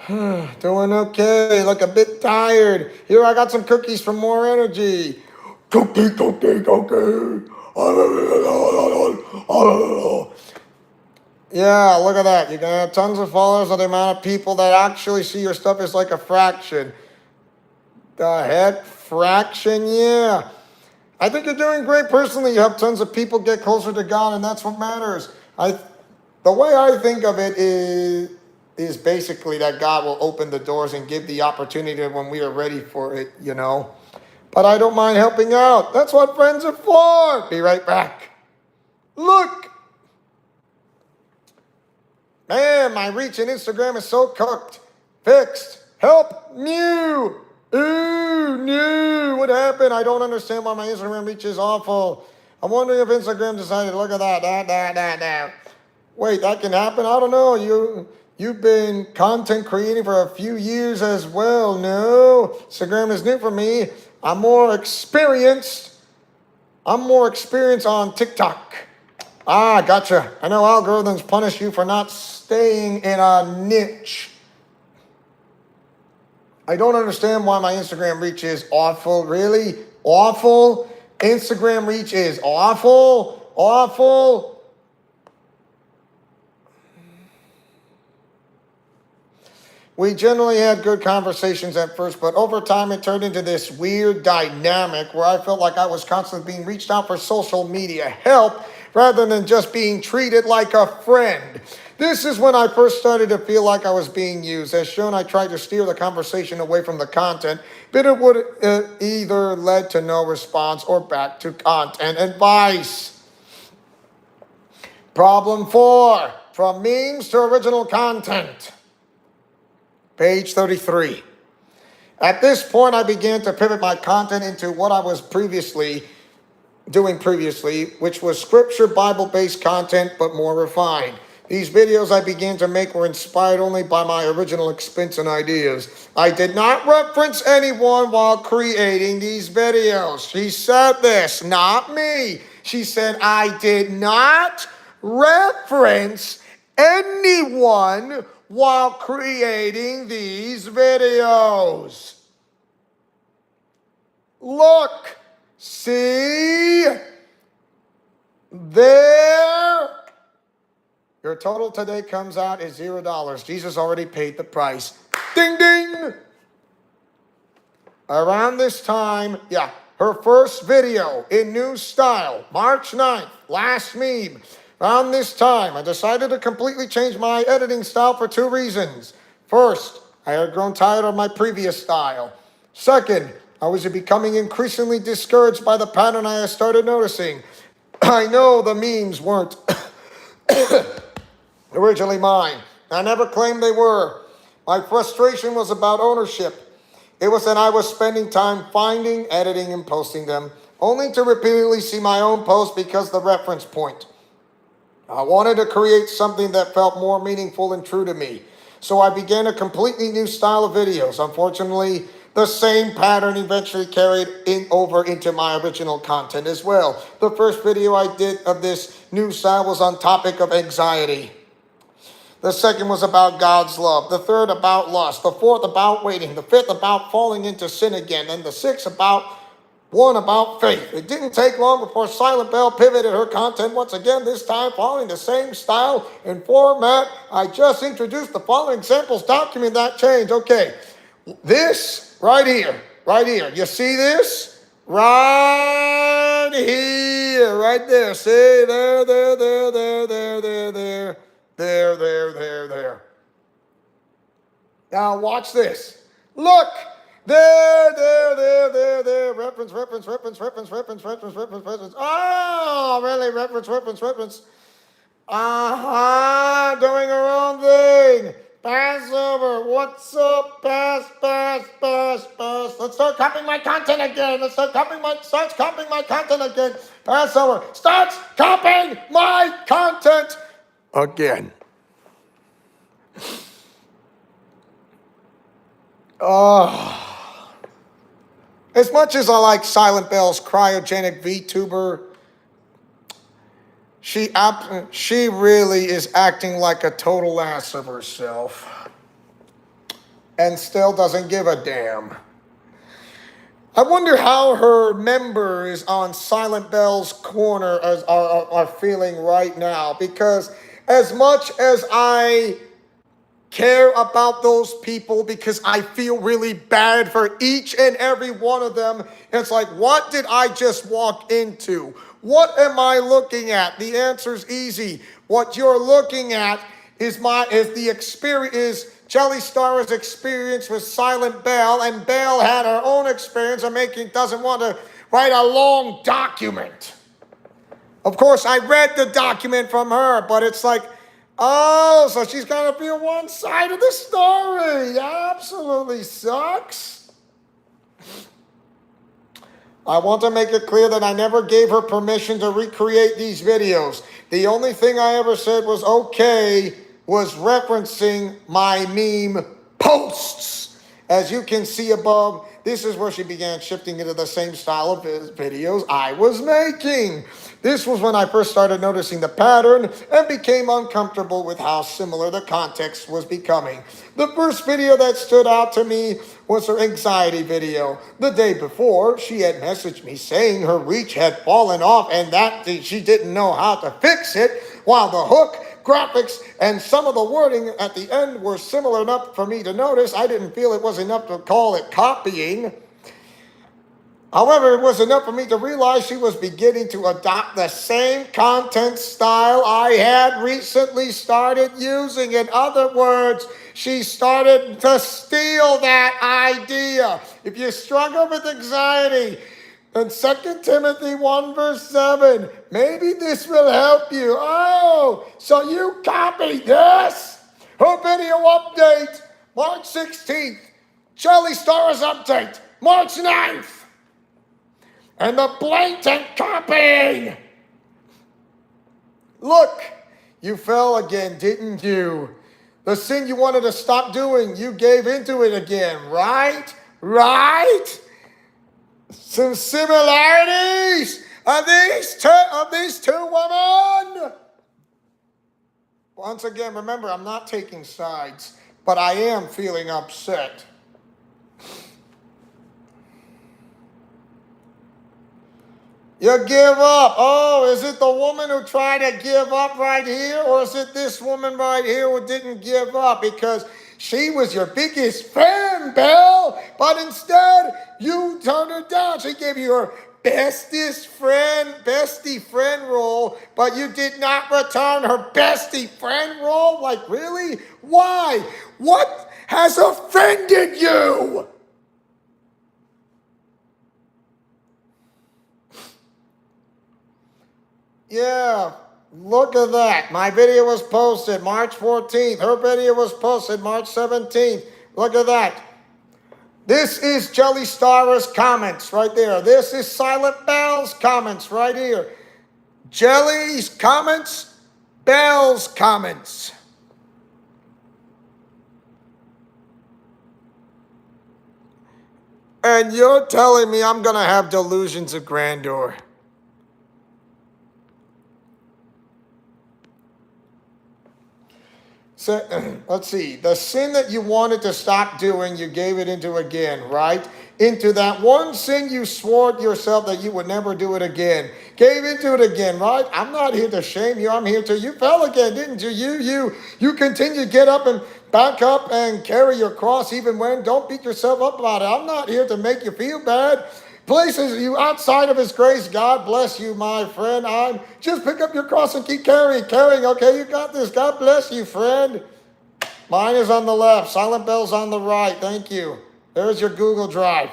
Doing okay. Look a bit tired. Here, I got some cookies for more energy. Cookie, cookie, cookie. Yeah, look at that. You're going to have tons of followers, but the amount of people that actually see your stuff is like a fraction. The heck? Fraction? Yeah. I think you're doing great personally. You help tons of people get closer to God, and that's what matters. The way I think of it is basically that God will open the doors and give the opportunity when we are ready for it, you know. But I don't mind helping out. That's what friends are for. Be right back. Look. Man, my reach in Instagram is so cooked. Fixed. Help. New. Ooh, new. What happened? I don't understand why my Instagram reach is awful. I'm wondering if Instagram decided, look at that. Wait, that can happen? I don't know. You've been content creating for a few years as well. No, Instagram is new for me. I'm more experienced on TikTok. Ah, gotcha. I know algorithms punish you for not staying in a niche. I don't understand why my Instagram reach is awful. Really? Awful? Instagram reach is awful? Awful? We generally had good conversations at first, but over time it turned into this weird dynamic where I felt like I was constantly being reached out for social media help rather than just being treated like a friend. This is when I first started to feel like I was being used. As shown, I tried to steer the conversation away from the content, but it would either led to no response or back to content advice. Problem 4, from memes to original content. Page 33. At this point, I began to pivot my content into what I was doing previously, which was scripture, Bible-based content, but more refined. These videos I began to make were inspired only by my original expense and ideas. I did not reference anyone while creating these videos. She said this, not me. She said, I did not reference anyone while creating these videos. Look, see, there. Your total today comes out is $0. Jesus already paid the price. Ding, ding. Around this time, her first video in new style, March 9th, last meme. Around this time, I decided to completely change my editing style for 2 reasons. First, I had grown tired of my previous style. Second, I was becoming increasingly discouraged by the pattern I had started noticing. I know the memes weren't originally mine. I never claimed they were. My frustration was about ownership. It was that I was spending time finding, editing, and posting them, only to repeatedly see my own post because the reference point. I wanted to create something that felt more meaningful and true to me. So I began a completely new style of videos. Unfortunately, the same pattern eventually carried over into my original content as well. The first video I did of this new style was on topic of anxiety. The second was about God's love. The third about lust. The fourth about waiting. The fifth about falling into sin again. And the sixth about faith. It didn't take long before Silent Bell pivoted her content once again, this time following the same style and format. I just introduced the following examples, document that change. Okay, this right here. You see this? Right here, right there. See, there. Now watch this. Look. There. Reference. Oh, really? Reference. Doing her own thing. Passover. What's up? Pass. Let's start copying my content again. Starts copying my content again. Passover. Starts copying my content again. Oh. As much as I like Silent Bell's cryogenic VTuber, she really is acting like a total ass of herself and still doesn't give a damn. I wonder how her members on Silent Bell's corner are feeling right now, because as much as I care about those people, because I feel really bad for each and every one of them. It's like, what did I just walk into? What am I looking at? The answer's easy. What you're looking at is Jelly Star's experience with Silent Bell, and Bell had her own experience of doesn't want to write a long document. Of course, I read the document from her, but it's like, oh, so she's going to feel one side of the story. Absolutely sucks. I want to make it clear that I never gave her permission to recreate these videos. The only thing I ever said was okay was referencing my meme posts. As you can see above, this is where she began shifting into the same style of videos I was making. This was when I first started noticing the pattern and became uncomfortable with how similar the context was becoming. The first video that stood out to me was her anxiety video. The day before, she had messaged me saying her reach had fallen off and that she didn't know how to fix it, while the hook, graphics, and some of the wording at the end were similar enough for me to notice. I didn't feel it was enough to call it copying. However, it was enough for me to realize she was beginning to adopt the same content style I had recently started using. In other words, she started to steal that idea. If you struggle with anxiety, then 2 Timothy 1 verse 7, maybe this will help you. Oh, so you copied this? Her video update, March 16th. Jelly Stars update, March 9th. And the blatant copying. Look, you fell again, didn't you? The sin you wanted to stop doing, you gave into it again, right? Right? Some similarities of these two women. Once again, remember, I'm not taking sides, but I am feeling upset. You give up. Oh, is it the woman who tried to give up right here? Or is it this woman right here who didn't give up? Because she was your biggest fan, Belle. But instead, you turned her down. She gave you her bestie friend role. But you did not return her bestie friend role? Like, really? Why? What has offended you? Yeah, look at that. My video was posted March 14th. Her video was posted March 17th. Look at that. This is Jelly Star's comments right there. This is Silent Belle's comments right here. Jelly's comments, Belle's comments. And you're telling me I'm going to have delusions of grandeur. So, let's see. The sin that you wanted to stop doing, you gave it into again, right? Into that one sin you swore to yourself that you would never do it again. Gave into it again, right? I'm not here to shame you. I'm here to, you fell again, didn't you? You continue to get up and back up and carry your cross even when, don't beat yourself up about it. I'm not here to make you feel bad. Places you outside of his grace, God bless you, my friend. Just pick up your cross and keep carrying. Okay, you got this. God bless you, friend. Mine is on the left. Silent Belle's on the right. Thank you. There's your Google Drive.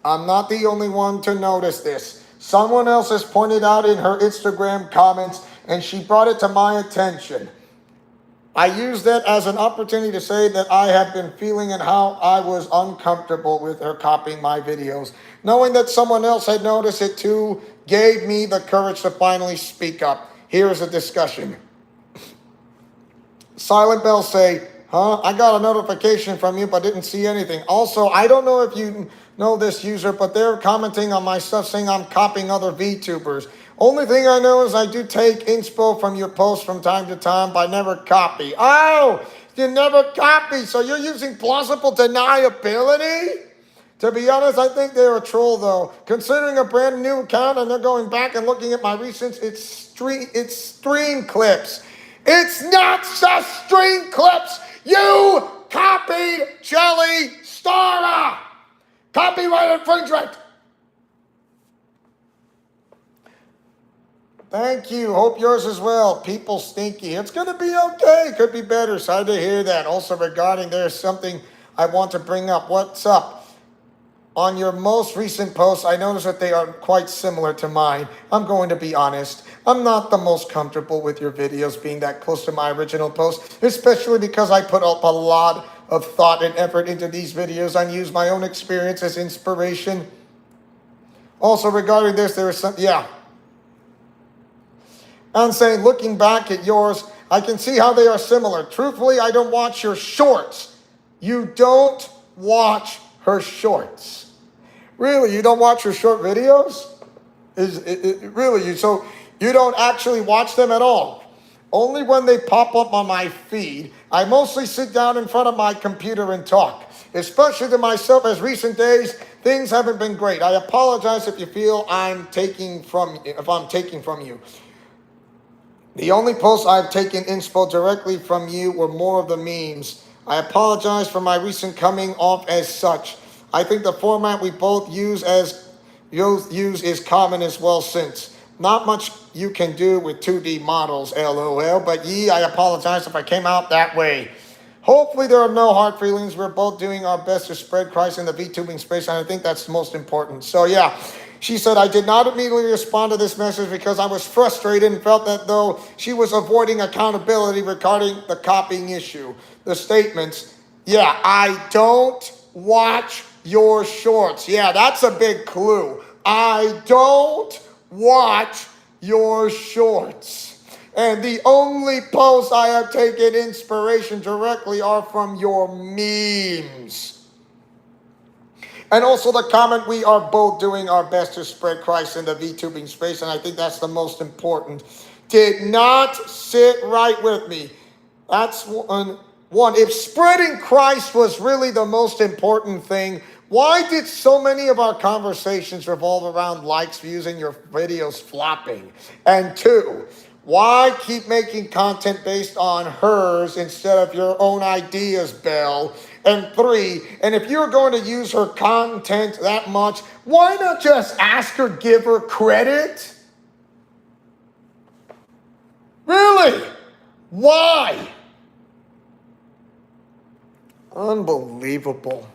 I'm not the only one to notice this. Someone else has pointed out in her Instagram comments, and she brought it to my attention. I use that as an opportunity to say that I have been feeling and how I was uncomfortable with her copying my videos. Knowing that someone else had noticed it too gave me the courage to finally speak up. Here is a discussion. Silent Belle say, I got a notification from you but didn't see anything. Also, I don't know if you know this user, but they're commenting on my stuff saying I'm copying other VTubers. Only thing I know is I do take inspo from your posts from time to time, but I never copy. Oh, you never copy, so you're using plausible deniability? To be honest, I think they're a troll, though. Considering a brand new account and they're going back and looking at my recents, it's stream clips. It's not just stream clips. You copied Jelly Star. Copyright infringement. Thank you. Hope yours as well. People stinky. It's going to be okay. Could be better. Sorry to hear that. Also regarding there's something I want to bring up. What's up? On your most recent posts, I noticed that they are quite similar to mine. I'm going to be honest. I'm not the most comfortable with your videos being that close to my original post, especially because I put up a lot of thought and effort into these videos. I use my own experience as inspiration. Also regarding this, there is some, I'm saying, looking back at yours, I can see how they are similar. Truthfully, I don't watch your shorts. you don't watch her shorts. Really, you don't watch her short videos? Really, so you don't actually watch them at all? Only when they pop up on my feed. I mostly sit down in front of my computer and talk. Especially to myself, as recent days, things haven't been great. I apologize if you feel I'm taking from you. The only posts I've taken inspo directly from you were more of the memes. I apologize for my recent coming off as such. I think the format we both use is common as well since. Not much you can do with 2D models, LOL, but I apologize if I came out that way. Hopefully there are no hard feelings. We're both doing our best to spread Christ in the VTubing space, and I think that's the most important. So yeah, she said, I did not immediately respond to this message because I was frustrated and felt that though she was avoiding accountability regarding the copying issue. The statements, yeah, I don't watch your shorts. Yeah, that's a big clue. I don't watch your shorts. And the only posts I have taken inspiration directly are from your memes. And also the comment, we are both doing our best to spread Christ in the VTubing space, and I think that's the most important. Did not sit right with me. That's one. If spreading Christ was really the most important thing, why did so many of our conversations revolve around likes, views, and your videos flopping? And 2, why keep making content based on hers instead of your own ideas, Belle? And 3, and if you're going to use her content that much, why not just ask her, give her credit? Really? Why? Unbelievable.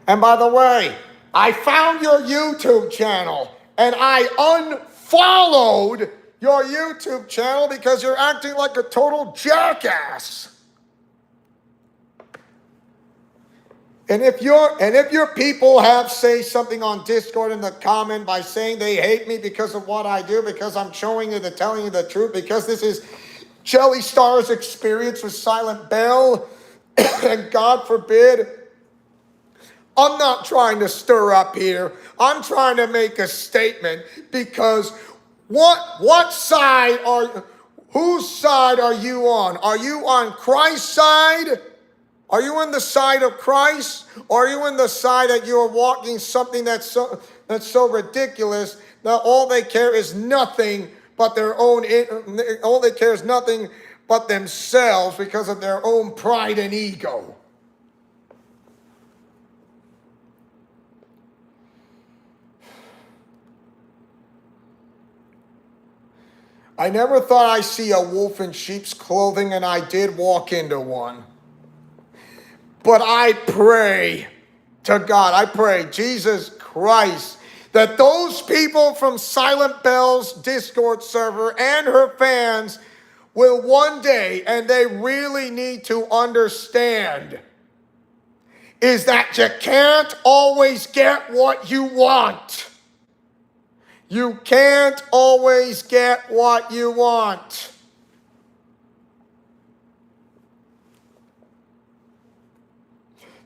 And by the way, I found your YouTube channel and I unfollowed your YouTube channel because you're acting like a total jackass. And if your people have say something on Discord in the comment by saying they hate me because of what I do, because I'm showing you telling you the truth, because this is Jelly Star's experience with Silent Bell, and God forbid, I'm not trying to stir up here. I'm trying to make a statement because whose side are you on? Are you on Christ's side? Are you on the side of Christ? Or are you on the side that you're walking something that's so ridiculous that all they care is nothing but all they care is nothing but themselves because of their own pride and ego? I never thought I'd see a wolf in sheep's clothing, and I did walk into one. But I pray to God, I pray, Jesus Christ, that those people from Silent Bell's Discord server and her fans will one day, and they really need to understand, is that you can't always get what you want. You can't always get what you want.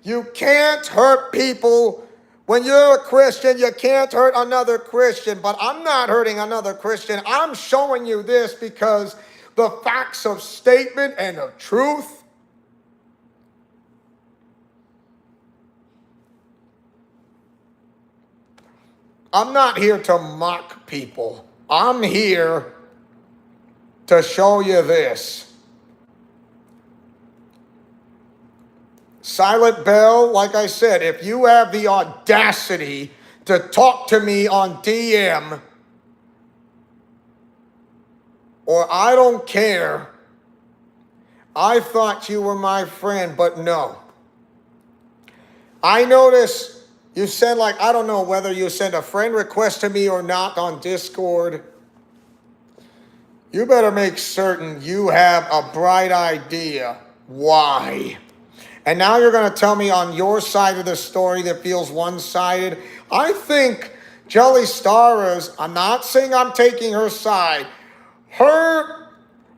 You can't hurt people. When you're a Christian, you can't hurt another Christian. But I'm not hurting another Christian. I'm showing you this because the facts of statement and of truth. I'm not here to mock people. I'm here to show you this. Silent Bell, like I said, if you have the audacity to talk to me on DM, or I don't care, I thought you were my friend, but no. I noticed you sent I don't know whether you sent a friend request to me or not on Discord. You better make certain you have a bright idea why. And now you're going to tell me on your side of the story that feels one-sided. I think Jelly Star is, I'm not saying I'm taking her side. Her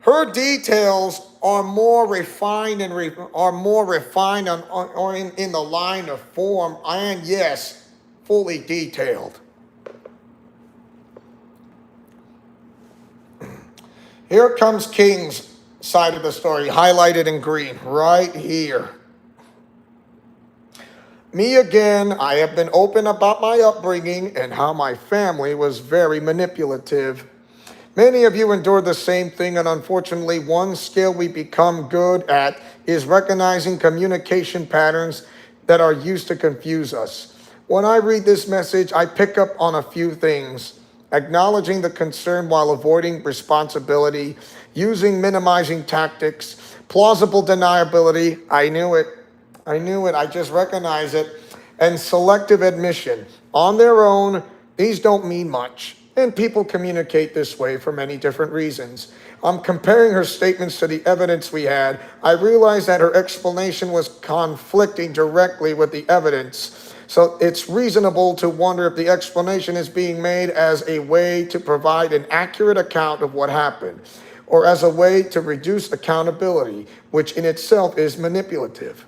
Her details are more refined and are more refined or in the line of form, and yes, fully detailed. Here comes King's side of the story, highlighted in green, right here. Me again, I have been open about my upbringing and how my family was very manipulative. Many of you endured the same thing, and unfortunately, one skill we become good at is recognizing communication patterns that are used to confuse us. When I read this message, I pick up on a few things: acknowledging the concern while avoiding responsibility, using minimizing tactics, plausible deniability. I knew it. I just recognize it. And selective admission. On their own, these don't mean much. And people communicate this way for many different reasons. I'm comparing her statements to the evidence we had. I realized that her explanation was conflicting directly with the evidence. So it's reasonable to wonder if the explanation is being made as a way to provide an accurate account of what happened, or as a way to reduce accountability, which in itself is manipulative.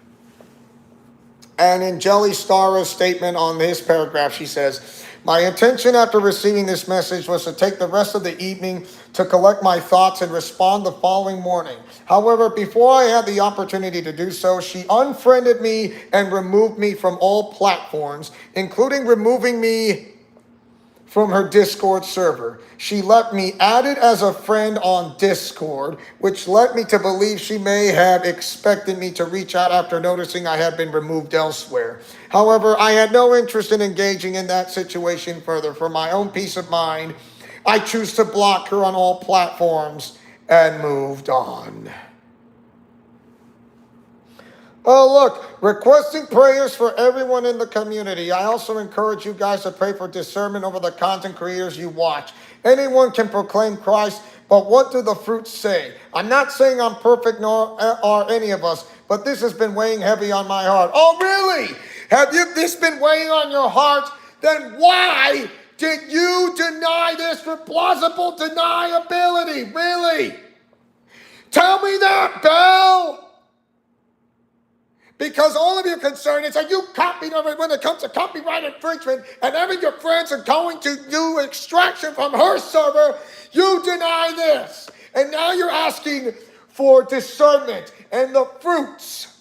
And in Jelly Starra's statement on this paragraph, she says, my intention after receiving this message was to take the rest of the evening to collect my thoughts and respond the following morning. However, before I had the opportunity to do so, she unfriended me and removed me from all platforms, including removing me from her Discord server. She left me added as a friend on Discord, which led me to believe she may have expected me to reach out after noticing I had been removed elsewhere. However, I had no interest in engaging in that situation further. For my own peace of mind, I choose to block her on all platforms and moved on. Oh, look, requesting prayers for everyone in the community. I also encourage you guys to pray for discernment over the content creators you watch. Anyone can proclaim Christ, but what do the fruits say? I'm not saying I'm perfect, nor are any of us, but this has been weighing heavy on my heart. Oh, really? Have this been weighing on your heart? Then why did you deny this for plausible deniability? Really? Tell me that, Belle. Because all of your concern is that you copied of it when it comes to copyright infringement, and every your friends are going to do extraction from her server. You deny this. And now you're asking for discernment and the fruits.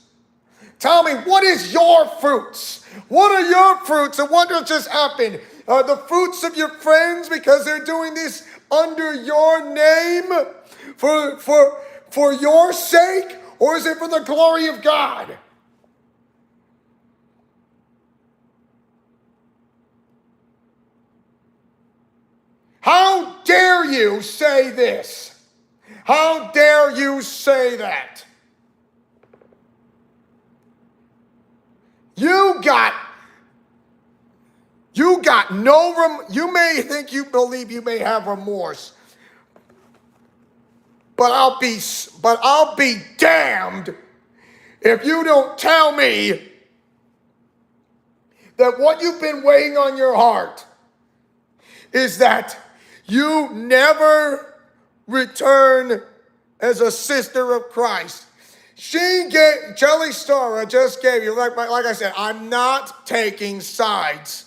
Tell me, what is your fruits? What are your fruits? And what just happened? Are the fruits of your friends because they're doing this under your name for your sake? Or is it for the glory of God? How dare you say this? How dare you say that? You got no you may think you believe you may have remorse, but I'll be damned if you don't tell me that what you've been weighing on your heart is that you never return as a sister of Christ. Jelly Starra just gave you, like I said, I'm not taking sides.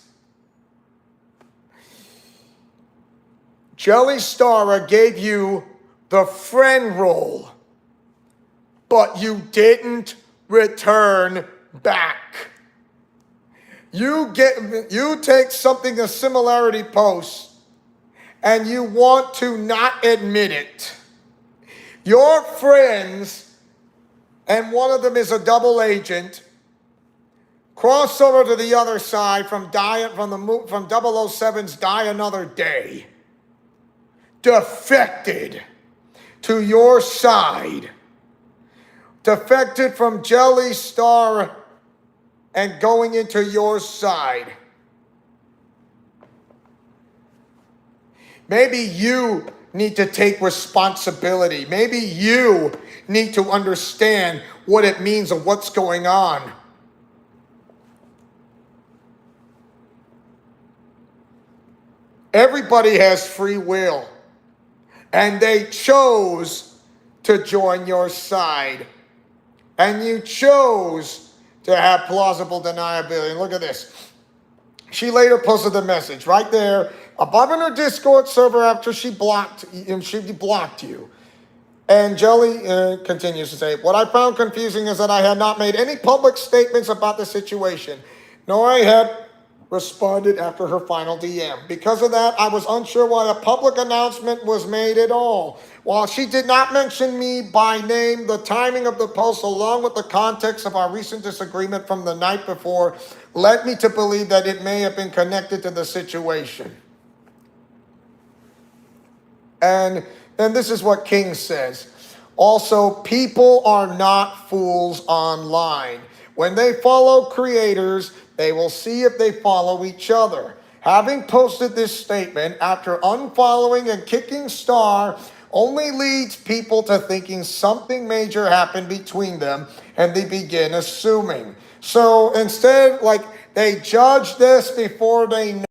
Jelly Starra gave you the friend role, but you didn't return back. You take something, a similarity post, and you want to not admit it. Your friends, and one of them is a double agent, cross over to the other side from 007's Die Another Day. Defected to your side. Defected from Jelly Starra and going into your side. Maybe you need to take responsibility. Maybe you need to understand what it means and what's going on. Everybody has free will, and they chose to join your side. And you chose to have plausible deniability. And look at this. She later posted the message right there above in her Discord server after she blocked you. And Jelly continues to say, what I found confusing is that I had not made any public statements about the situation, nor I had responded after her final DM. Because of that, I was unsure why a public announcement was made at all. While she did not mention me by name, the timing of the post, along with the context of our recent disagreement from the night before, led me to believe that it may have been connected to the situation. And this is what King says. Also, people are not fools online. When they follow creators, they will see if they follow each other. Having posted this statement after unfollowing and kicking Star only leads people to thinking something major happened between them, and they begin assuming. So instead, they judge this before they know.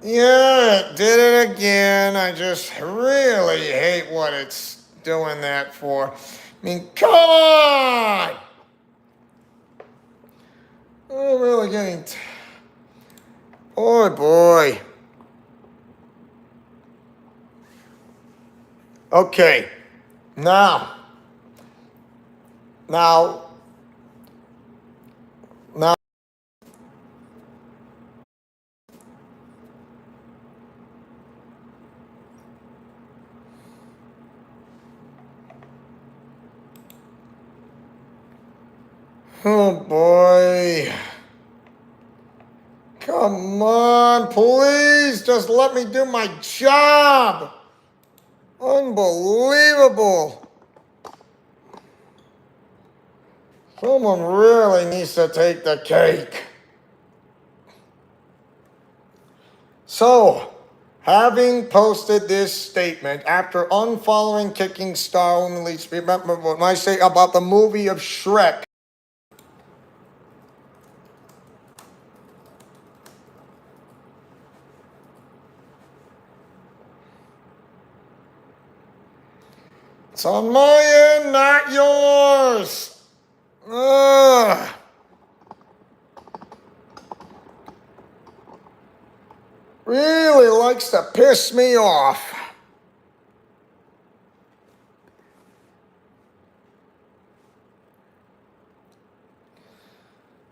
Yeah, it did it again. I just really hate what it's doing that for. I mean, come on! I'm really getting... boy. Okay. Now. Oh boy. Come on, please, just let me do my job. Unbelievable. Someone really needs to take the cake. So, having posted this statement after unfollowing kicking Star only, remember what I say about the movie of Shrek. It's on my end, not yours. Ugh. Really likes to piss me off.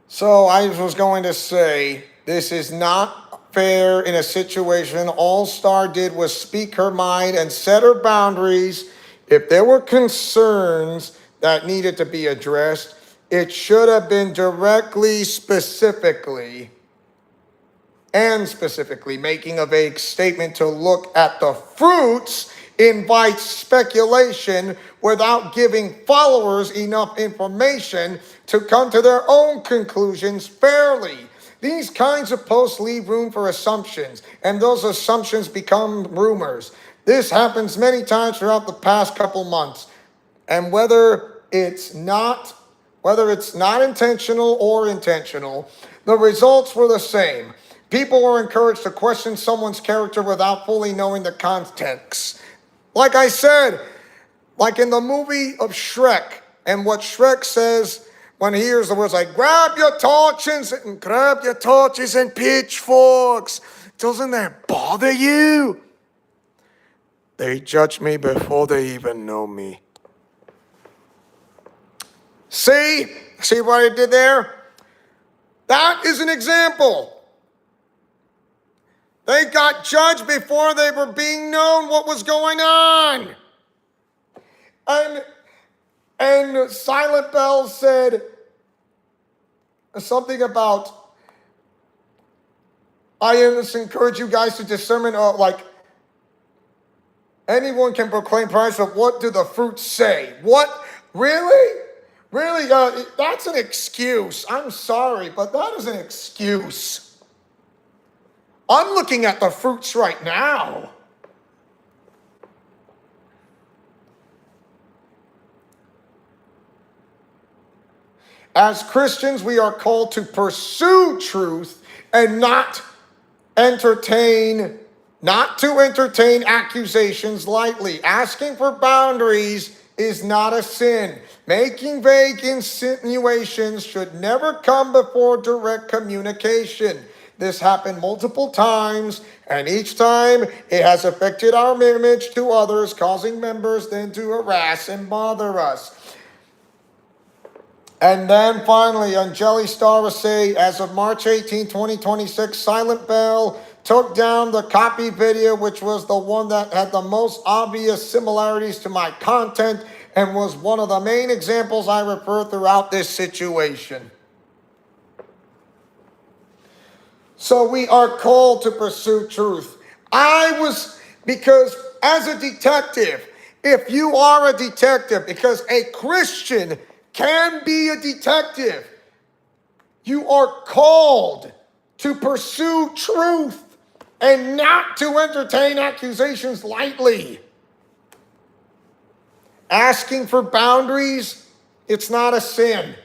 So I was going to say, this is not fair in a situation. All Star did was speak her mind and set her boundaries. If there were concerns that needed to be addressed, it should have been directly, specifically making a vague statement to look at the fruits invites speculation without giving followers enough information to come to their own conclusions fairly. These kinds of posts leave room for assumptions, and those assumptions become rumors. This happens many times throughout the past couple months, and whether it's not intentional or intentional, the results were the same. People were encouraged to question someone's character without fully knowing the context. Like I said, like in the movie of Shrek, and what Shrek says when he hears the words like, grab your torches and pitchforks. Doesn't that bother you? They judge me before they even know me. See what I did there? That is an example. They got judged before they were being known what was going on. And Silent Bell said something about, I just encourage you guys to discern, anyone can proclaim Christ, but what do the fruits say? What? Really? Really? That's an excuse. I'm sorry, but that is an excuse. I'm looking at the fruits right now. As Christians, we are called to pursue truth and not to entertain accusations lightly. Asking for boundaries is not a sin. Making vague insinuations should never come before direct communication. This happened multiple times, and each time it has affected our image to others, causing members then to harass and bother us. And then finally, Angeli Star say, as of March 18, 2026, Silent Bell took down the copy video, which was the one that had the most obvious similarities to my content and was one of the main examples I refer throughout this situation. So we are called to pursue truth. Because as a detective, if you are a detective, because a Christian can be a detective, you are called to pursue truth and not to entertain accusations lightly. Asking for boundaries, it's not a sin.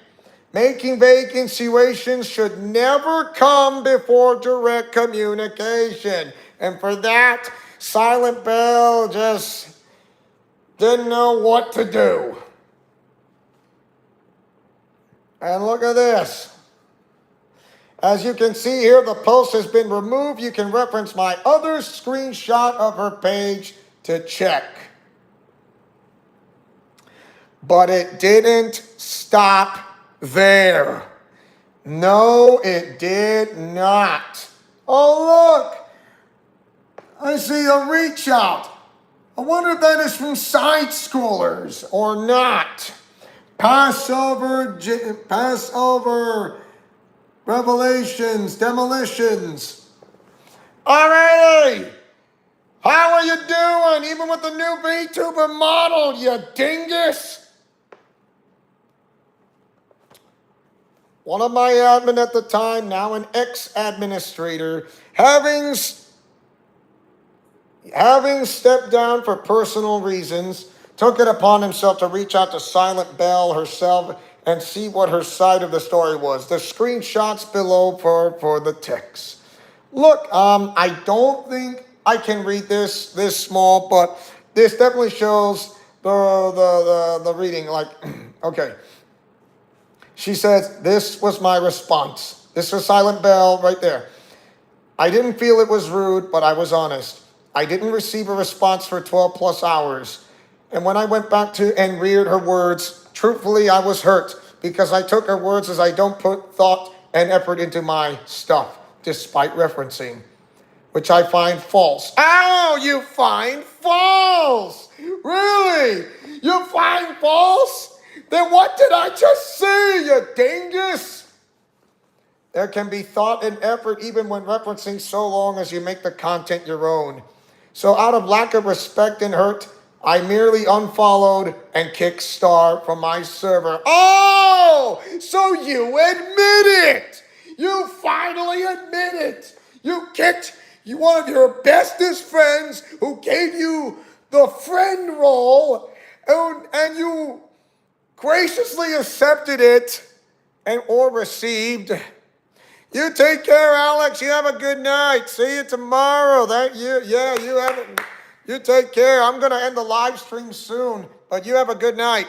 Making vague insinuations should never come before direct communication. And for that, Silent Bell just didn't know what to do. And look at this. As you can see here, the post has been removed. You can reference my other screenshot of her page to check. But it didn't stop there. No, it did not. Oh, look. I see a reach out. I wonder if that is from side schoolers or not. Passover, revelations, demolitions. Alrighty. How are you doing? Even with the new VTuber model, you dingus. One of my admin at the time, now an ex-administrator, having stepped down for personal reasons, took it upon himself to reach out to Silent Bell herself and see what her side of the story was. The screenshots below for the text. Look, I don't think I can read this small, but this definitely shows the reading. Like, okay. She says, this was my response. This was Silent Bell right there. I didn't feel it was rude, but I was honest. I didn't receive a response for 12 plus hours. And when I went back to and read her words, truthfully, I was hurt because I took her words as I don't put thought and effort into my stuff, despite referencing, which I find false. Oh, you find false? Really? You find false? Then what did I just say, you dingus? There can be thought and effort even when referencing so long as you make the content your own. So out of lack of respect and hurt, I merely unfollowed and kicked Star from my server. Oh, so you admit it. You finally admit it. You kicked one of your bestest friends who gave you the friend role, and you graciously accepted it or received. You take care, Alex. You have a good night. See you tomorrow. You take care. I'm going to end the live stream soon, but you have a good night.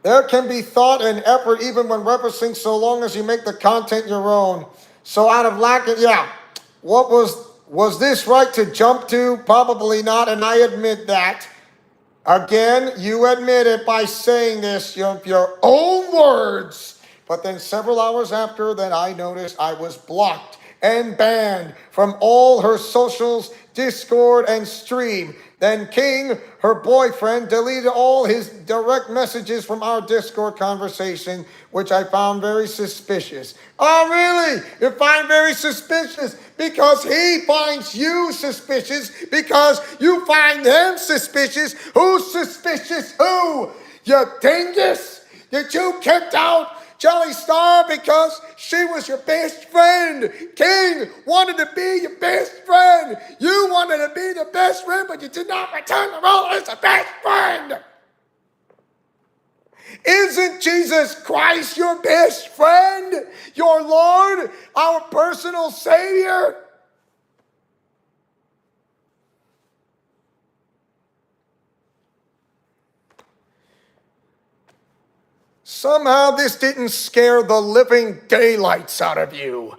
There can be thought and effort even when referencing so long as you make the content your own. So out of lack of, what was this right to jump to? Probably not, and I admit that. Again, you admit it by saying this, your own words. But then several hours after that, I noticed I was blocked and banned from all her socials, Discord, and stream. Then King, her boyfriend, deleted all his direct messages from our Discord conversation, which I found very suspicious. Oh, really? You find very suspicious? Because he finds you suspicious, because you find him suspicious. Who's suspicious? Who? You dingus? Did you kicked out Jelly Star because she was your best friend? King wanted to be your best friend. You wanted to be the best friend, but you did not return the role as a best friend. Isn't Jesus Christ your best friend, your Lord, our personal Savior? Somehow this didn't scare the living daylights out of you.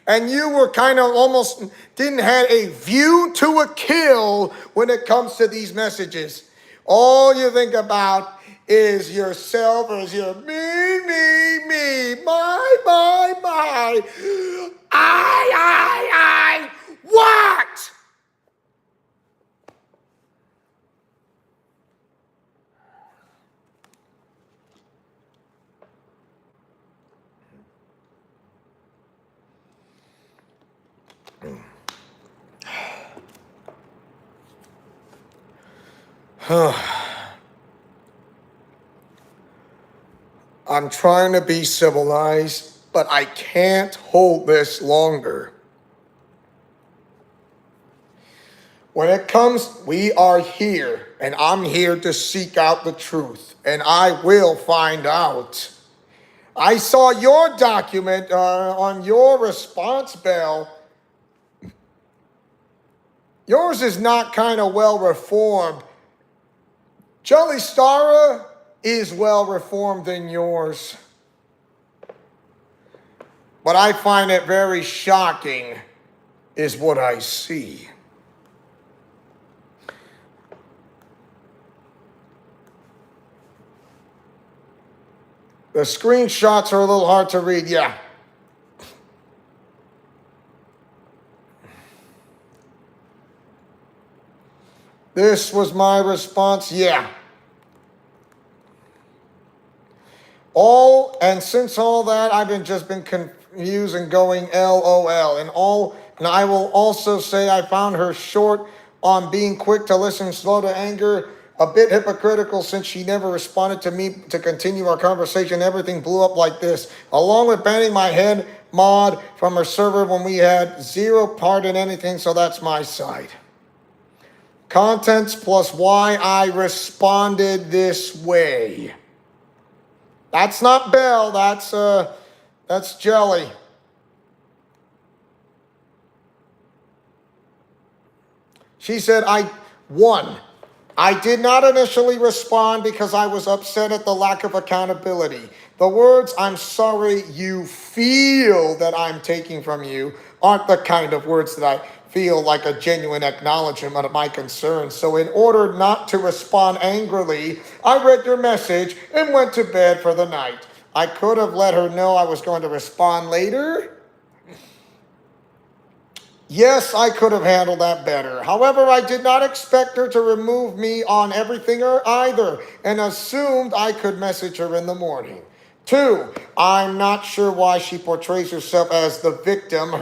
And you were kind of almost didn't have a view to a kill when it comes to these messages. All you think about is yourself, or is your me, my. I, what? I'm trying to be civilized, but I can't hold this longer. When it comes, we are here, and I'm here to seek out the truth, and I will find out. I saw your document on your response bell. Yours is not kind of well reformed. Jelly Stara is well reformed than yours. But I find it very shocking, is what I see. The screenshots are a little hard to read, yeah. This was my response, yeah. Since all that, I've just been confused and going LOL. And I will also say I found her short on being quick to listen, slow to anger, a bit hypocritical since she never responded to me to continue our conversation. Everything blew up like this. Along with banning my head mod from her server when we had zero part in anything, so that's my side. Contents plus why I responded this way. That's not Belle, that's Jelly. She said, I did not initially respond because I was upset at the lack of accountability. The words, I'm sorry you feel that I'm taking from you, aren't the kind of words that I feel like a genuine acknowledgement of my concerns. So in order not to respond angrily, I read your message and went to bed for the night. I could have let her know I was going to respond later. Yes, I could have handled that better. However, I did not expect her to remove me on everything either, and assumed I could message her in the morning. 2, I'm not sure why she portrays herself as the victim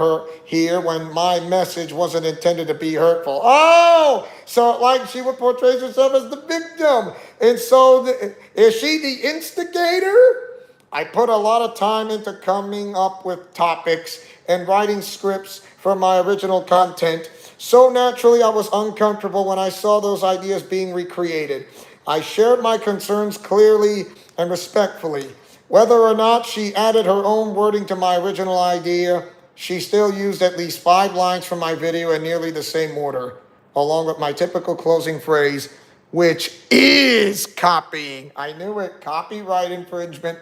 here when my message wasn't intended to be hurtful. Oh, so like she would portray herself as the victim. And so is she the instigator? I put a lot of time into coming up with topics and writing scripts for my original content. So naturally, I was uncomfortable when I saw those ideas being recreated. I shared my concerns clearly and respectfully. Whether or not she added her own wording to my original idea, she still used at least 5 lines from my video in nearly the same order, along with my typical closing phrase, which is copying. I knew it, copyright infringement.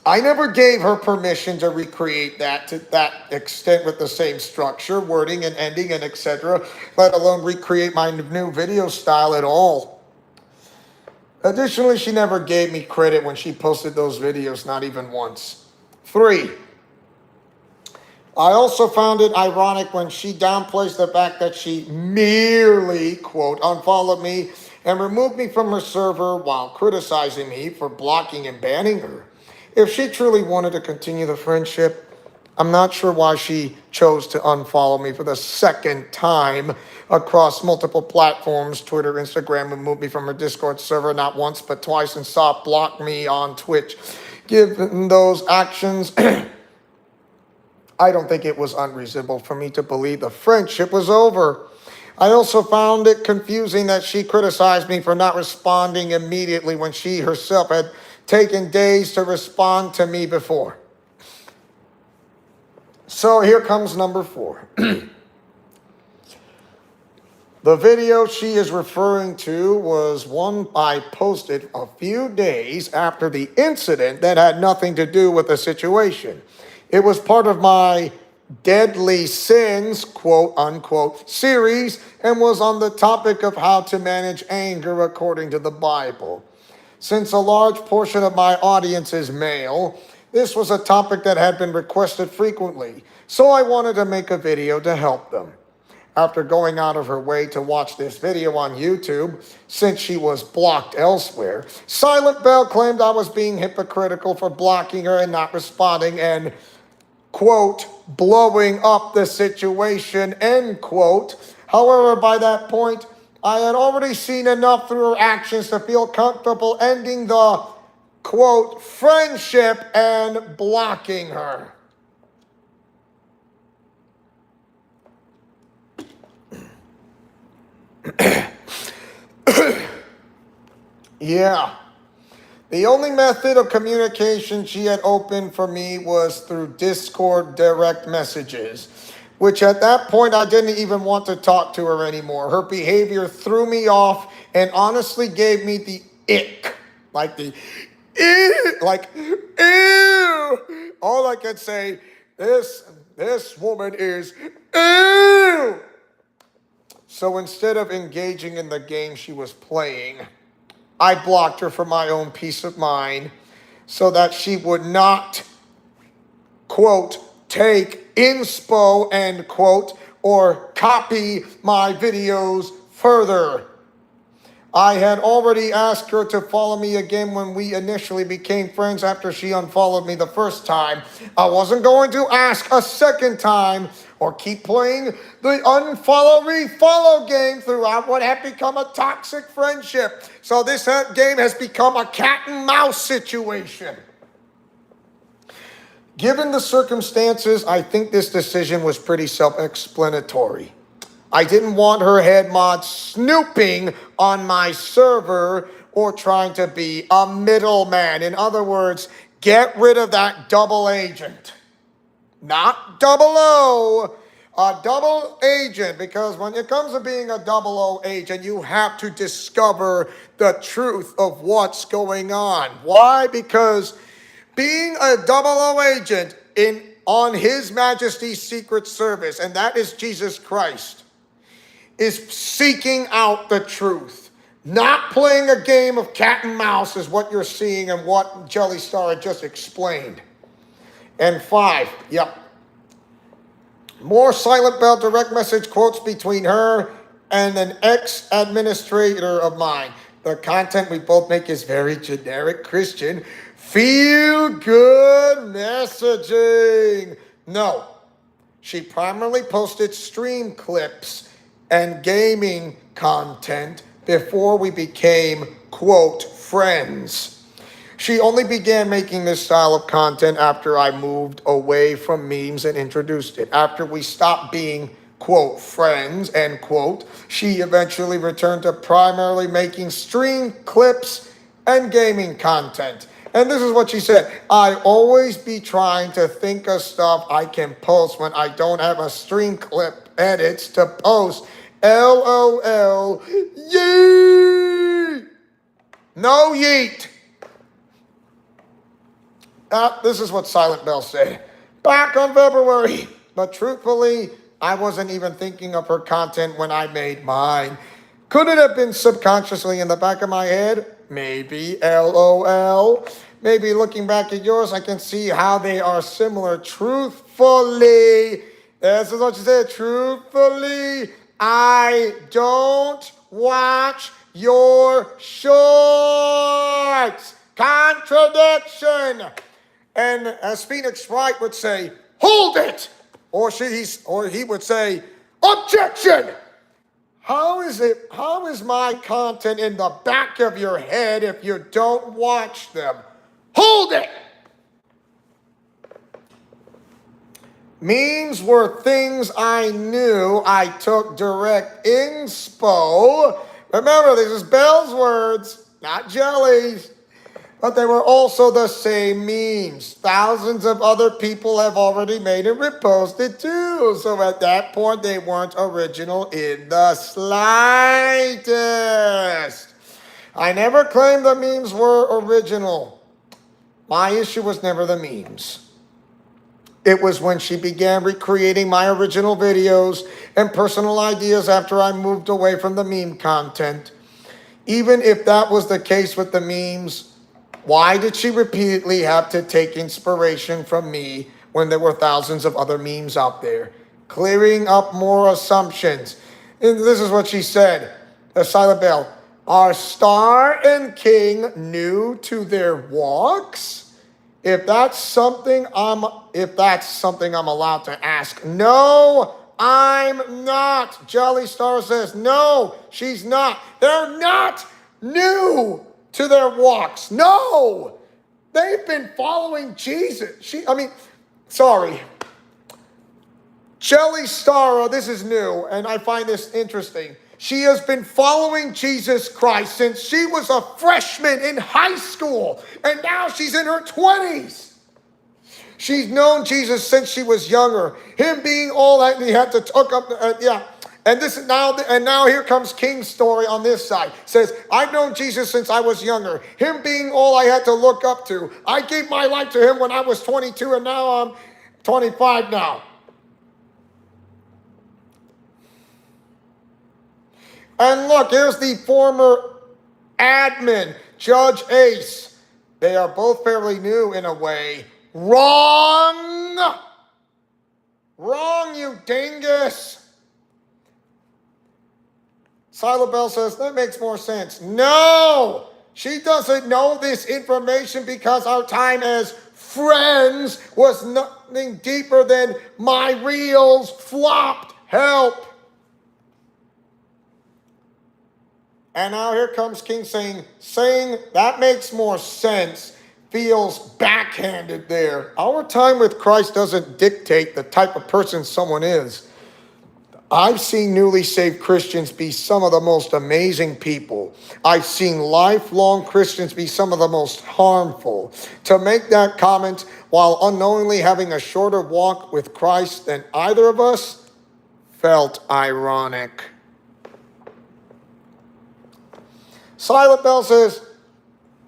I never gave her permission to recreate that to that extent with the same structure, wording, and ending, and etc., let alone recreate my new video style at all. Additionally, she never gave me credit when she posted those videos, not even once. 3, I also found it ironic when she downplays the fact that she merely, quote, unfollowed me and removed me from her server while criticizing me for blocking and banning her. If she truly wanted to continue the friendship, I'm not sure why she chose to unfollow me for the second time across multiple platforms, Twitter, Instagram, removed me from her Discord server not once but twice, and soft blocked me on Twitch. Given those actions, I don't think it was unreasonable for me to believe the friendship was over. I also found it confusing that she criticized me for not responding immediately when she herself had taken days to respond to me before. So here comes number 4. The video she is referring to was one I posted a few days after the incident that had nothing to do with the situation. It was part of my Deadly Sins, quote unquote, series and was on the topic of how to manage anger according to the Bible. Since a large portion of my audience is male, this was a topic that had been requested frequently, so I wanted to make a video to help them. After going out of her way to watch this video on YouTube, since she was blocked elsewhere, Silent Bell claimed I was being hypocritical for blocking her and not responding and, quote, blowing up the situation, end quote. However, by that point, I had already seen enough through her actions to feel comfortable ending the, quote, friendship and blocking her. Yeah. The only method of communication she had opened for me was through Discord direct messages, which at that point I didn't even want to talk to her anymore. Her behavior threw me off and honestly gave me the ick. Like the ew, like ew. All I could say, this woman is ew. So instead of engaging in the game she was playing, I blocked her for my own peace of mind so that she would not, quote, take inspo, end quote, or copy my videos further. I had already asked her to follow me again when we initially became friends after she unfollowed me the first time. I wasn't going to ask a second time or keep playing the unfollow refollow game throughout what had become a toxic friendship. So this game has become a cat and mouse situation. Given the circumstances, I think this decision was pretty self-explanatory. I didn't want her head mod snooping on my server or trying to be a middleman. In other words, get rid of that double agent. Not double O, a double agent, because when it comes to being a double O agent, you have to discover the truth of what's going on. Why? Because being a double O agent on His Majesty's Secret Service, and that is Jesus Christ, is seeking out the truth. Not playing a game of cat and mouse is what you're seeing and what Jelly Star had just explained. And 5, yep. More Silent Bell direct message quotes between her and an ex-administrator of mine. The content we both make is very generic Christian, feel-good messaging. No, she primarily posted stream clips and gaming content before we became, quote, friends. She only began making this style of content after I moved away from memes and introduced it. After we stopped being, quote, friends, end quote, she eventually returned to primarily making stream clips and gaming content. And this is what she said: I always be trying to think of stuff I can post when I don't have a stream clip edits to post. LOL, yeet! No yeet! This is what Silent Bell said back on February. But truthfully, I wasn't even thinking of her content when I made mine. Could it have been subconsciously in the back of my head? Maybe, LOL. Maybe looking back at yours, I can see how they are similar. Truthfully, this is what she said, truthfully, I don't watch your shorts. Contradiction. And as Phoenix Wright would say, hold it. Or he would say, objection. How is my content in the back of your head if you don't watch them? Hold it. Memes were things I knew. I took direct inspo. Remember, this is Bell's words, not Jelly's. But they were also the same memes. Thousands of other people have already made and reposted too. So at that point, they weren't original in the slightest. I never claimed the memes were original. My issue was never the memes. It was when she began recreating my original videos and personal ideas after I moved away from the meme content. Even if that was the case with the memes, why did she repeatedly have to take inspiration from me when there were thousands of other memes out there? Clearing up more assumptions. And this is what she said. Silent Bell. Are Star and King new to their walks? If that's something I'm allowed to ask. No, I'm not. Jelly Star says, no, she's not. They're not new to their walks. No, they've been following Jesus. Jelly Star, this is new, and I find this interesting. She has been following Jesus Christ since she was a freshman in high school, and now she's in her 20s. She's known Jesus since she was younger. Him being all that, and he had to hook up, And this is now here comes King's story on this side. Says, I've known Jesus since I was younger. Him being all I had to look up to. I gave my life to him when I was 22, and now I'm 25 now. And look, here's the former admin, Judge Ace. They are both fairly new in a way. Wrong! Wrong, you dingus! Silent Bell says, that makes more sense. No! She doesn't know this information because our time as friends was nothing deeper than my reels flopped. Help! And now here comes King saying that makes more sense, feels backhanded there. Our time with Christ doesn't dictate the type of person someone is. I've seen newly saved Christians be some of the most amazing people. I've seen lifelong Christians be some of the most harmful. To make that comment while unknowingly having a shorter walk with Christ than either of us felt ironic. Silent Bell says,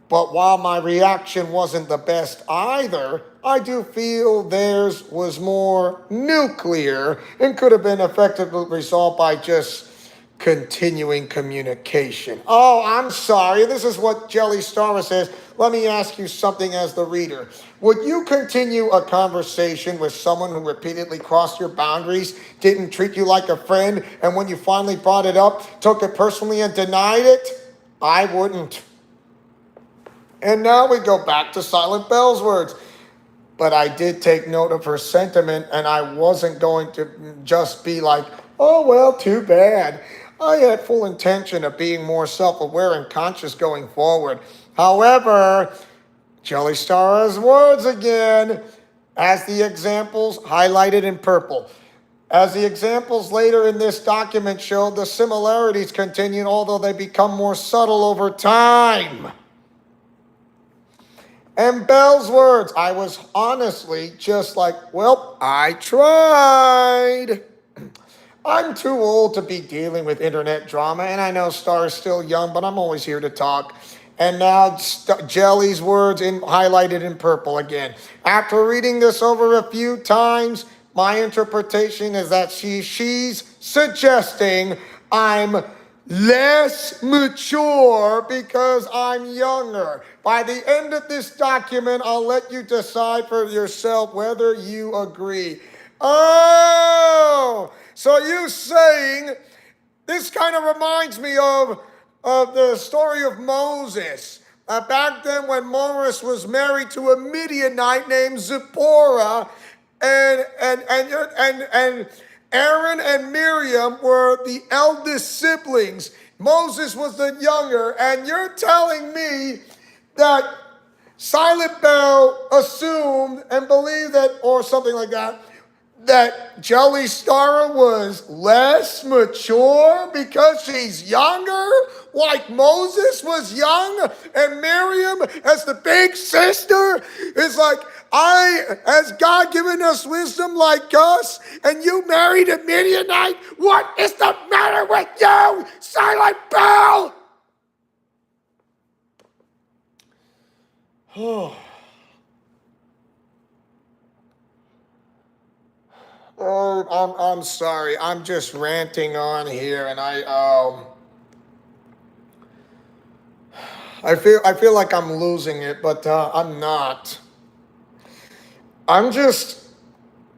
but while my reaction wasn't the best either, I do feel theirs was more nuclear and could have been effectively resolved by just continuing communication. Oh, I'm sorry. This is what Jelly Star says. Let me ask you something as the reader. Would you continue a conversation with someone who repeatedly crossed your boundaries, didn't treat you like a friend, and when you finally brought it up, took it personally and denied it? I wouldn't. And now we go back to Silent Bell's words. But I did take note of her sentiment, and I wasn't going to just be like, oh, well, too bad. I had full intention of being more self-aware and conscious going forward. However, Jelly Star's words again, as the examples highlighted in purple. As the examples later in this document showed, the similarities continue, although they become more subtle over time. And Bell's words, I was honestly just like, well, I tried. I'm too old to be dealing with internet drama, and I know Star is still young, but I'm always here to talk. And now Jelly's words highlighted in purple again. After reading this over a few times, my interpretation is that she's suggesting I'm less mature because I'm younger. By the end of this document, I'll let you decide for yourself whether you agree. Oh, so you saying, this kind of reminds me of the story of Moses. Back then when Moses was married to a Midianite named Zipporah, and Aaron and Miriam were the eldest siblings. Moses was the younger, and you're telling me that Silent Bell assumed and believed that, or something like that, that Jelly Star was less mature because she's younger, like Moses was young, and Miriam, as the big sister, is like, has God given us wisdom like us, and you married a Midianite? What is the matter with you, Silent Bell? Oh. Oh, I'm sorry. I'm just ranting on here, and I feel like I'm losing it, but I'm not. I'm just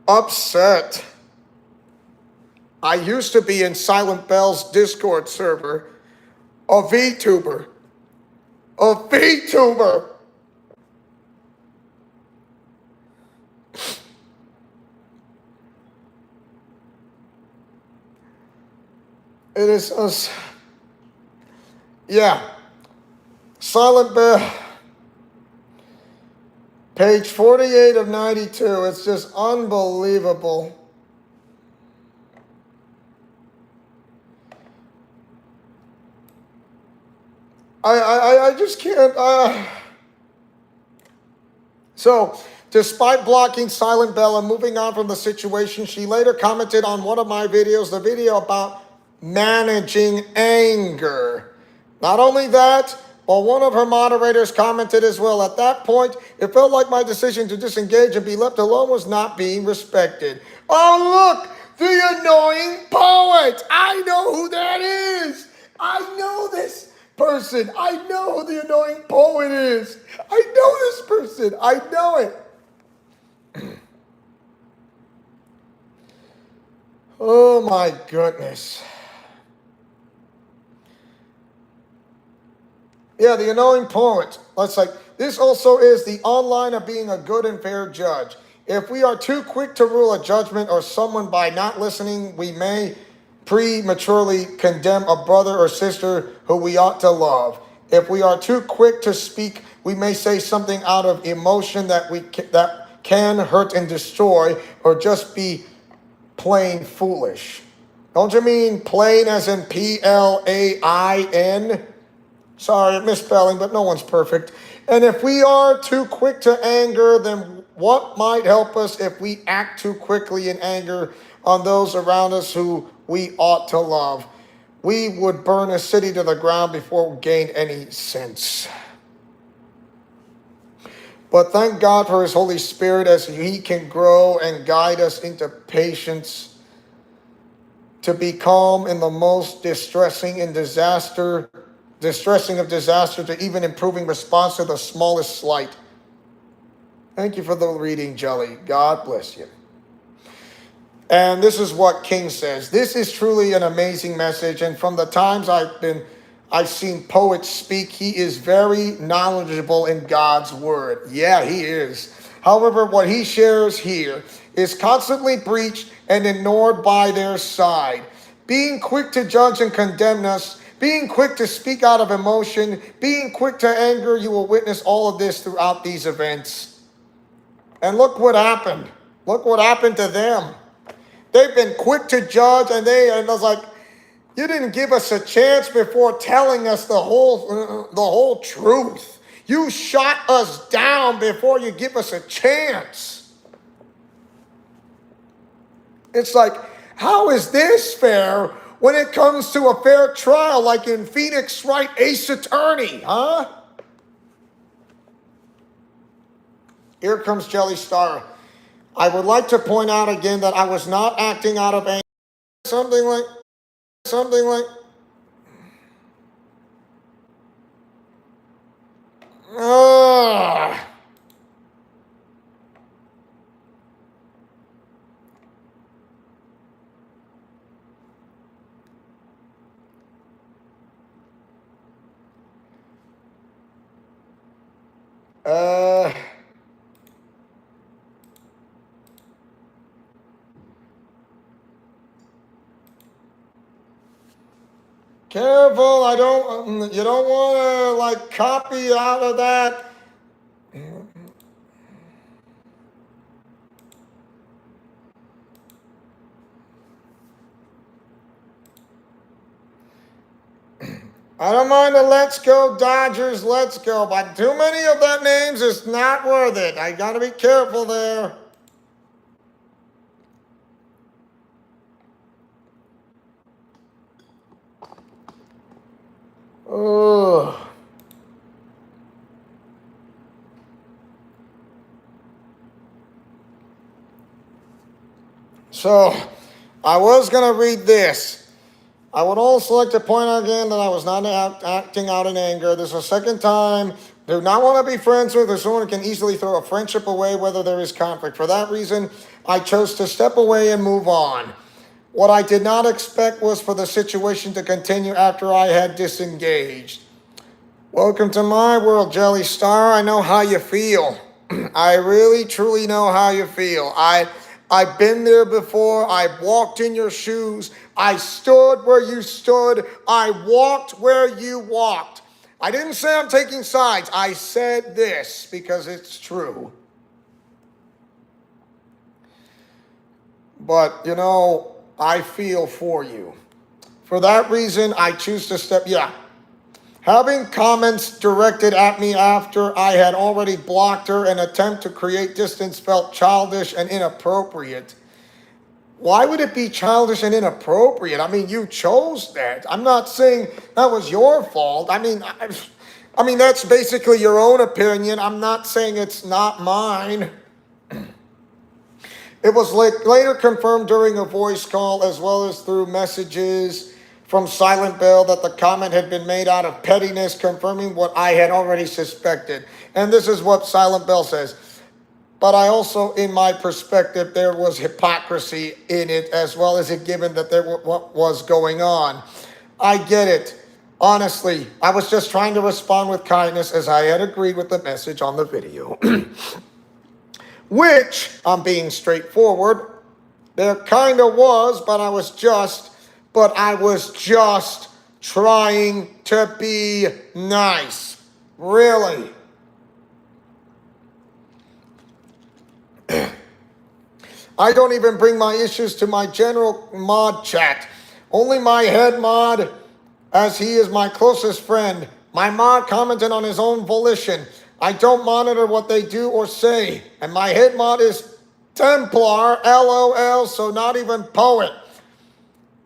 upset. I used to be in Silent Bell's Discord server, a VTuber, a VTuber. It is us. Yeah, Silent Bell. Page 48 of 92. It's just unbelievable. I just can't. So, despite blocking Silent Bell and moving on from the situation, she later commented on one of my videos, the video about managing anger. Not only that, but one of her moderators commented as well. At that point, it felt like my decision to disengage and be left alone was not being respected. Oh, look, the annoying poet. I know who that is. I know this person. I know who the annoying poet is. I know this person. I know it. Oh my goodness. Yeah, the annoying poet. Let's like, this also is the online of being a good and fair judge. If we are too quick to rule a judgment or someone by not listening, we may prematurely condemn a brother or sister who we ought to love. If we are too quick to speak, we may say something out of emotion that can hurt and destroy, or just be plain foolish. Don't you mean plain as in PLAIN? Sorry, misspelling, but no one's perfect. And if we are too quick to anger, then what might help us if we act too quickly in anger on those around us who we ought to love? We would burn a city to the ground before we gained any sense. But thank God for his Holy Spirit, as he can grow and guide us into patience, to be calm in the most distressing of disaster, to even improving response to the smallest slight. Thank you for the reading, Jelly. God bless you. And this is what King says. This is truly an amazing message. And from the times I've seen poets speak, he is very knowledgeable in God's word. Yeah, he is. However, what he shares here is constantly breached and ignored by their side. Being quick to judge and condemn us, being quick to speak out of emotion, being quick to anger, you will witness all of this throughout these events. And look what happened. Look what happened to them. They've been quick to judge, and I was like, you didn't give us a chance before telling us the whole truth. You shot us down before you give us a chance. It's like, how is this fair when it comes to a fair trial like in Phoenix Wright Ace Attorney, huh? Here comes Jelly Star. I would like to point out again that I was not acting out of anger. Something like. Uh, careful, you don't want to like copy out of that. I don't mind the let's go Dodgers, let's go, but too many of that names is not worth it. I gotta be careful there. Ugh. So, I was going to read this. I would also like to point out again that I was not acting out in anger. This is the second time. Do not want to be friends with or someone who can easily throw a friendship away whether there is conflict. For that reason, I chose to step away and move on. What I did not expect was for the situation to continue after I had disengaged. Welcome to my world, Jelly Star. I know how you feel. I really, truly know how you feel. I've been there before. I walked in your shoes. I stood where you stood. I walked where you walked. I didn't say I'm taking sides. I said this because it's true. But, you know, I feel for you. For that reason, I choose to step, Having comments directed at me after I had already blocked her, an attempt to create distance felt childish and inappropriate. Why would it be childish and inappropriate? I mean, you chose that. I'm not saying that was your fault. I mean, that's basically your own opinion. I'm not saying it's not mine. It was later confirmed during a voice call as well as through messages from Silent Bell that the comment had been made out of pettiness, confirming what I had already suspected. And this is what Silent Bell says. But I also, in my perspective, there was hypocrisy in it, as well as it given that there what was going on. I get it. Honestly, I was just trying to respond with kindness as I had agreed with the message on the video. Which, I'm being straightforward, there kind of was, but I was just trying to be nice. Really. I don't even bring my issues to my general mod chat. Only my head mod, as he is my closest friend. My mod commented on his own volition. I don't monitor what they do or say. And my head mod is Templar, LOL, so not even poet.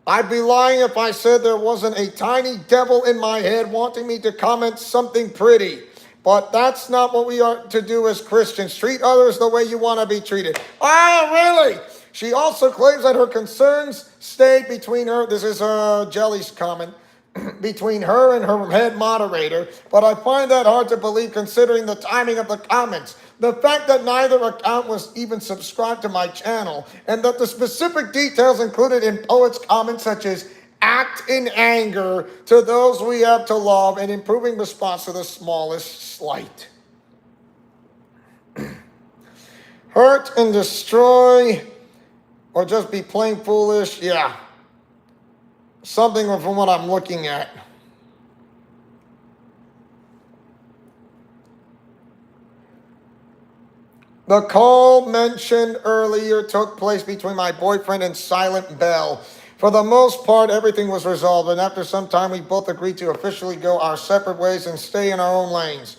I'd be lying if I said there wasn't a tiny devil in my head wanting me to comment something pretty. But that's not what we are to do as Christians. Treat others the way you want to be treated. Oh, really? She also claims that her concerns stayed between her, this is Jelly's comment, between her and her head moderator, but I find that hard to believe considering the timing of the comments. The fact that neither account was even subscribed to my channel, and that the specific details included in Poet's comments such as act in anger to those we have to love and improving response to the smallest slight. Hurt and destroy, or just be plain foolish, something from what I'm looking at. The call mentioned earlier took place between my boyfriend and Silent Bell. For the most part, everything was resolved, and after some time, we both agreed to officially go our separate ways and stay in our own lanes.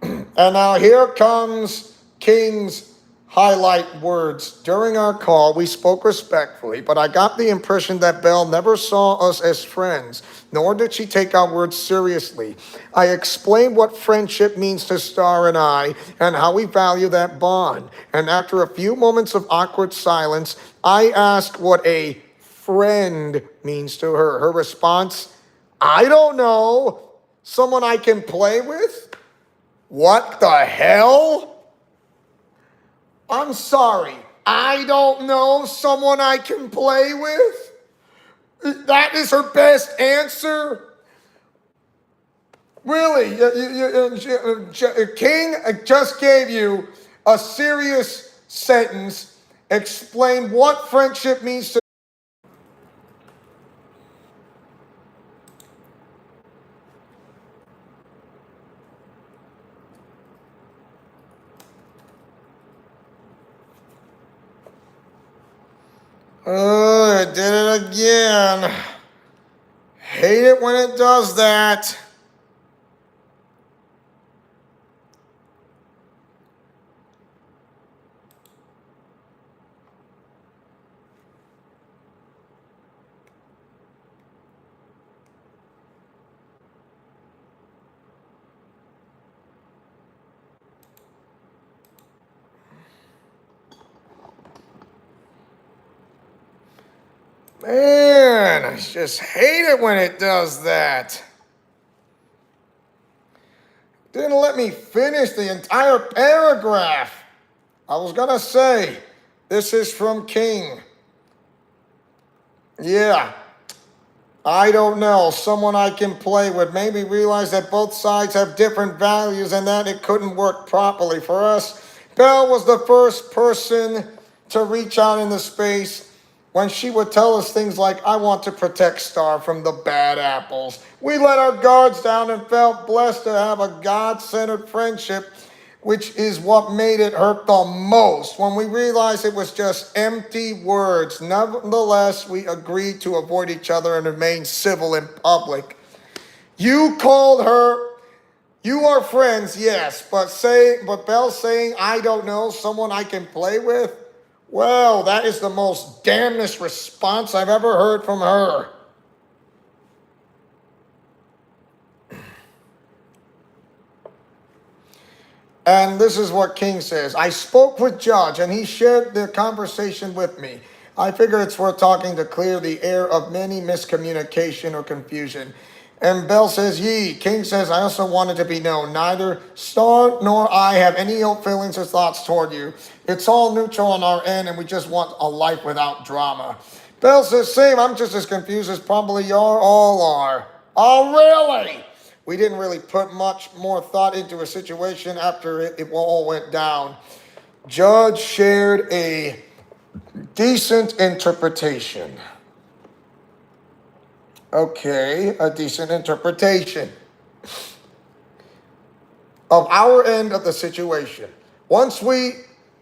And now here comes King's highlight words. During our call, we spoke respectfully, but I got the impression that Belle never saw us as friends, nor did she take our words seriously. I explained what friendship means to Star and I, and how we value that bond. And after a few moments of awkward silence, I asked what a friend means to her. Her response, I don't know. Someone I can play with? What the hell? I'm sorry, I don't know someone I can play with? That is her best answer? Really? King just gave you a serious sentence, explain what friendship means to I did it again. hate it when it does that. Man, I just hate it when it does that. Didn't let me finish the entire paragraph. I was gonna say, this is from King. Yeah, I don't know. Someone I can play with. Maybe realize that both sides have different values and that it couldn't work properly for us. Belle was the first person to reach out into space when she would tell us things like, I want to protect Star from the bad apples. We let our guards down and felt blessed to have a God-centered friendship, which is what made it hurt the most when we realized it was just empty words. Nevertheless, we agreed to avoid each other and remain civil in public. You called her, you are friends, yes, but Belle saying, I don't know, someone I can play with? Well, that is the most damnest response I've ever heard from her. And this is what King says. I spoke with Judge and he shared the conversation with me. I figure it's worth talking to clear the air of many miscommunication or confusion. And Bell says, Yee. King says, I also wanted to be known. Neither Star nor I have any ill feelings or thoughts toward you. It's all neutral on our end and we just want a life without drama. Bell says, same, I'm just as confused as probably you all are. Oh, really? We didn't really put much more thought into a situation after it all went down. Judge shared a decent interpretation. Okay, a decent interpretation of our end of the situation. Once we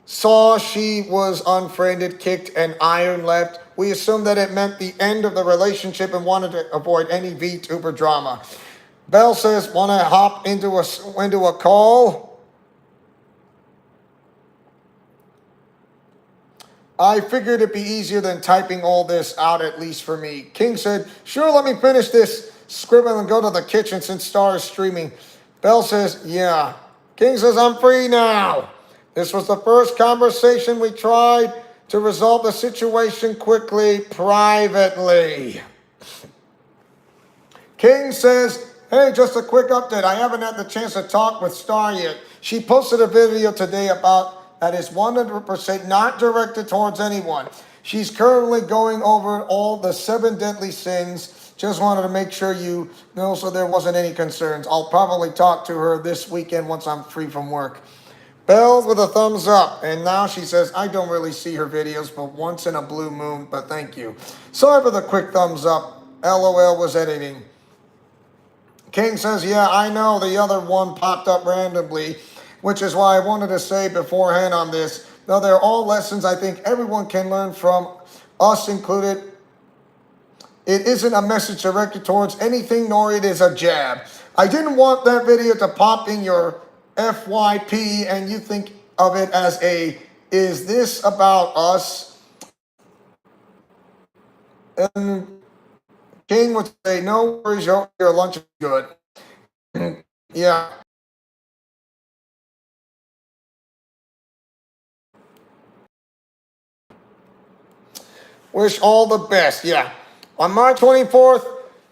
saw she was unfriended, kicked, and iron left, we assumed that it meant the end of the relationship and wanted to avoid any VTuber drama. Bell says, want to hop into a call? I figured it'd be easier than typing all this out, at least for me. King said, sure, let me finish this scribble and go to the kitchen since Star is streaming. Bell says, yeah. King says, I'm free now. This was the first conversation we tried to resolve the situation quickly, privately. King says, hey, just a quick update. I haven't had the chance to talk with Star yet. She posted a video today about that is 100% not directed towards anyone. She's currently going over all the 7 deadly sins. Just wanted to make sure you know so there wasn't any concerns. I'll probably talk to her this weekend once I'm free from work. Belle with a thumbs up. And now she says, I don't really see her videos but once in a blue moon, but thank you. Sorry for the quick thumbs up. LOL was editing. King says, yeah, I know the other one popped up randomly, which is why I wanted to say beforehand on this. Though they're all lessons I think everyone can learn from, us included. It isn't a message directed towards anything, nor it is a jab. I didn't want that video to pop in your FYP and you think of it as a, is this about us? And King would say, no worries, your lunch is good. Yeah. Wish all the best. Yeah. On March 24th,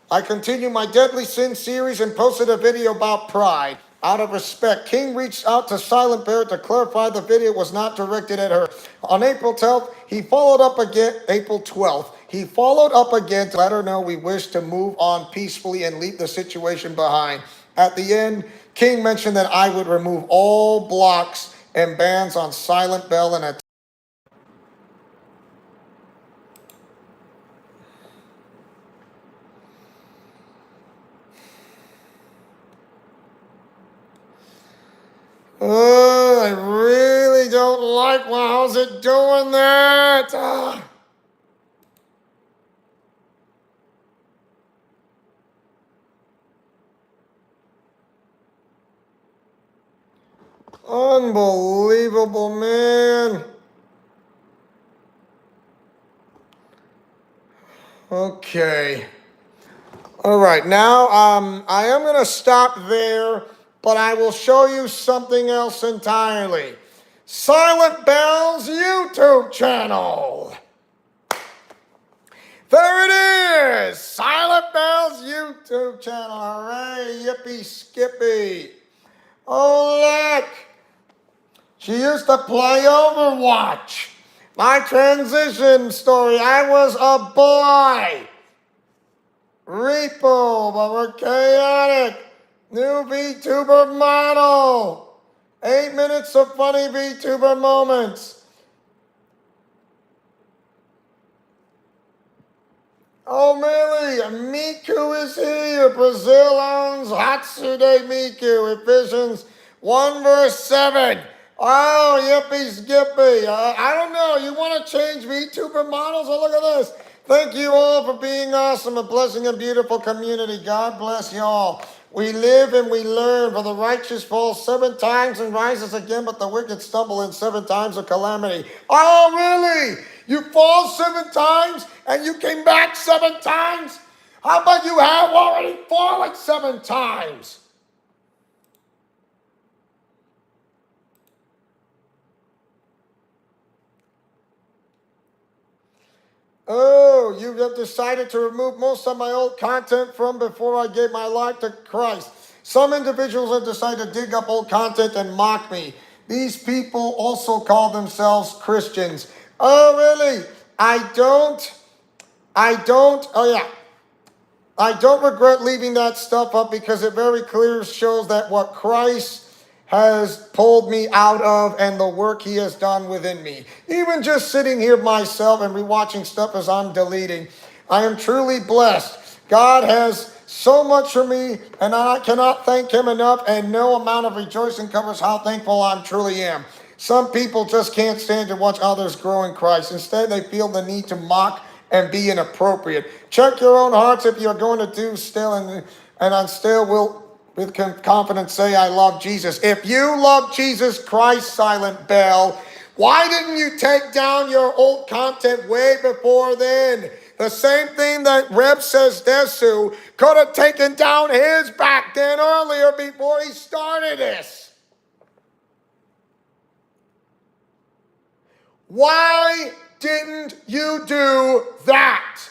I continued my Deadly Sin series and posted a video about pride. Out of respect, King reached out to Silent Bear to clarify the video was not directed at her. On April 12th, he followed up again, April 12th, he followed up again to let her know we wish to move on peacefully and leave the situation behind. At the end, King mentioned that I would remove all blocks and bans on Silent Bell and oh, I really don't like how's it doing that? Unbelievable, man. Okay. All right. Now, I am going to stop there, but I will show you something else entirely. Silent Bell's YouTube channel. There it is! Silent Bell's YouTube channel. Hooray! Yippee skippy. Oh, look! She used to play Overwatch. My transition story. I was a boy. Repo, but we're chaotic. New VTuber model. 8 minutes of funny VTuber moments. Oh, really? Miku is here. Brazil owns Hatsude Miku. Ephesians 1 verse 7. Oh, yippee skippy. I don't know. You want to change VTuber models? Oh, look at this. Thank you all for being awesome, a blessing and beautiful community. God bless y'all. We live and we learn, for the righteous falls 7 times and rises again, but the wicked stumble in 7 times of calamity. Oh, really? You fall 7 times and you came back 7 times? How about you have already fallen 7 times? Oh, you have decided to remove most of my old content from before I gave my life to Christ. Some individuals have decided to dig up old content and mock me. These people also call themselves Christians. Oh, really? I don't regret leaving that stuff up because it very clearly shows that what Christ has pulled me out of and the work he has done within me. Even just sitting here myself and rewatching stuff as I'm deleting, I am truly blessed. God has so much for me, and I cannot thank him enough, and no amount of rejoicing covers how thankful I truly am. Some people just can't stand to watch others grow in Christ. Instead, they feel the need to mock and be inappropriate. Check your own hearts if you're going to do still, and I still will with confidence say I love Jesus. If you love Jesus Christ, Silent Bell, why didn't you take down your old content way before then? The same thing that Reb says Desu could have taken down his back then earlier before he started this. Why didn't you do that?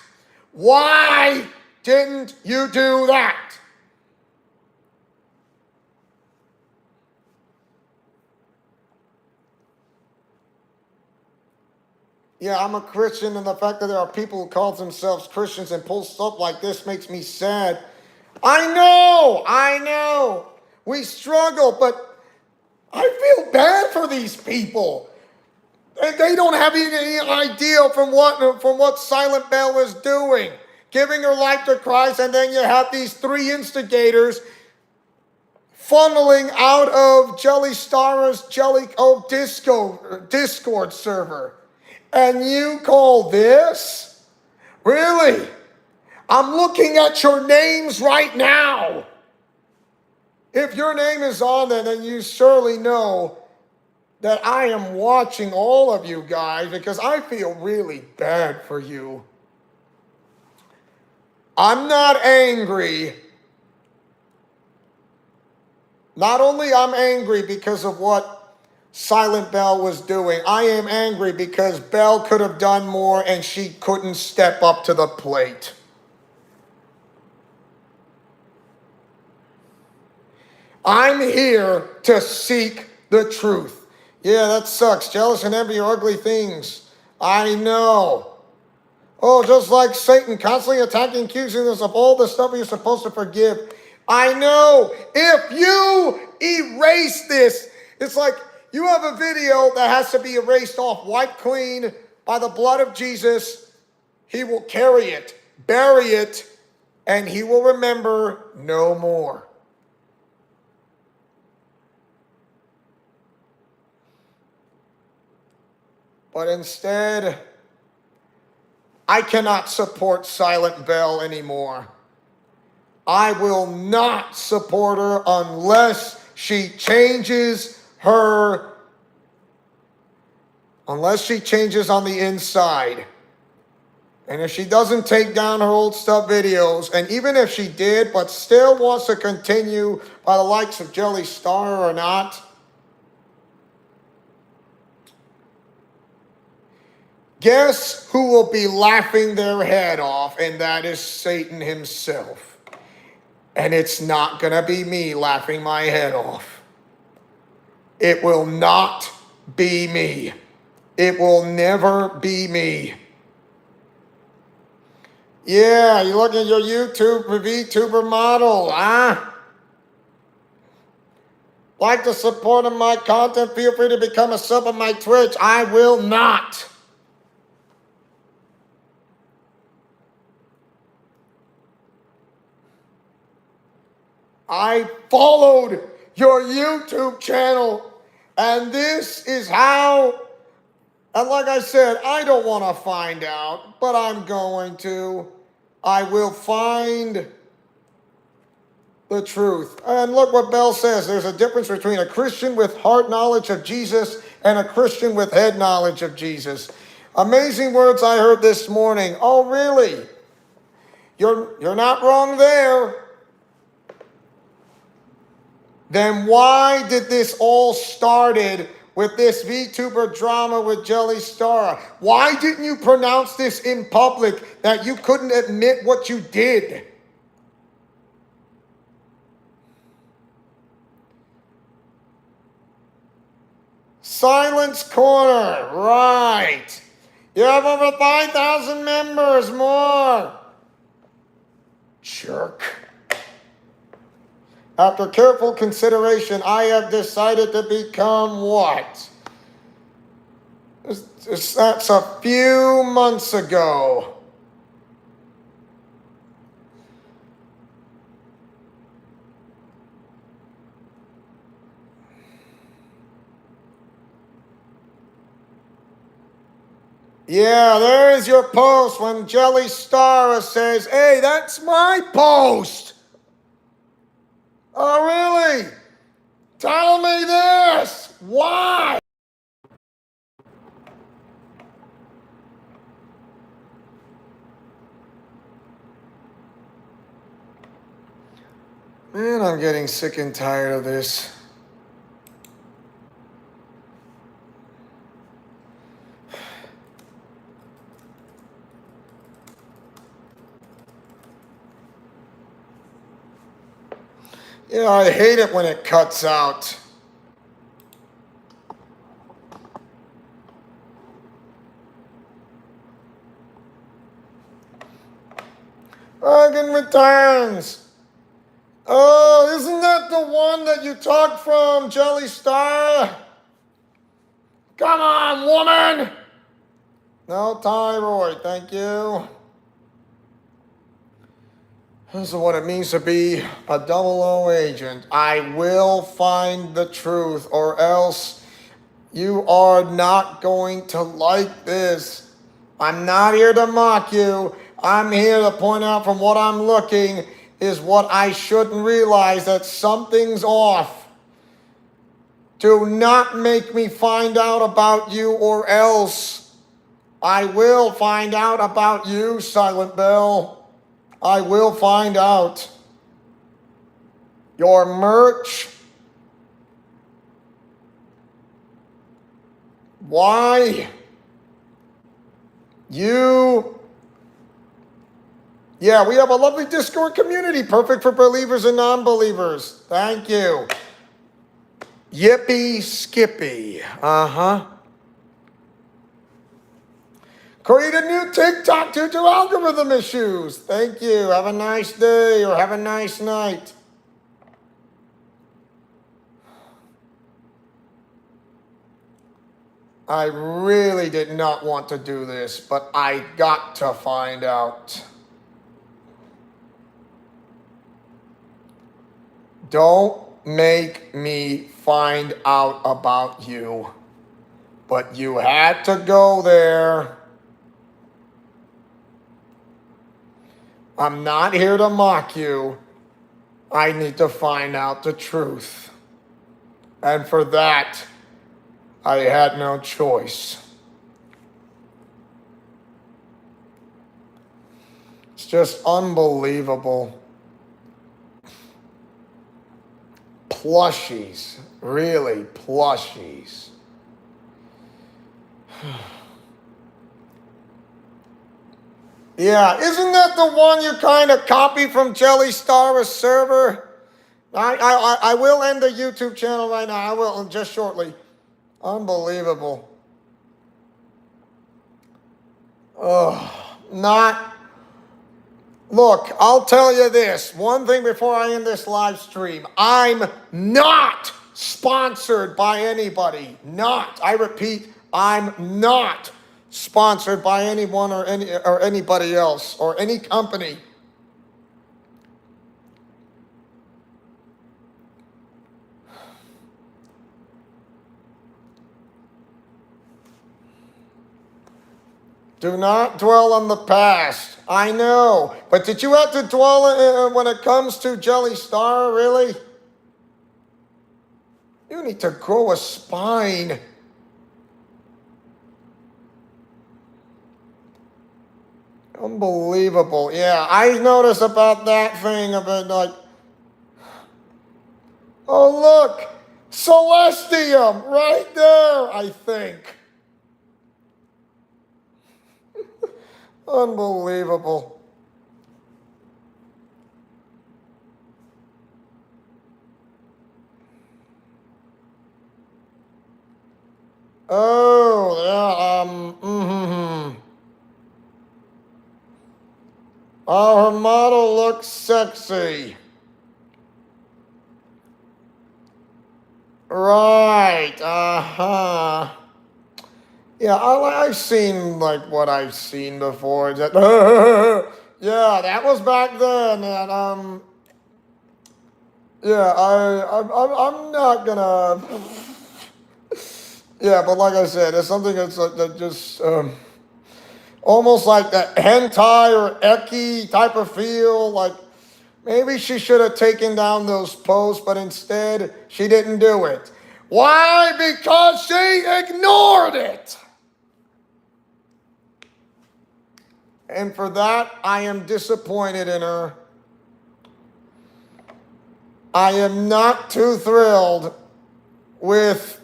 Why didn't you do that? Yeah, I'm a Christian, and the fact that there are people who call themselves Christians and pull stuff like this makes me sad. I know. We struggle, but I feel bad for these people. They don't have any idea from what Silent Bell is doing, giving her life to Christ, and then you have these 3 instigators funneling out of Jelly Star's Discord server. And you call this? Really? I'm looking at your names right now. If your name is on there, then you surely know that I am watching all of you guys because I feel really bad for you. I'm not angry. Not only I'm angry because of what Silent Bell was doing, I am angry because Bell could have done more and she couldn't step up to the plate. I'm here to seek the truth. Yeah, that sucks. Jealous and envy are ugly things. I know. Oh, just like Satan constantly attacking, accusing us of all the stuff you're supposed to forgive. I know. If you erase this, it's like you have a video that has to be erased off, wiped clean by the blood of Jesus. He will carry it, bury it, and he will remember no more. But instead, I cannot support Silent Bell anymore. I will not support her unless she changes her unless she changes on the inside. And if she doesn't take down her old stuff videos, and even if she did, but still wants to continue by the likes of Jelly Star or not, guess who will be laughing their head off? And that is Satan himself. And it's not going to be me laughing my head off. It will not be me. It will never be me. Yeah, you look at your YouTube VTuber model, huh? Like to support my content, feel free to become a sub on my Twitch. I will not. I followed your YouTube channel, and this is how, and like I said, I don't want to find out, but I'm going to. I will find the truth. And look what Bell says. There's a difference between a Christian with heart knowledge of Jesus and a Christian with head knowledge of Jesus. Amazing words I heard this morning. Oh, really? You're not wrong there. Then why did this all started with this VTuber drama with Jelly Star? Why didn't you pronounce this in public that you couldn't admit what you did? Silence Corner, right. You have over 5,000 members more. Jerk. After careful consideration, I have decided to become what? That's a few months ago. Yeah, there is your post when Jelly Star says, hey, that's my post. Oh, really? Tell me this. Why? Man, I'm getting sick and tired of this. Yeah, I hate it when it cuts out. Bargain returns. Oh, isn't that the one that you talked from, Jelly Star? Come on, woman. No thyroid, thank you. This is what it means to be a 00 agent. I will find the truth, or else you are not going to like this. I'm not here to mock you. I'm here to point out from what I'm looking is what I shouldn't realize, that something's off. Do not make me find out about you, or else I will find out about you, Silent Bell. I will find out. Your merch. Why? You. Yeah, we have a lovely Discord community, perfect for believers and non-believers. Thank you. Yippee Skippy. Uh-huh. Create a new TikTok due to algorithm issues. Thank you. Have a nice day or have a nice night. I really did not want to do this, but I got to find out. Don't make me find out about you. But you had to go there. I'm not here to mock you. I need to find out the truth. And for that, I had no choice. It's just unbelievable. Plushies, really plushies. Yeah, isn't that the one you kind of copy from Jelly Star, a server? I will end the YouTube channel right now. I will just shortly. Unbelievable. Oh, not. Look, I'll tell you this. One thing before I end this live stream. I'm not sponsored by anybody. Not. I repeat, I'm not sponsored by anyone or anybody else or any company. Do not dwell on the past. I know. But did you have to dwell when it comes to Jelly Star, really? You need to grow a spine. Unbelievable. Yeah, I noticed about that thing of it, like, oh, look, Celestium right there, I think. Unbelievable. Oh, yeah, Oh, her model looks sexy. Right, uh-huh. Yeah, I've seen like what I've seen before. Yeah, that was back then, and yeah, I'm not gonna. Yeah, but like I said, it's something that's that just almost like that hentai or eki type of feel. Like maybe she should have taken down those posts, but instead she didn't do it. Why? Because she ignored it. And for that, I am disappointed in her. I am not too thrilled with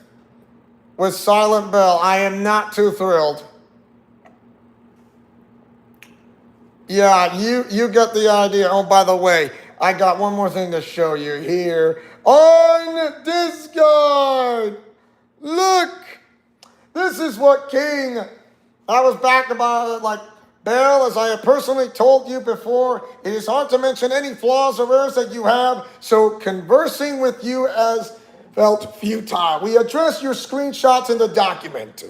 Silent Bell. I am not too thrilled. Yeah, you get the idea. Oh, by the way, I got one more thing to show you here on Discord. Look, this is what King. I was back about like. Bell, as I have personally told you before, it is hard to mention any flaws or errors that you have, so conversing with you has felt futile. We addressed your screenshots in the document.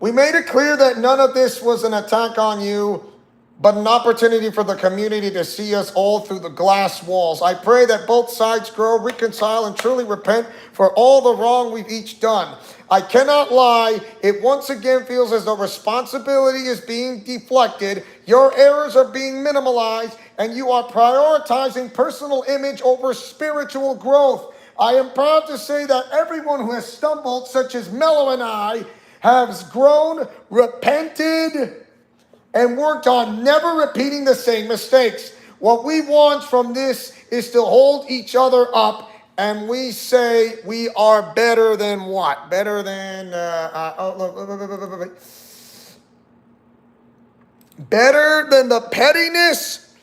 We made it clear that none of this was an attack on you, but an opportunity for the community to see us all through the glass walls. I pray that both sides grow, reconcile, and truly repent for all the wrong we've each done. I cannot lie, it once again feels as though responsibility is being deflected, your errors are being minimalized, and you are prioritizing personal image over spiritual growth. I am proud to say that everyone who has stumbled, such as Mello and I, has grown, repented, and worked on never repeating the same mistakes. What we want from this is to hold each other up. And we say we are better than what? Better than, better than the pettiness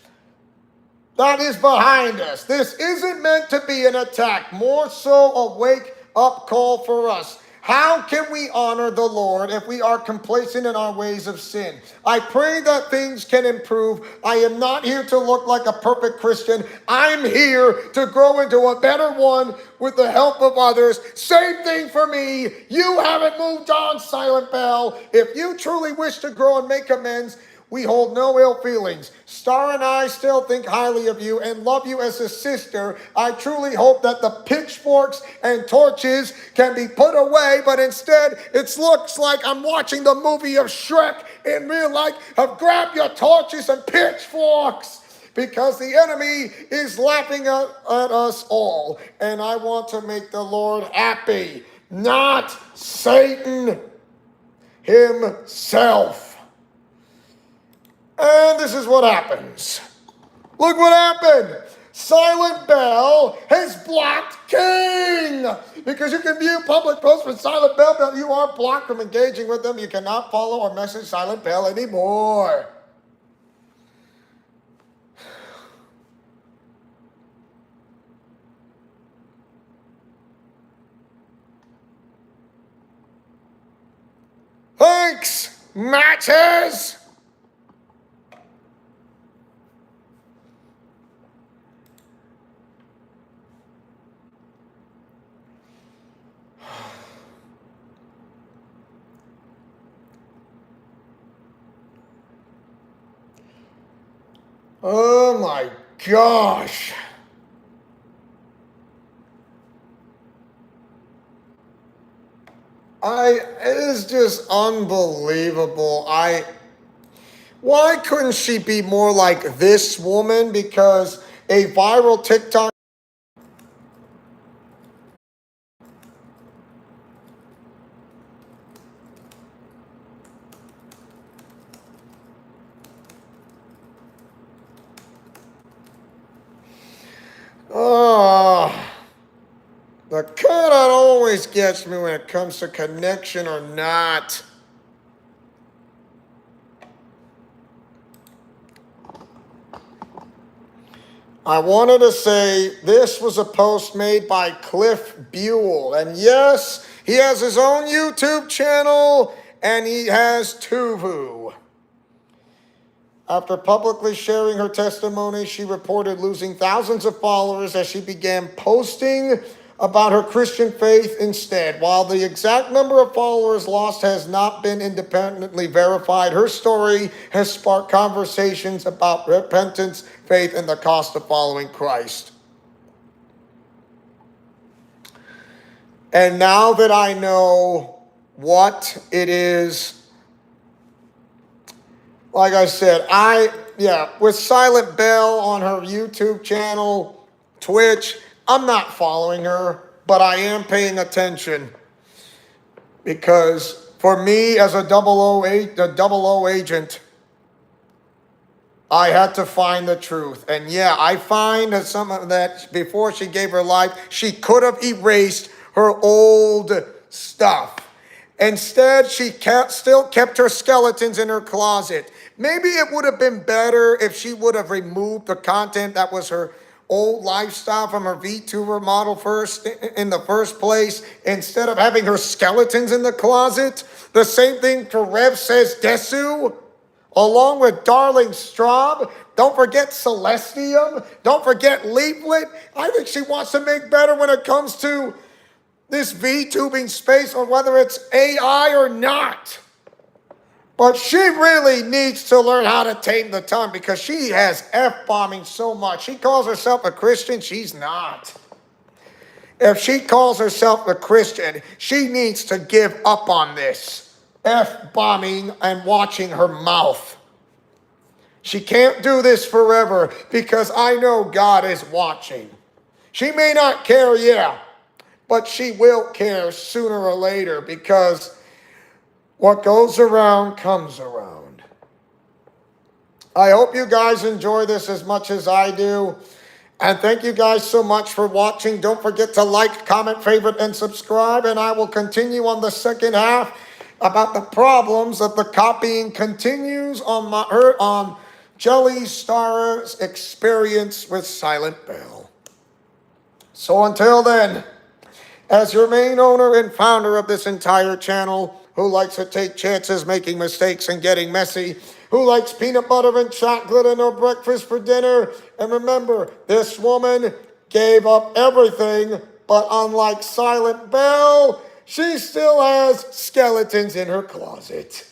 that is behind us. This isn't meant to be an attack, more so a wake-up call for us. How can we honor the Lord if we are complacent in our ways of sin? I pray that things can improve. I am not here to look like a perfect Christian. I'm here to grow into a better one with the help of others. Same thing for me. You haven't moved on, Silent Bell. If you truly wish to grow and make amends, we hold no ill feelings. Star and I still think highly of you and love you as a sister. I truly hope that the pitchforks and torches can be put away, but instead it looks like I'm watching the movie of Shrek in real life. Grab your torches and pitchforks. because the enemy is laughing at us all. And I want to make the Lord happy, not Satan himself. And this is what happens. Look what happened. Silent Bell has blocked King. Because you can view public posts with Silent Bell, but you are blocked from engaging with them. You cannot follow or message Silent Bell anymore. Thanks, matches. Oh my gosh. It is just unbelievable. Why couldn't she be more like this woman? Because a viral TikTok. Oh, the cutout always gets me when it comes to connection or not. I wanted to say this was a post made by Cliff Buell. And yes, he has his own YouTube channel and he has Tuvu. After publicly sharing her testimony, she reported losing thousands of followers as she began posting about her Christian faith instead. While the exact number of followers lost has not been independently verified, her story has sparked conversations about repentance, faith, and the cost of following Christ. And now that I know what it is, like I said, with Silent Bell on her YouTube channel, Twitch, I'm not following her, but I am paying attention. Because for me, as a 008 agent, I had to find the truth. And yeah, I find that some of that, before she gave her life, she could have erased her old stuff. Instead, she still kept her skeletons in her closet. Maybe it would have been better if she would have removed the content that was her old lifestyle from her VTuber model in the first place, instead of having her skeletons in the closet. The same thing for Rev Says Desu, along with Darling Straub. Don't forget Celestium. Don't forget Leaflet. I think she wants to make better when it comes to this VTubing space, or whether it's AI or not. But she really needs to learn how to tame the tongue, because she has F-bombing so much. She calls herself a Christian. She's not. If she calls herself a Christian, she needs to give up on this F-bombing and watching her mouth. She can't do this forever, because I know God is watching. She may not care, but she will care sooner or later, because what goes around comes around. I hope you guys enjoy this as much as I do. And thank you guys so much for watching. Don't forget to like, comment, favorite, and subscribe. And I will continue on the second half about the problems that the copying continues on Jelly Star's experience with Silent Bell. So until then, as your main owner and founder of this entire channel, who likes to take chances making mistakes and getting messy, who likes peanut butter and chocolate and no breakfast for dinner, and remember, this woman gave up everything, but unlike Silent Bell, she still has skeletons in her closet.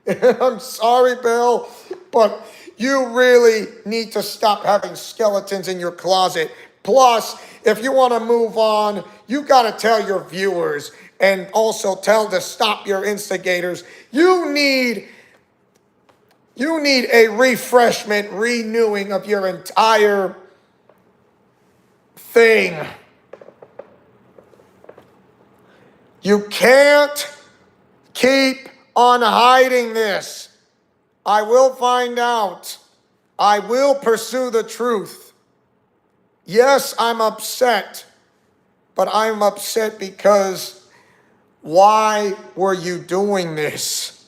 I'm sorry, Bell, but you really need to stop having skeletons in your closet. Plus, if you want to move on, you got to tell your viewers, and also tell to stop your instigators. You need You need a refreshment, renewing of your entire thing. You can't keep on hiding this. I will find out. I will pursue the truth. Yes, I'm upset, but I'm upset because why were you doing this?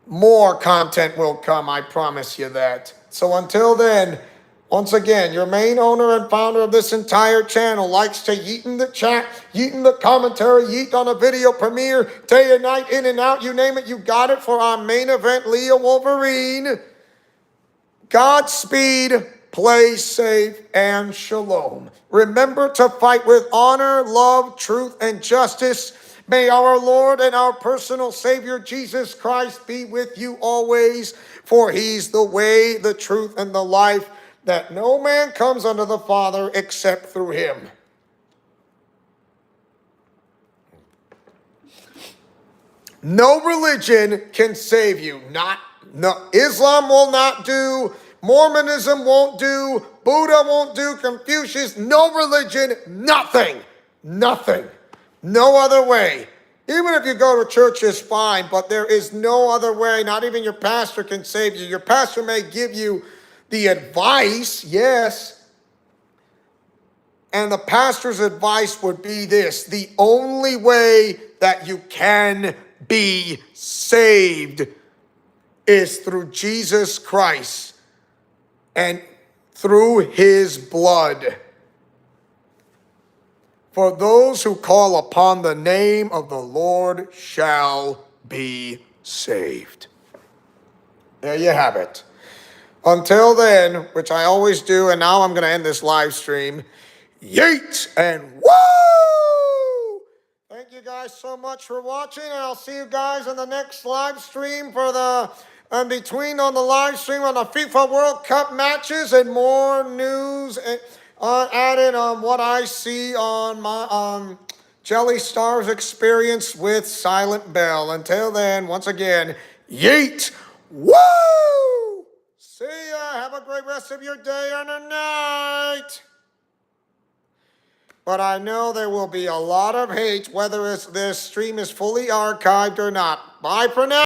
More content will come, I promise you that. So until then, once again, your main owner and founder of this entire channel likes to yeet in the chat, yeet in the commentary, yeet on a video premiere, day and night, in and out, you name it, you got it for our main event, Leo Wolverine. Godspeed, play safe, and shalom. Remember to fight with honor, love, truth, and justice. May our Lord and our personal Savior, Jesus Christ, be with you always, for he's the way, the truth, and the life, that no man comes unto the Father except through him. No religion can save you. No, Islam will not do. Mormonism won't do. Buddha won't do. Confucius, no religion, nothing. Nothing. No other way. Even if you go to church is fine, but there is no other way. Not even your pastor can save you. Your pastor may give you the advice, yes. And the pastor's advice would be this: the only way that you can be saved is through Jesus Christ and through his blood. For those who call upon the name of the Lord shall be saved. There you have it. Until then, which I always do, and now I'm going to end this live stream, yeet and woo! Thank you guys so much for watching, and I'll see you guys in the next live stream for the, in between on the live stream on the FIFA World Cup matches and more news and added on what I see on my Jelly Star's experience with Silent Bell. Until then, once again, yeet, woo! See ya. Have a great rest of your day and a night. But I know there will be a lot of hate whether this stream is fully archived or not. Bye for now.